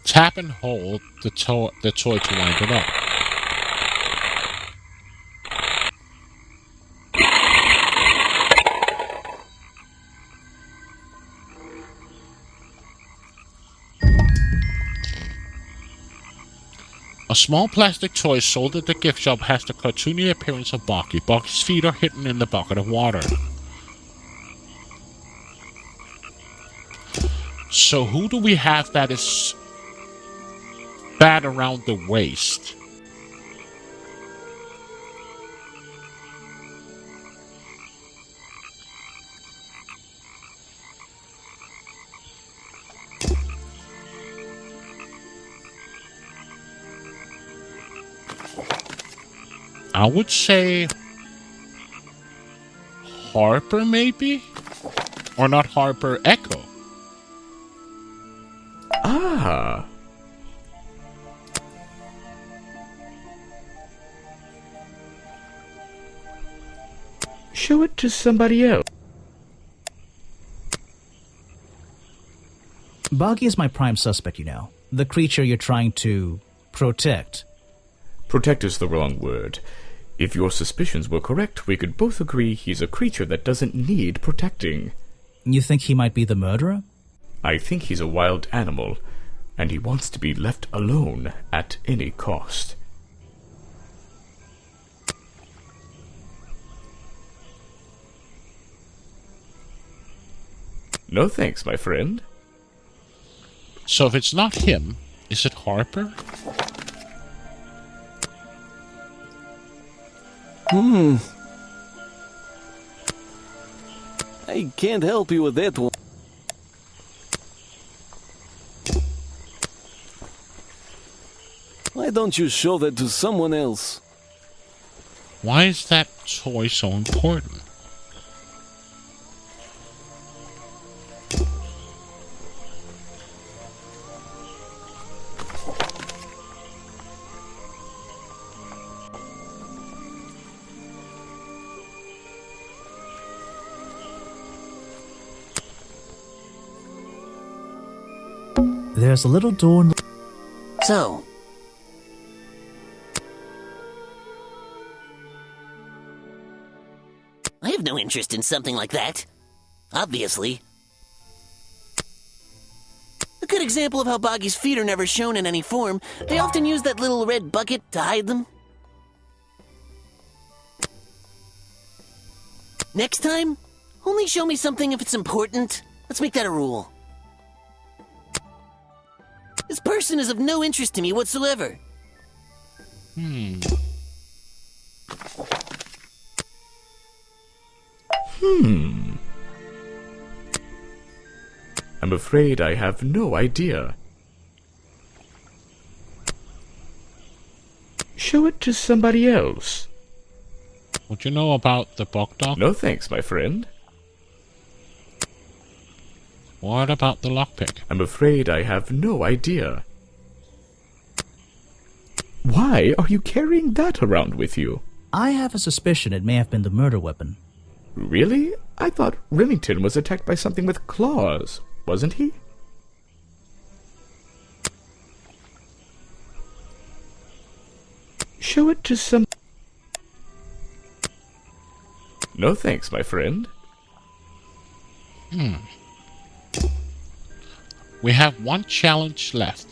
Tap and hold the toy to wind it up. A small plastic toy sold at the gift shop has the cartoony appearance of Baki. Baki's feet are hidden in the bucket of water. So who do we have that is bad around the waist? I would say Harper, maybe? Or not Harper, Echo. Ah. Show it to somebody else. Boggy is my prime suspect, the creature you're trying to protect. Protect is the wrong word. If your suspicions were correct, we could both agree he's a creature that doesn't need protecting. You think he might be the murderer? I think he's a wild animal, and he wants to be left alone at any cost. No thanks, my friend. So if it's not him, is it Harper? I can't help you with that one. Why don't you show that to someone else? Why is that toy so important? There's a little door in the... So, I have no interest in something like that. Obviously. A good example of how Boggy's feet are never shown in any form. They often use that little red bucket to hide them. Next time, only show me something if it's important. Let's make that a rule. This person is of no interest to me whatsoever. I'm afraid I have no idea. Show it to somebody else. What you know about the bug dog? No thanks, my friend. What about the lockpick? I'm afraid I have no idea. Why are you carrying that around with you? I have a suspicion it may have been the murder weapon. Really? I thought Remington was attacked by something with claws, wasn't he? Show it to some... No thanks, my friend. We have one challenge left.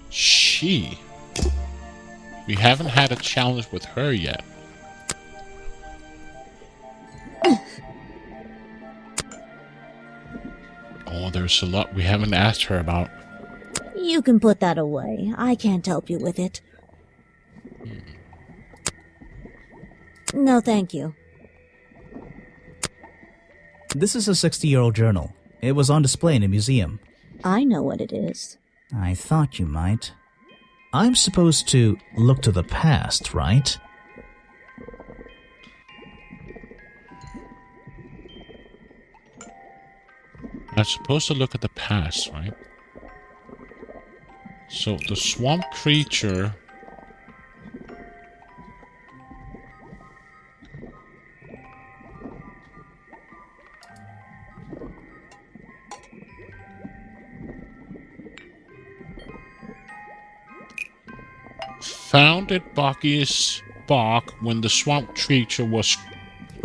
She. We haven't had a challenge with her yet. Oh, there's a lot we haven't asked her about. You can put that away. I can't help you with it. No, thank you. This is a 60-year-old journal. It was on display in a museum. I know what it is. I thought you might. I'm supposed to look to the past, right? I'm supposed to look at the past, right? So the swamp creature... founded Boggy's Bog when the swamp creature was...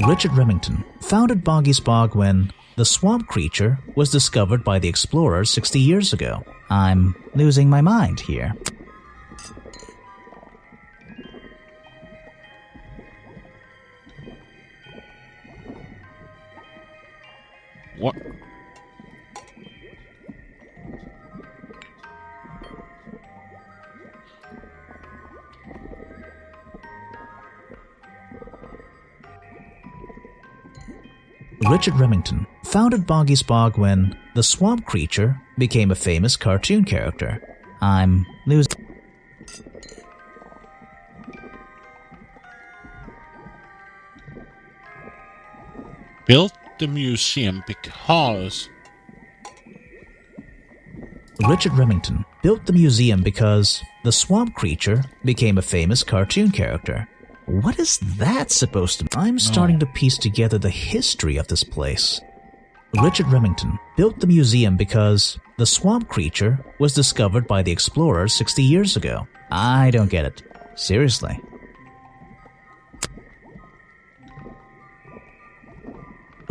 Richard Remington founded Boggy's Bog when the swamp creature was discovered by the explorers 60 years ago. I'm losing my mind here. What? Richard Remington founded Boggy's Bog when the swamp creature became a famous cartoon character. I'm losing... Built the museum because... Richard Remington built the museum because the swamp creature became a famous cartoon character. What is that supposed to mean? I'm starting to piece together the history of this place. Richard Remington built the museum because the swamp creature was discovered by the explorers 60 years ago. I don't get it. Seriously.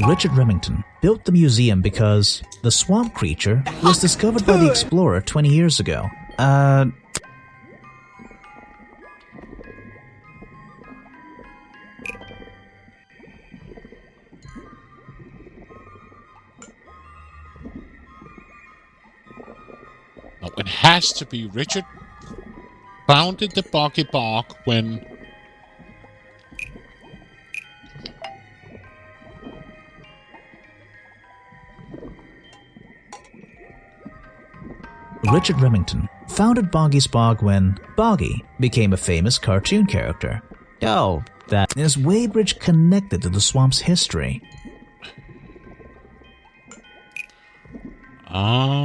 Richard Remington built the museum because the swamp creature was discovered by the explorer 20 years ago. No, it has to be Richard founded the Boggy Bog when... Richard Remington founded Boggy's Bog when Boggy became a famous cartoon character. Oh, that is Weybridge connected to the swamp's history. Ah.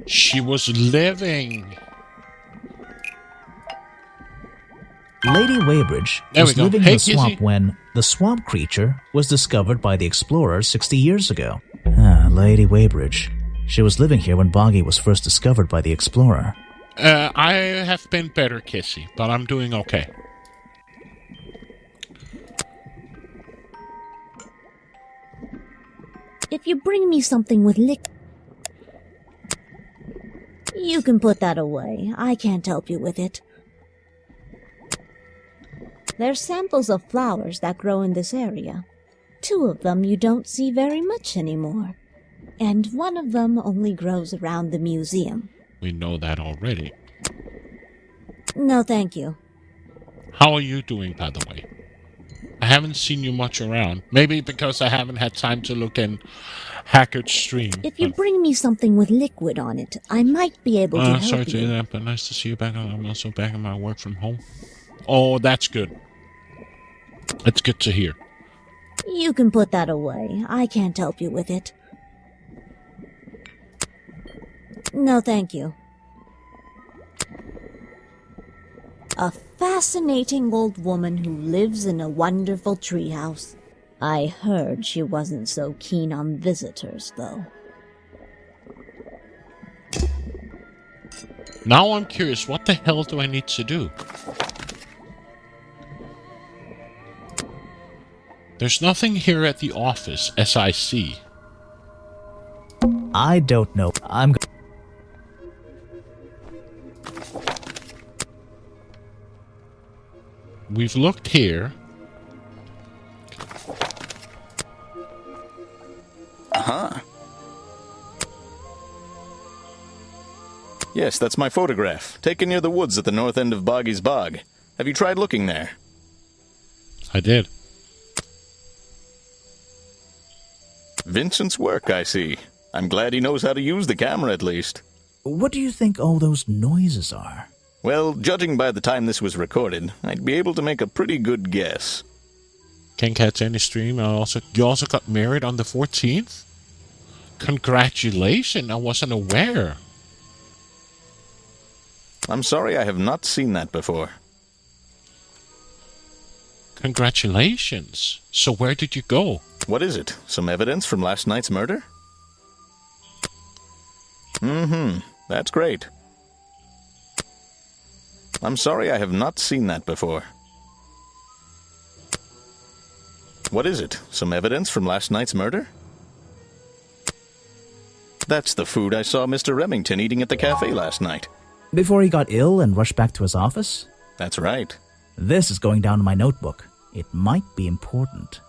She was living. Lady Weybridge was living in the swamp when the swamp creature was discovered by the explorers 60 years ago. Lady Weybridge. She was living here when Boggy was first discovered by the explorer. I have been better, Kissy, but I'm doing okay. If you bring me something with you can put that away. I can't help you with it. They're samples of flowers that grow in this area. 2 of them you don't see very much anymore. And 1 of them only grows around the museum. We know that already. No, thank you. How are you doing, by the way? I haven't seen you much around. Maybe because I haven't had time to look in Hackard's stream. If you bring me something with liquid on it, I might be able to help sorry to you. hear that, but nice to see you back. I'm also back in my work from home. Oh, that's good. That's good to hear. You can put that away. I can't help you with it. No, thank you. A fascinating old woman who lives in a wonderful treehouse. I heard she wasn't so keen on visitors, though. Now I'm curious, what the hell do I need to do? There's nothing here at the office, as I see. I don't know. We've looked here. Uh-huh. Yes, that's my photograph, taken near the woods at the north end of Boggy's Bog. Have you tried looking there? I did. Vincent's work, I see. I'm glad he knows how to use the camera, at least. What do you think all those noises are? Well, judging by the time this was recorded, I'd be able to make a pretty good guess. Can't catch any stream. You also got married on the 14th? Congratulations, I wasn't aware. I'm sorry, I have not seen that before. Congratulations. So where did you go? What is it? Some evidence from last night's murder? That's great. I'm sorry, I have not seen that before. What is it? Some evidence from last night's murder? That's the food I saw Mr. Remington eating at the cafe last night. Before he got ill and rushed back to his office? That's right. This is going down in my notebook. It might be important.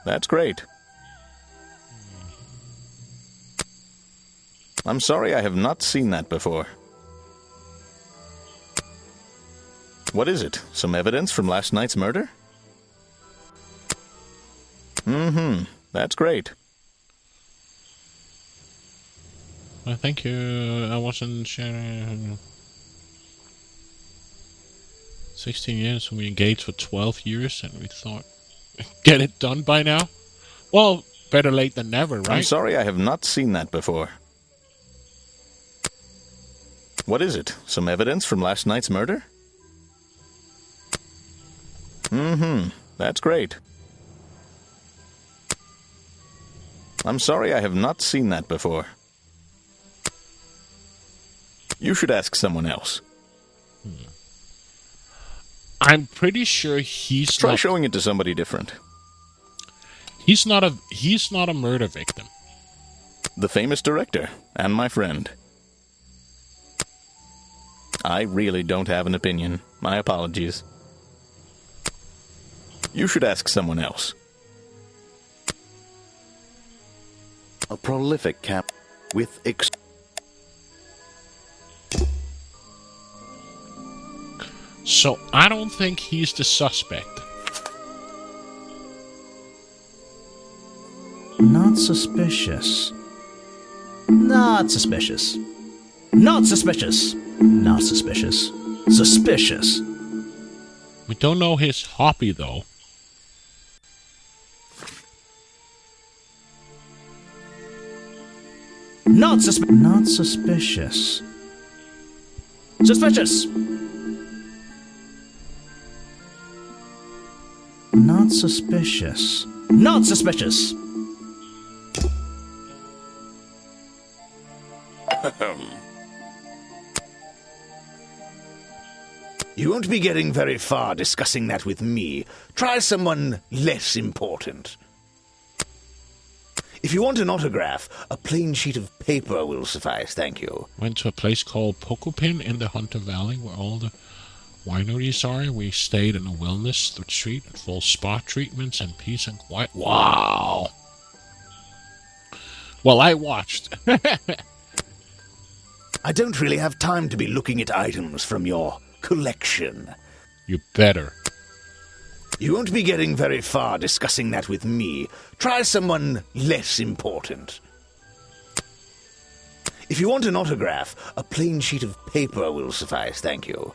That's great. I'm sorry, I have not seen that before. What is it? Some evidence from last night's murder? That's great. Well, thank you. I wasn't sure. 16 years, and we engaged for 12 years, and we thought, get it done by now? Well, better late than never, right? I'm sorry, I have not seen that before. What is it? Some evidence from last night's murder? That's great. I'm sorry, I have not seen that before. You should ask someone else. I'm pretty sure he's Try showing it to somebody different. He's not a murder victim. The famous director, and my friend. I really don't have an opinion. My apologies. You should ask someone else. A prolific cap with So I don't think he's the suspect. Not suspicious. Not suspicious. Not suspicious. Not suspicious. Suspicious. We don't know his hobby, though. Not suspicious. Suspicious. Not suspicious. Not suspicious. You won't be getting very far discussing that with me. Try someone less important. If you want an autograph, a plain sheet of paper will suffice, thank you. Went to a place called Pokopin in the Hunter Valley where all the wineries are. We stayed in a wellness retreat with full spa treatments and peace and quiet. Wow. Well, I watched. I don't really have time to be looking at items from your collection. You better. You won't be getting very far discussing that with me. Try someone less important. If you want an autograph, a plain sheet of paper will suffice, thank you.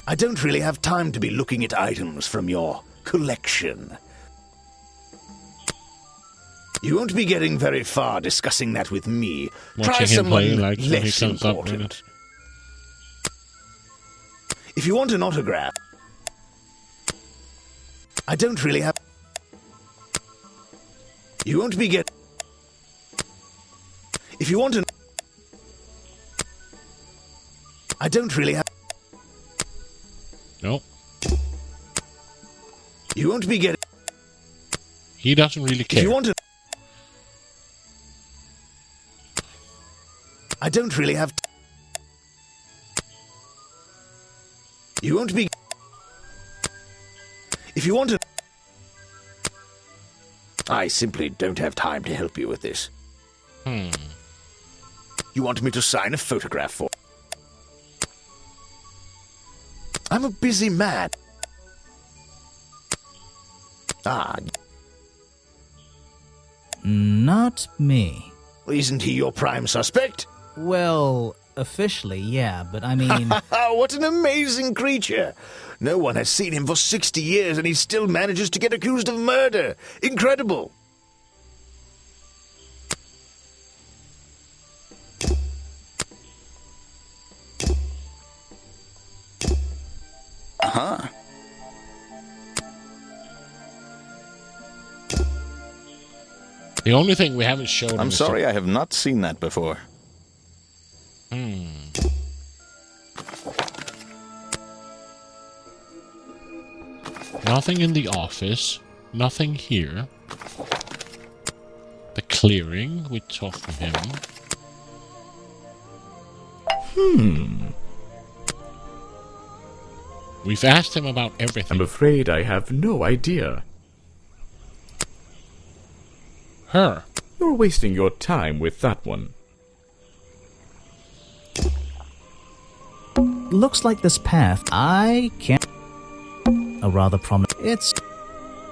I don't really have time to be looking at items from your collection. You won't be getting very far discussing that with me. Try Watching him someone play like less he comes important. up with it. If you want an autograph, I don't really have... You won't be get... If you want an... I don't really have... Nope. You won't be getting... He doesn't really care. If you want an... I don't really have... You won't be... If you want an... I simply don't have time to help you with this. You want me to sign a photograph for... I'm a busy man. Ah. Not me. Isn't he your prime suspect? Well, officially, yeah, but I mean... What an amazing creature! No one has seen him for 60 years and he still manages to get accused of murder. Incredible! Uh-huh. The only thing we haven't shown... I'm sorry, I have not seen that before. Nothing in the office. Nothing here. The clearing, we talked from him. We've asked him about everything. I'm afraid I have no idea. Her. You're wasting your time with that one. Looks like this path. I can't... A rather prominent... It's...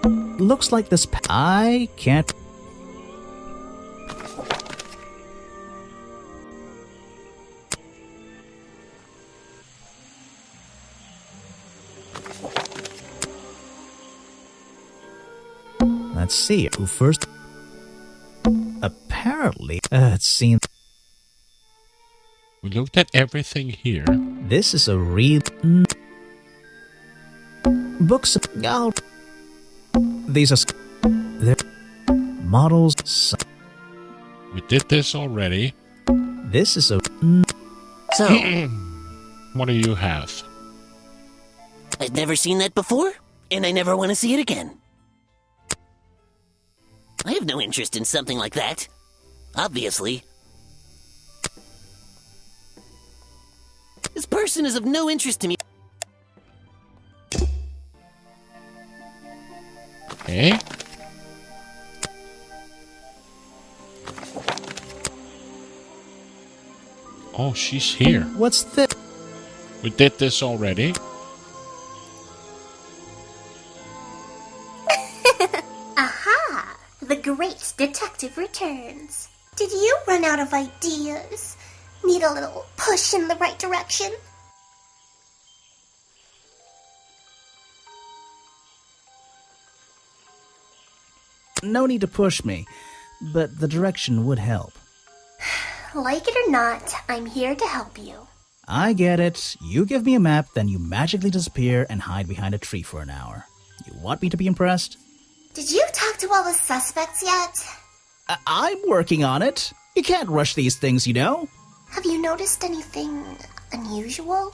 Looks like this path. I can't... Let's see. Who first... Apparently, it seems... We looked at everything here. This is a real... Books... Oh, these are... They're... Models... We did this already. This is a... So, What do you have? I've never seen that before, and I never want to see it again. I have no interest in something like that. Obviously. This person is of no interest to me. Okay. Oh, she's here. What's this? We did this already. Aha! The great detective returns. Did you run out of ideas? Need a little push in the right direction? No need to push me, but the direction would help. Like it or not, I'm here to help you. I get it. You give me a map, then you magically disappear and hide behind a tree for an hour. You want me to be impressed? Did you talk to all the suspects yet? I'm working on it. You can't rush these things, you know. Have you noticed anything unusual?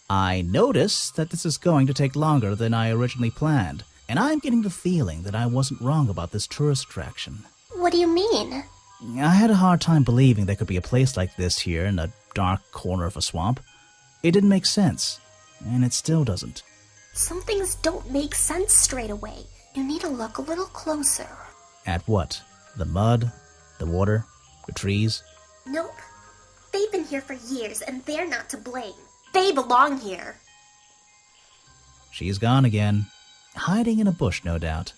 I notice that this is going to take longer than I originally planned, and I'm getting the feeling that I wasn't wrong about this tourist attraction. What do you mean? I had a hard time believing there could be a place like this here in a dark corner of a swamp. It didn't make sense, and it still doesn't. Some things don't make sense straight away. You need to look a little closer. At what? The mud? The water? The trees? Nope. They've been here for years, and they're not to blame. They belong here. She's gone again. Hiding in a bush, no doubt.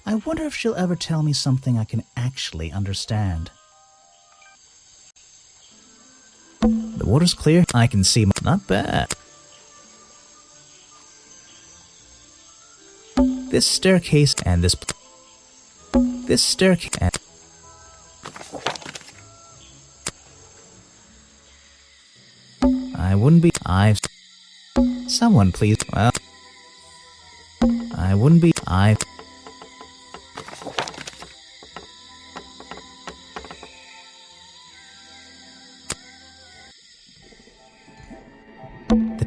I wonder if she'll ever tell me something I can actually understand. The water's clear. I can see... Not bad. This staircase and this... This staircase and... I wouldn't be... I've... Someone... someone please. Well, I wouldn't be. The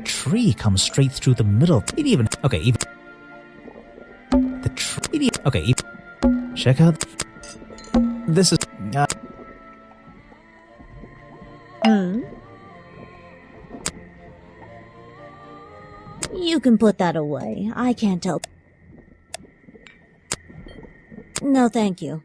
tree comes straight through the middle. It even. Okay, even. The tree. Okay, even. Check out. This is. You can put that away. I can't help. No, thank you.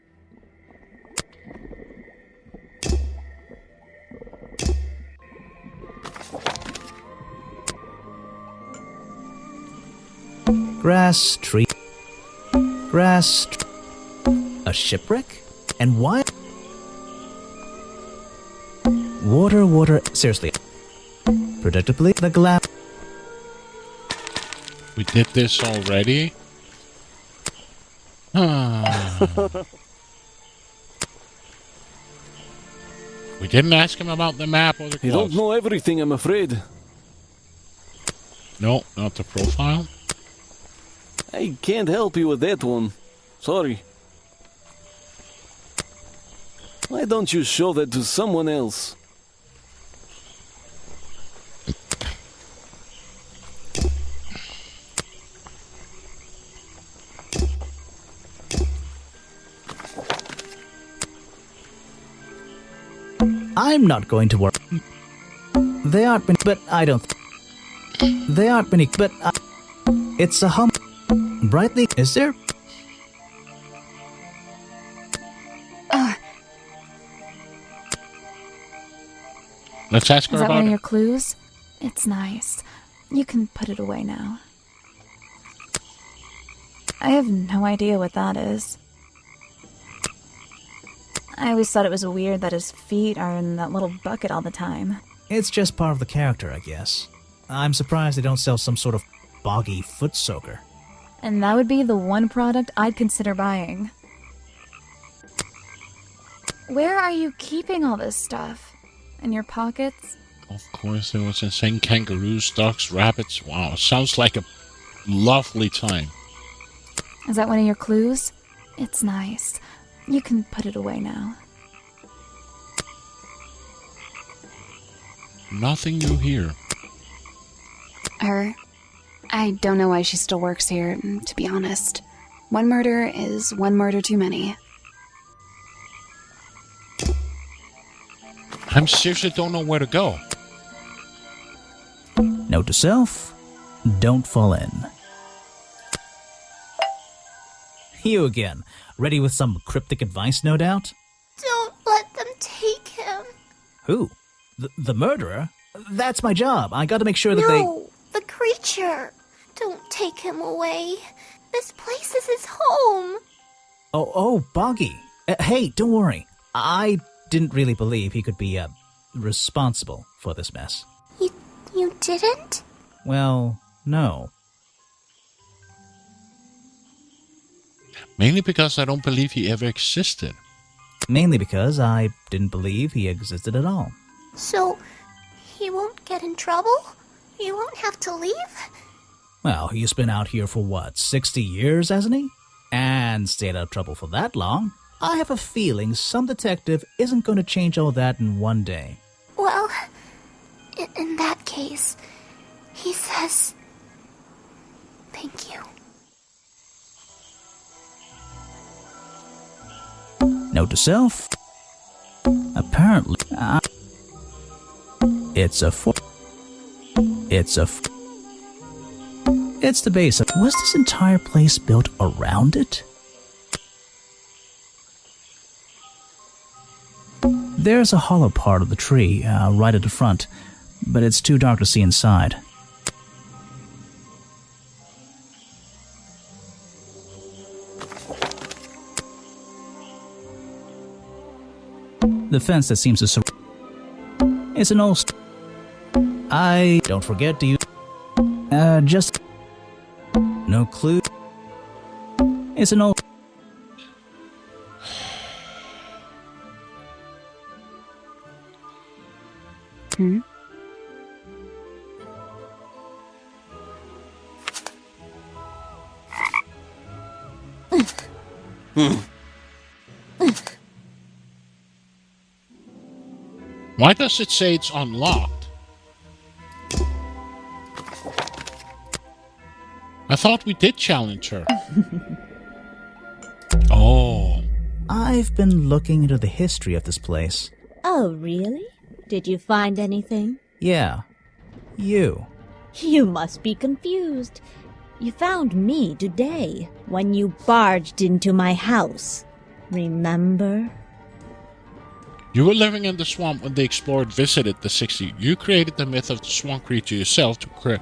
Grass tree. Grass. A shipwreck? And why? Water. Seriously. Predictably, the glass. We did this already? We didn't ask him about the map or the You gloves. don't know everything, I'm afraid. No, not the profile. I can't help you with that one. Sorry. Why don't you show that to someone else? I'm not going to work. They aren't many, but I don't. They aren't many, but it's a brightly. Is there? Let's ask her Is that about one of it. your clues? It's nice. You can put it away now. I have no idea what that is. I always thought it was weird that his feet are in that little bucket all the time. It's just part of the character, I guess. I'm surprised they don't sell some sort of boggy foot soaker. And that would be the one product I'd consider buying. Where are you keeping all this stuff? In your pockets? Of course, there was insane kangaroos, ducks, rabbits. Wow, sounds like a lovely time. Is that one of your clues? It's nice. You can put it away now. Nothing new here. Her. I don't know why she still works here, to be honest. One murder is one murder too many. I seriously don't know where to go. Note to self, don't fall in. You again. Ready with some cryptic advice, no doubt? Don't let them take him. Who? The murderer? That's my job. I gotta make sure that they... No, the creature. Don't take him away. This place is his home. Oh, Boggy. Hey, don't worry. I didn't really believe he could be, responsible for this mess. You didn't? Well, no. Mainly because I don't believe he ever existed. Mainly because I didn't believe he existed at all. So, he won't get in trouble? He won't have to leave? Well, he's been out here for what, 60 years, hasn't he? And stayed out of trouble for that long. I have a feeling some detective isn't going to change all that in one day. Well, in that case, he says, thank you. Note to self. Apparently, it's the base of... Was this entire place built around it? There's a hollow part of the tree, right at the front, but it's too dark to see inside. The fence that seems to surround... It's an old... I don't forget to use... just... No clue. It's an old... Why does it say it's unlocked? I thought we did challenge her. Oh. I've been looking into the history of this place. Oh, really? Did you find anything? Yeah. You. You must be confused. You found me today, when you barged into my house. Remember? You were living in the swamp when the explorer visited the 60. You created the myth of the swamp creature yourself to create.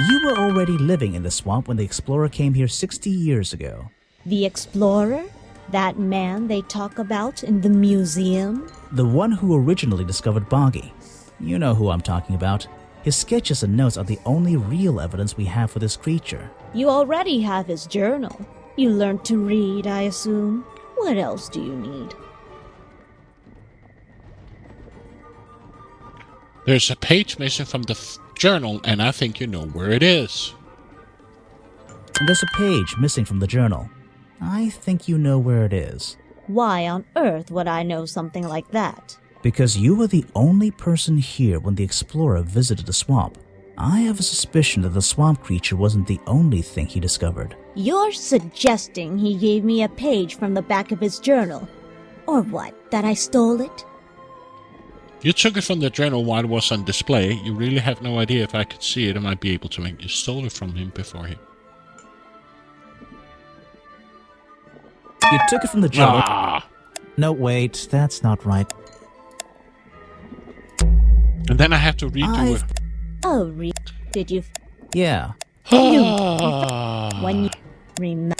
You were already living in the swamp when the explorer came here 60 years ago. The explorer? That man they talk about in the museum? The one who originally discovered Boggy. You know who I'm talking about. His sketches and notes are the only real evidence we have for this creature. You already have his journal. You learned to read, I assume. What else do you need? There's a page missing from the journal, and I think you know where it is. There's a page missing from the journal. I think you know where it is. Why on earth would I know something like that? Because you were the only person here when the explorer visited the swamp. I have a suspicion that the swamp creature wasn't the only thing he discovered. You're suggesting he gave me a page from the back of his journal? Or what, that I stole it? You took it from the journal while it was on display. You really have no idea. If I could see it, I might be able to make you stole it from him before he... You took it from the journal. Ah. No, wait, that's not right. And then I have to redo it. Oh, did you? Yeah. When you remember.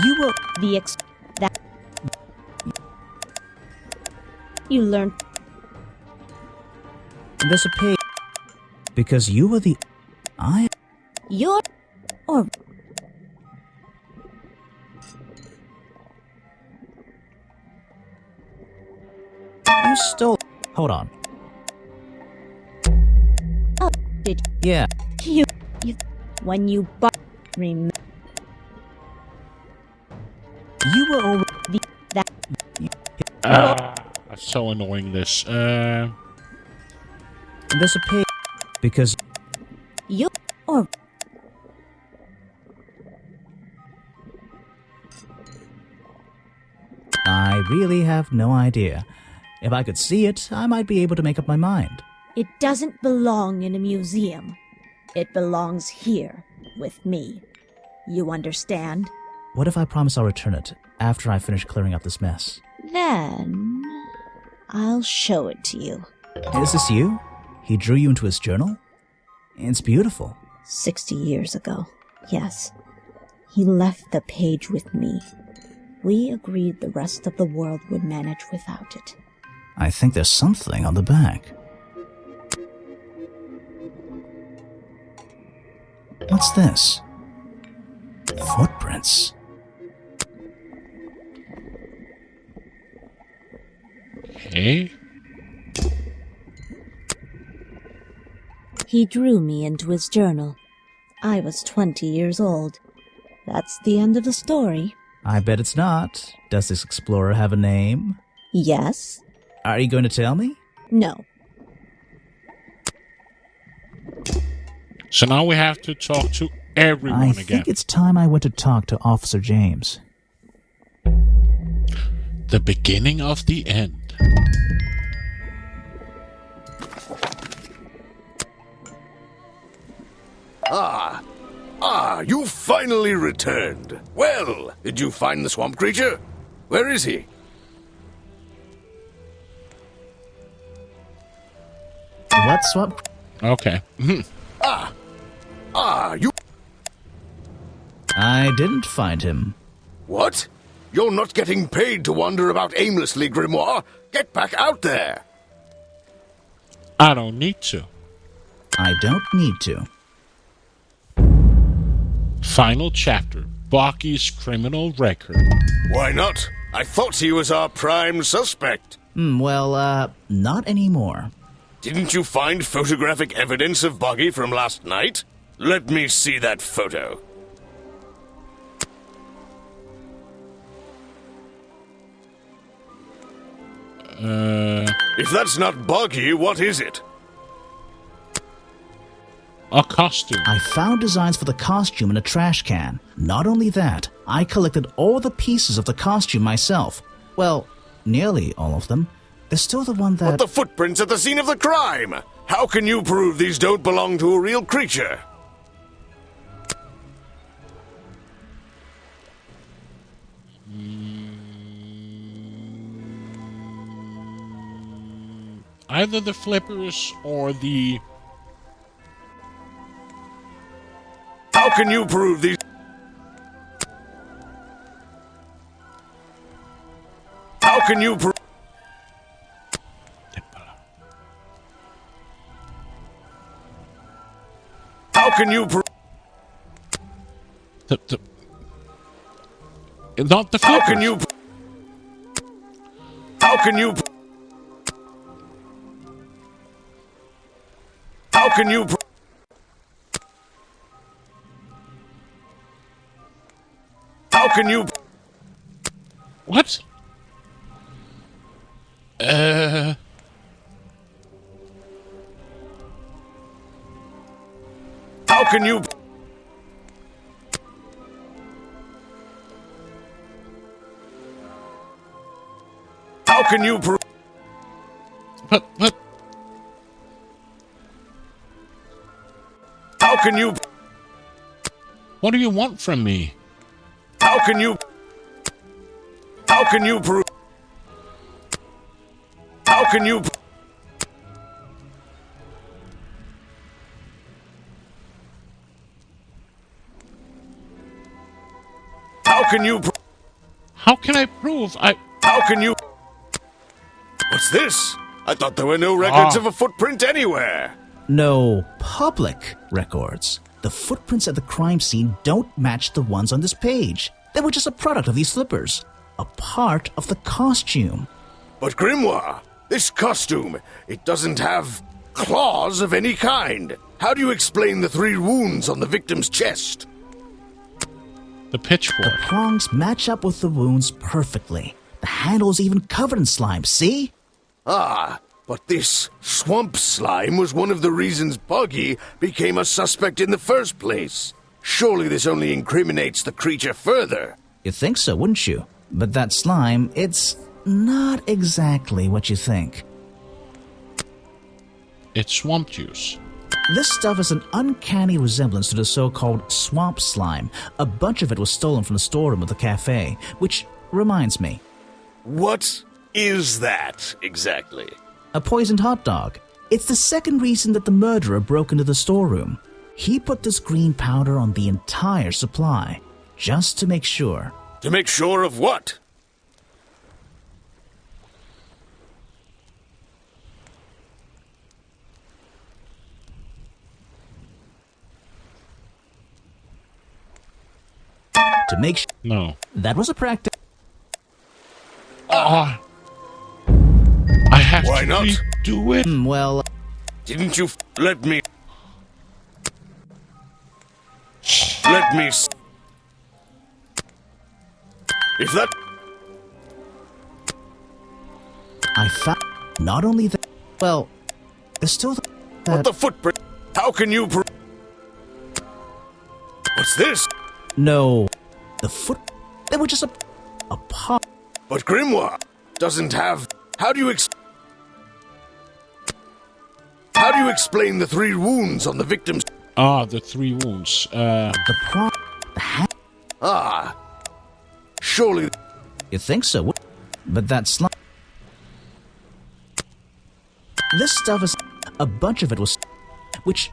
You were that you learned. There's a page. Because you were the... You're... Or... You stole... Hold on. Oh, did... Yeah. You... When you... Remember... You were already... That... That's so annoying, this. There's a page... Because... You... Or... I really have no idea. If I could see it, I might be able to make up my mind. It doesn't belong in a museum. It belongs here, with me. You understand? What if I promise I'll return it after I finish clearing up this mess? Then... I'll show it to you. Is this you? He drew you into his journal? It's beautiful. 60 years ago, yes. He left the page with me. We agreed the rest of the world would manage without it. I think there's something on the back. What's this? Footprints. Okay. He drew me into his journal. I was 20 years old. That's the end of the story. I bet it's not. Does this explorer have a name? Yes. Are you going to tell me? No. So now we have to talk to everyone again. I think it's time I went to talk to Officer James. The beginning of the end. You finally returned. Well, did you find the swamp creature? Where is he? What swamp? Okay. You... I didn't find him. What? You're not getting paid to wander about aimlessly, Grimoire. Get back out there. I don't need to. I don't need to. Final chapter. Bocky's criminal record. Why not? I thought he was our prime suspect. Well, not anymore. Didn't you find photographic evidence of Buggy from last night? Let me see that photo. If that's not Buggy, what is it? A costume. I found designs for the costume in a trash can. Not only that, I collected all the pieces of the costume myself. Well, nearly all of them. There's still the one that... But the footprints at the scene of the crime! How can you prove these don't belong to a real creature? Either the flippers or the... How can you prove these... How can you prove... How can you prove... Not the flippers. How can you... How can you... How can you... How can you... What? How can you... How can you prove... But... How can you... What do you want from me? How can you... How can you prove... How can you... How can you... How can I prove I... How can you... What's this? I thought there were no records of a footprint anywhere. No public records. The footprints at the crime scene don't match the ones on this page. They were just a product of these flippers. A part of the costume. But Grimoire, this costume, it doesn't have claws of any kind. How do you explain the 3 wounds on the victim's chest? The pitchfork. The prongs match up with the wounds perfectly. The handle's even covered in slime, see? Ah, but this swamp slime was one of the reasons Buggy became a suspect in the first place. Surely this only incriminates the creature further. You'd think so, wouldn't you? But that slime, it's not exactly what you think. It's swamp juice. This stuff is an uncanny resemblance to the so-called swamp slime. A bunch of it was stolen from the storeroom of the cafe, which reminds me. What is that, exactly? A poisoned hot dog. It's the second reason that the murderer broke into the storeroom. He put this green powder on the entire supply, just to make sure. To make sure of what? To make sure. No. That was a practice. I have Why to not? redo it. Well... Didn't you let me... Let me... If that... I found... Not only that... Well... There's still the... But the footprint... How can you... What's this? No. The foot... They were just a part... But Grimoire doesn't have... How do you explain the 3 wounds on the victim's... Ah, the 3 wounds. The prong... Ah. Surely... You think so? But that's slime... This stuff is... A bunch of it was... Which...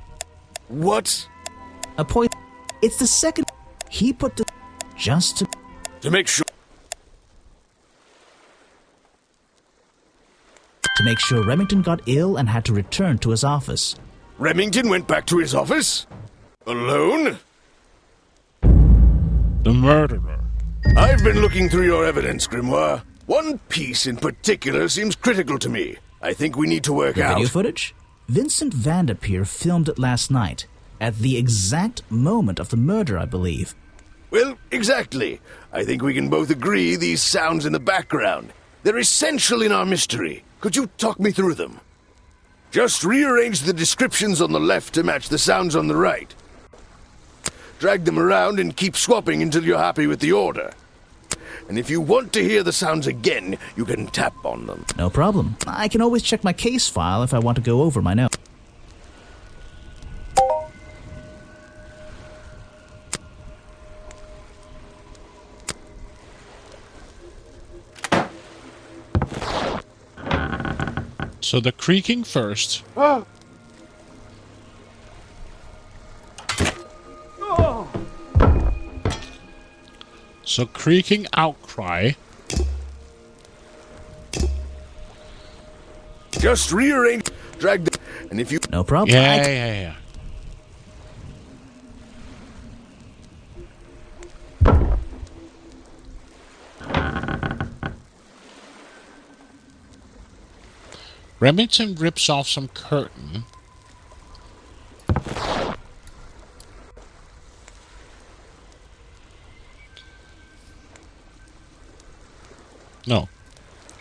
What? A point... It's the second... He put the... Just to... To make sure... To make sure Remington got ill and had to return to his office. Remington went back to his office? Alone? The murderer. I've been looking through your evidence, Grimoire. One piece in particular seems critical to me. I think we need to work The out... video footage? Vincent Vanderpeer filmed it last night, at the exact moment of the murder, I believe. Well, exactly. I think we can both agree these sounds in the background. They're essential in our mystery. Could you talk me through them? Just rearrange the descriptions on the left to match the sounds on the right. Drag them around and keep swapping until you're happy with the order. And if you want to hear the sounds again, you can tap on them. No problem. I can always check my case file if I want to go over my notes. So the creaking first. So creaking outcry. Just rearrange, drag the... And if you... No problem. Yeah. Remington rips off some curtain. No.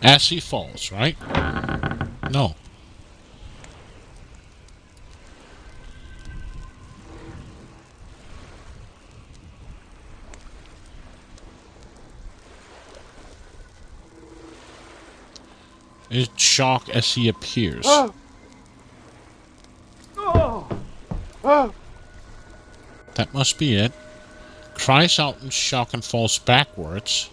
As he falls, right? No. It's shock as he appears. That must be it. Cries out in shock and falls backwards.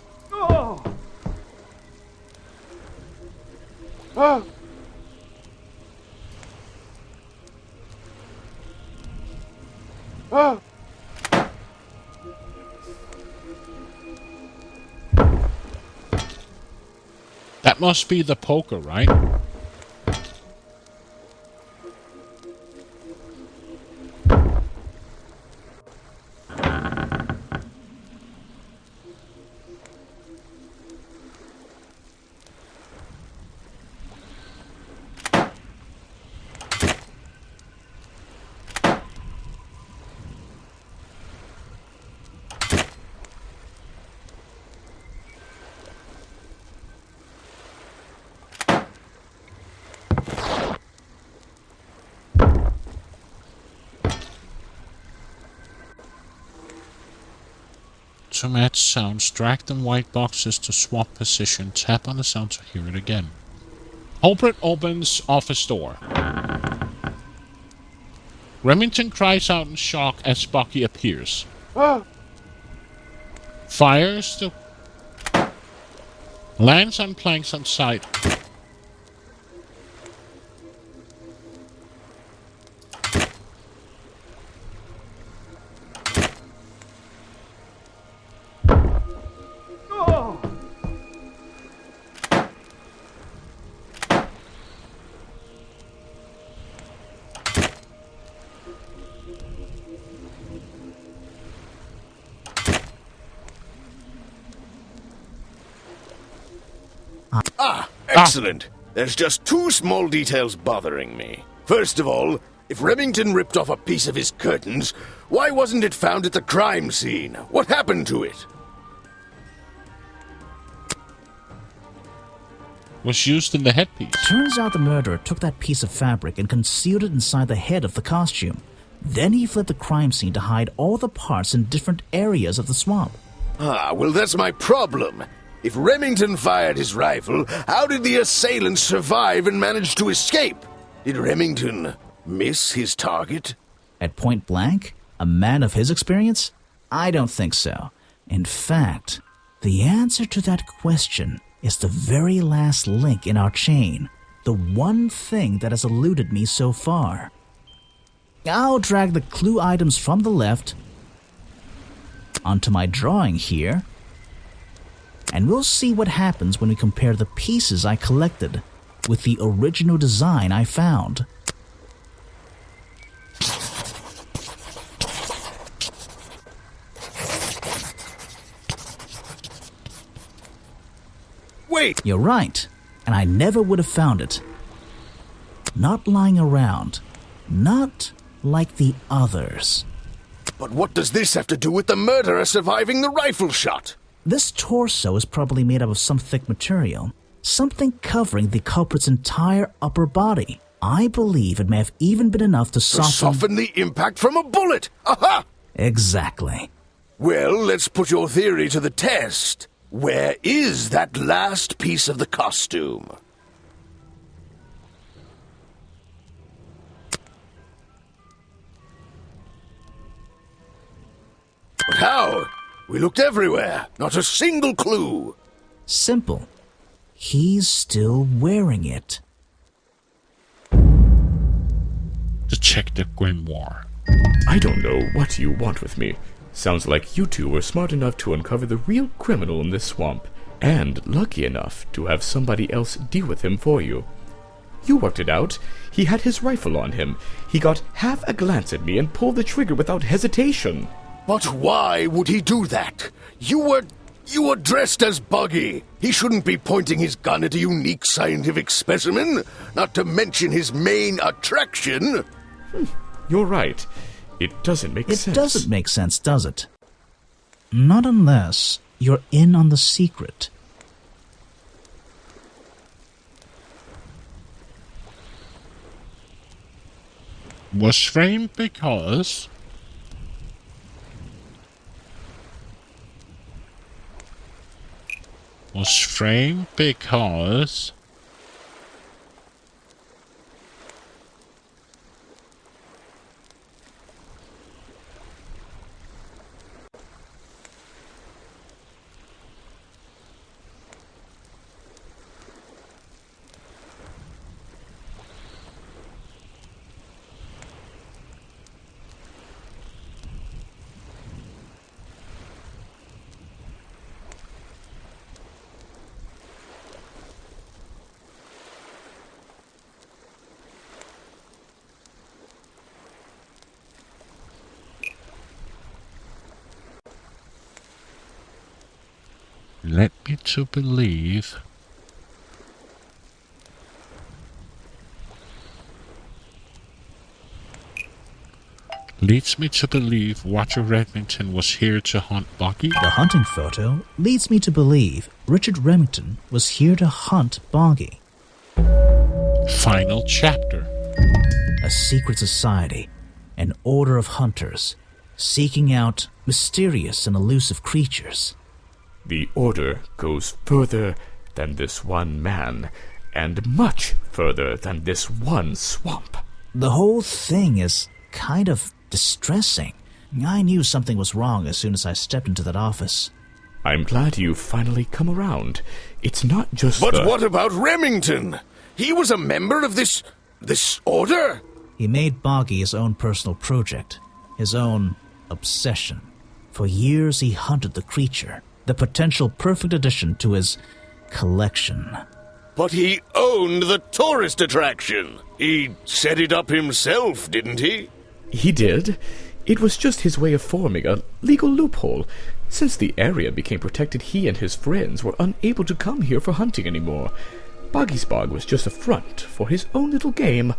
That must be the poker, right? To match sounds, drag them white boxes to swap position. Tap on the sound to hear it again. Holbert opens office door. Remington cries out in shock as Bucky appears. Fires the... lands on planks outside. Excellent. There's just two small details bothering me. First of all, if Remington ripped off a piece of his curtains, why wasn't it found at the crime scene? What happened to it? Was used in the headpiece. Turns out the murderer took that piece of fabric and concealed it inside the head of the costume. Then he fled the crime scene to hide all the parts in different areas of the swamp. Well, that's my problem. If Remington fired his rifle, how did the assailant survive and manage to escape? Did Remington miss his target? At point blank? A man of his experience? I don't think so. In fact, the answer to that question is the very last link in our chain. The one thing that has eluded me so far. I'll drag the clue items from the left onto my drawing here, and we'll see what happens when we compare the pieces I collected with the original design I found. Wait! You're right, and I never would have found it Not lying around. Not like the others. But what does this have to do with the murderer surviving the rifle shot? This torso is probably made up of some thick material. Something covering the culprit's entire upper body. I believe it may have even been enough to soften the impact from a bullet! Aha! Exactly. Well, let's put your theory to the test. Where is that last piece of the costume? But how? We looked everywhere. Not a single clue. Simple. He's still wearing it. Detective Grimoire. I don't know what you want with me. Sounds like you two were smart enough to uncover the real criminal in this swamp, and lucky enough to have somebody else deal with him for you. You worked it out. He had his rifle on him. He got half a glance at me and pulled the trigger without hesitation. But why would he do that? You were dressed as Buggy. He shouldn't be pointing his gun at a unique scientific specimen, not to mention his main attraction. You're right. It doesn't make sense. It doesn't make sense, does it? Not unless you're in on the secret. Was framed because... Was framed because... Led me to believe... Leads me to believe Roger Remington was here to hunt Boggy. The hunting photo leads me to believe Richard Remington was here to hunt Boggy. Final chapter. A secret society, an order of hunters, seeking out mysterious and elusive creatures. The order goes further than this one man, and much further than this one swamp. The whole thing is kind of distressing. I knew something was wrong as soon as I stepped into that office. I'm glad you've finally come around. It's not just But what about Remington? He was a member of this order? He made Boggy his own personal project, his own obsession. For years he hunted the creature, the potential perfect addition to his collection. But he owned the tourist attraction. He set it up himself, didn't he? He did. It was just his way of forming a legal loophole. Since the area became protected, he and his friends were unable to come here for hunting anymore. Boggy's Bog was just a front for his own little game.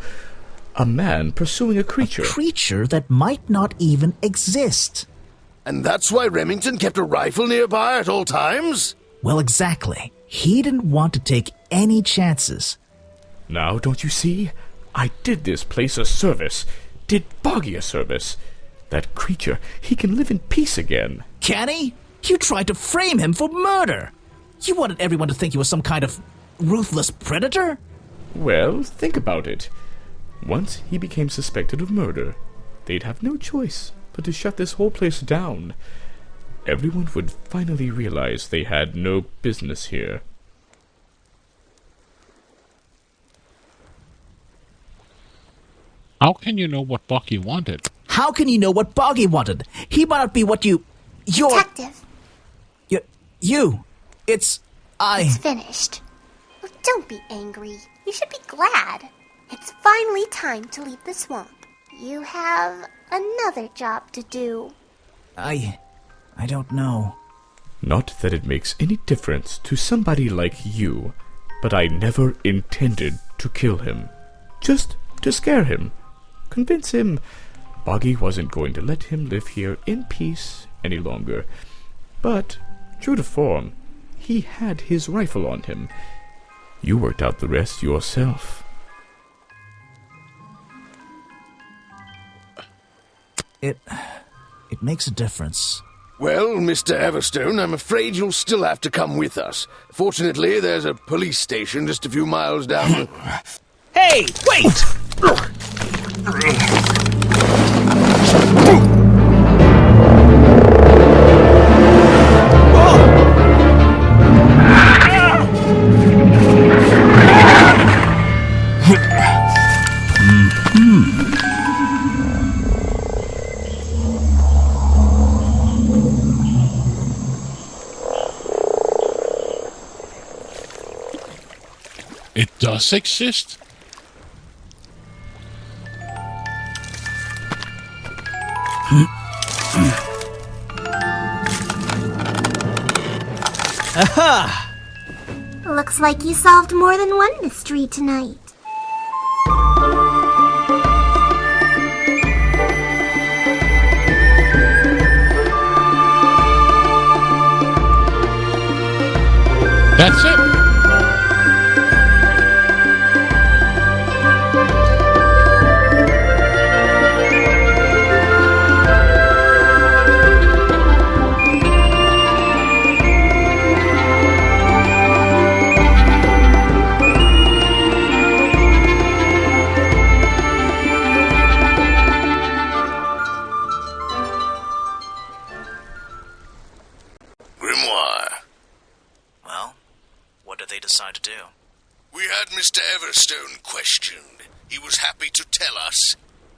A man pursuing a creature. A creature that might not even exist. And that's why Remington kept a rifle nearby at all times? Well, exactly. He didn't want to take any chances. Now, don't you see? I did this place a service. Did Boggy a service. That creature, he can live in peace again. Can he? You tried to frame him for murder. You wanted everyone to think he was some kind of ruthless predator? Well, think about it. Once he became suspected of murder, they'd have no choice but to shut this whole place down. Everyone would finally realize they had no business here. How can you know what Boggy wanted? How can you know what Boggy wanted? He might not be what you're... Detective. It's finished. Oh, don't be angry. You should be glad. It's finally time to leave the swamp. You have another job to do. I don't know. Not that it makes any difference to somebody like you, but I never intended to kill him. just to scare him. Convince him Boggy wasn't going to let him live here in peace any longer. But, true to form, he had his rifle on him. You worked out the rest yourself. It makes a difference. Well, Mr. Everstone, I'm afraid you'll still have to come with us. Fortunately, there's a police station just a few miles down. Hey, wait! It does exist? Aha! Looks like you solved more than one mystery tonight. That's it. Grimoire. Well, what did they decide to do? We had Mr. Everstone questioned. He was happy to tell us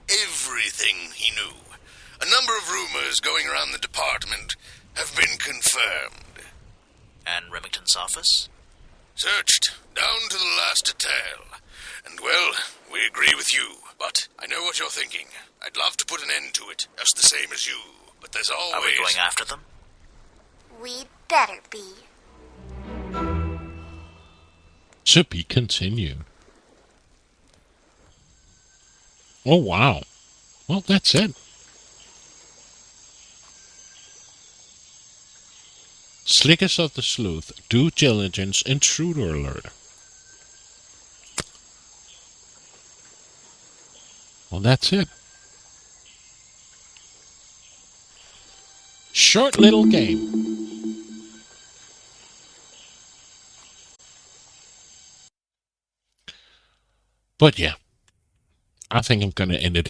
everything he knew. A number of rumors going around the department have been confirmed. And Remington's office? Searched down to the last detail. And, well, we agree with you. But I know what you're thinking. I'd love to put an end to it, just the same as you. But there's always... Are we going after them? We'd better be. To be continued. Oh, wow. Well, that's it. Slickest of the Sleuth, Due Diligence, Intruder Alert. Well, that's it. Short little game. But yeah, I think I'm going to end it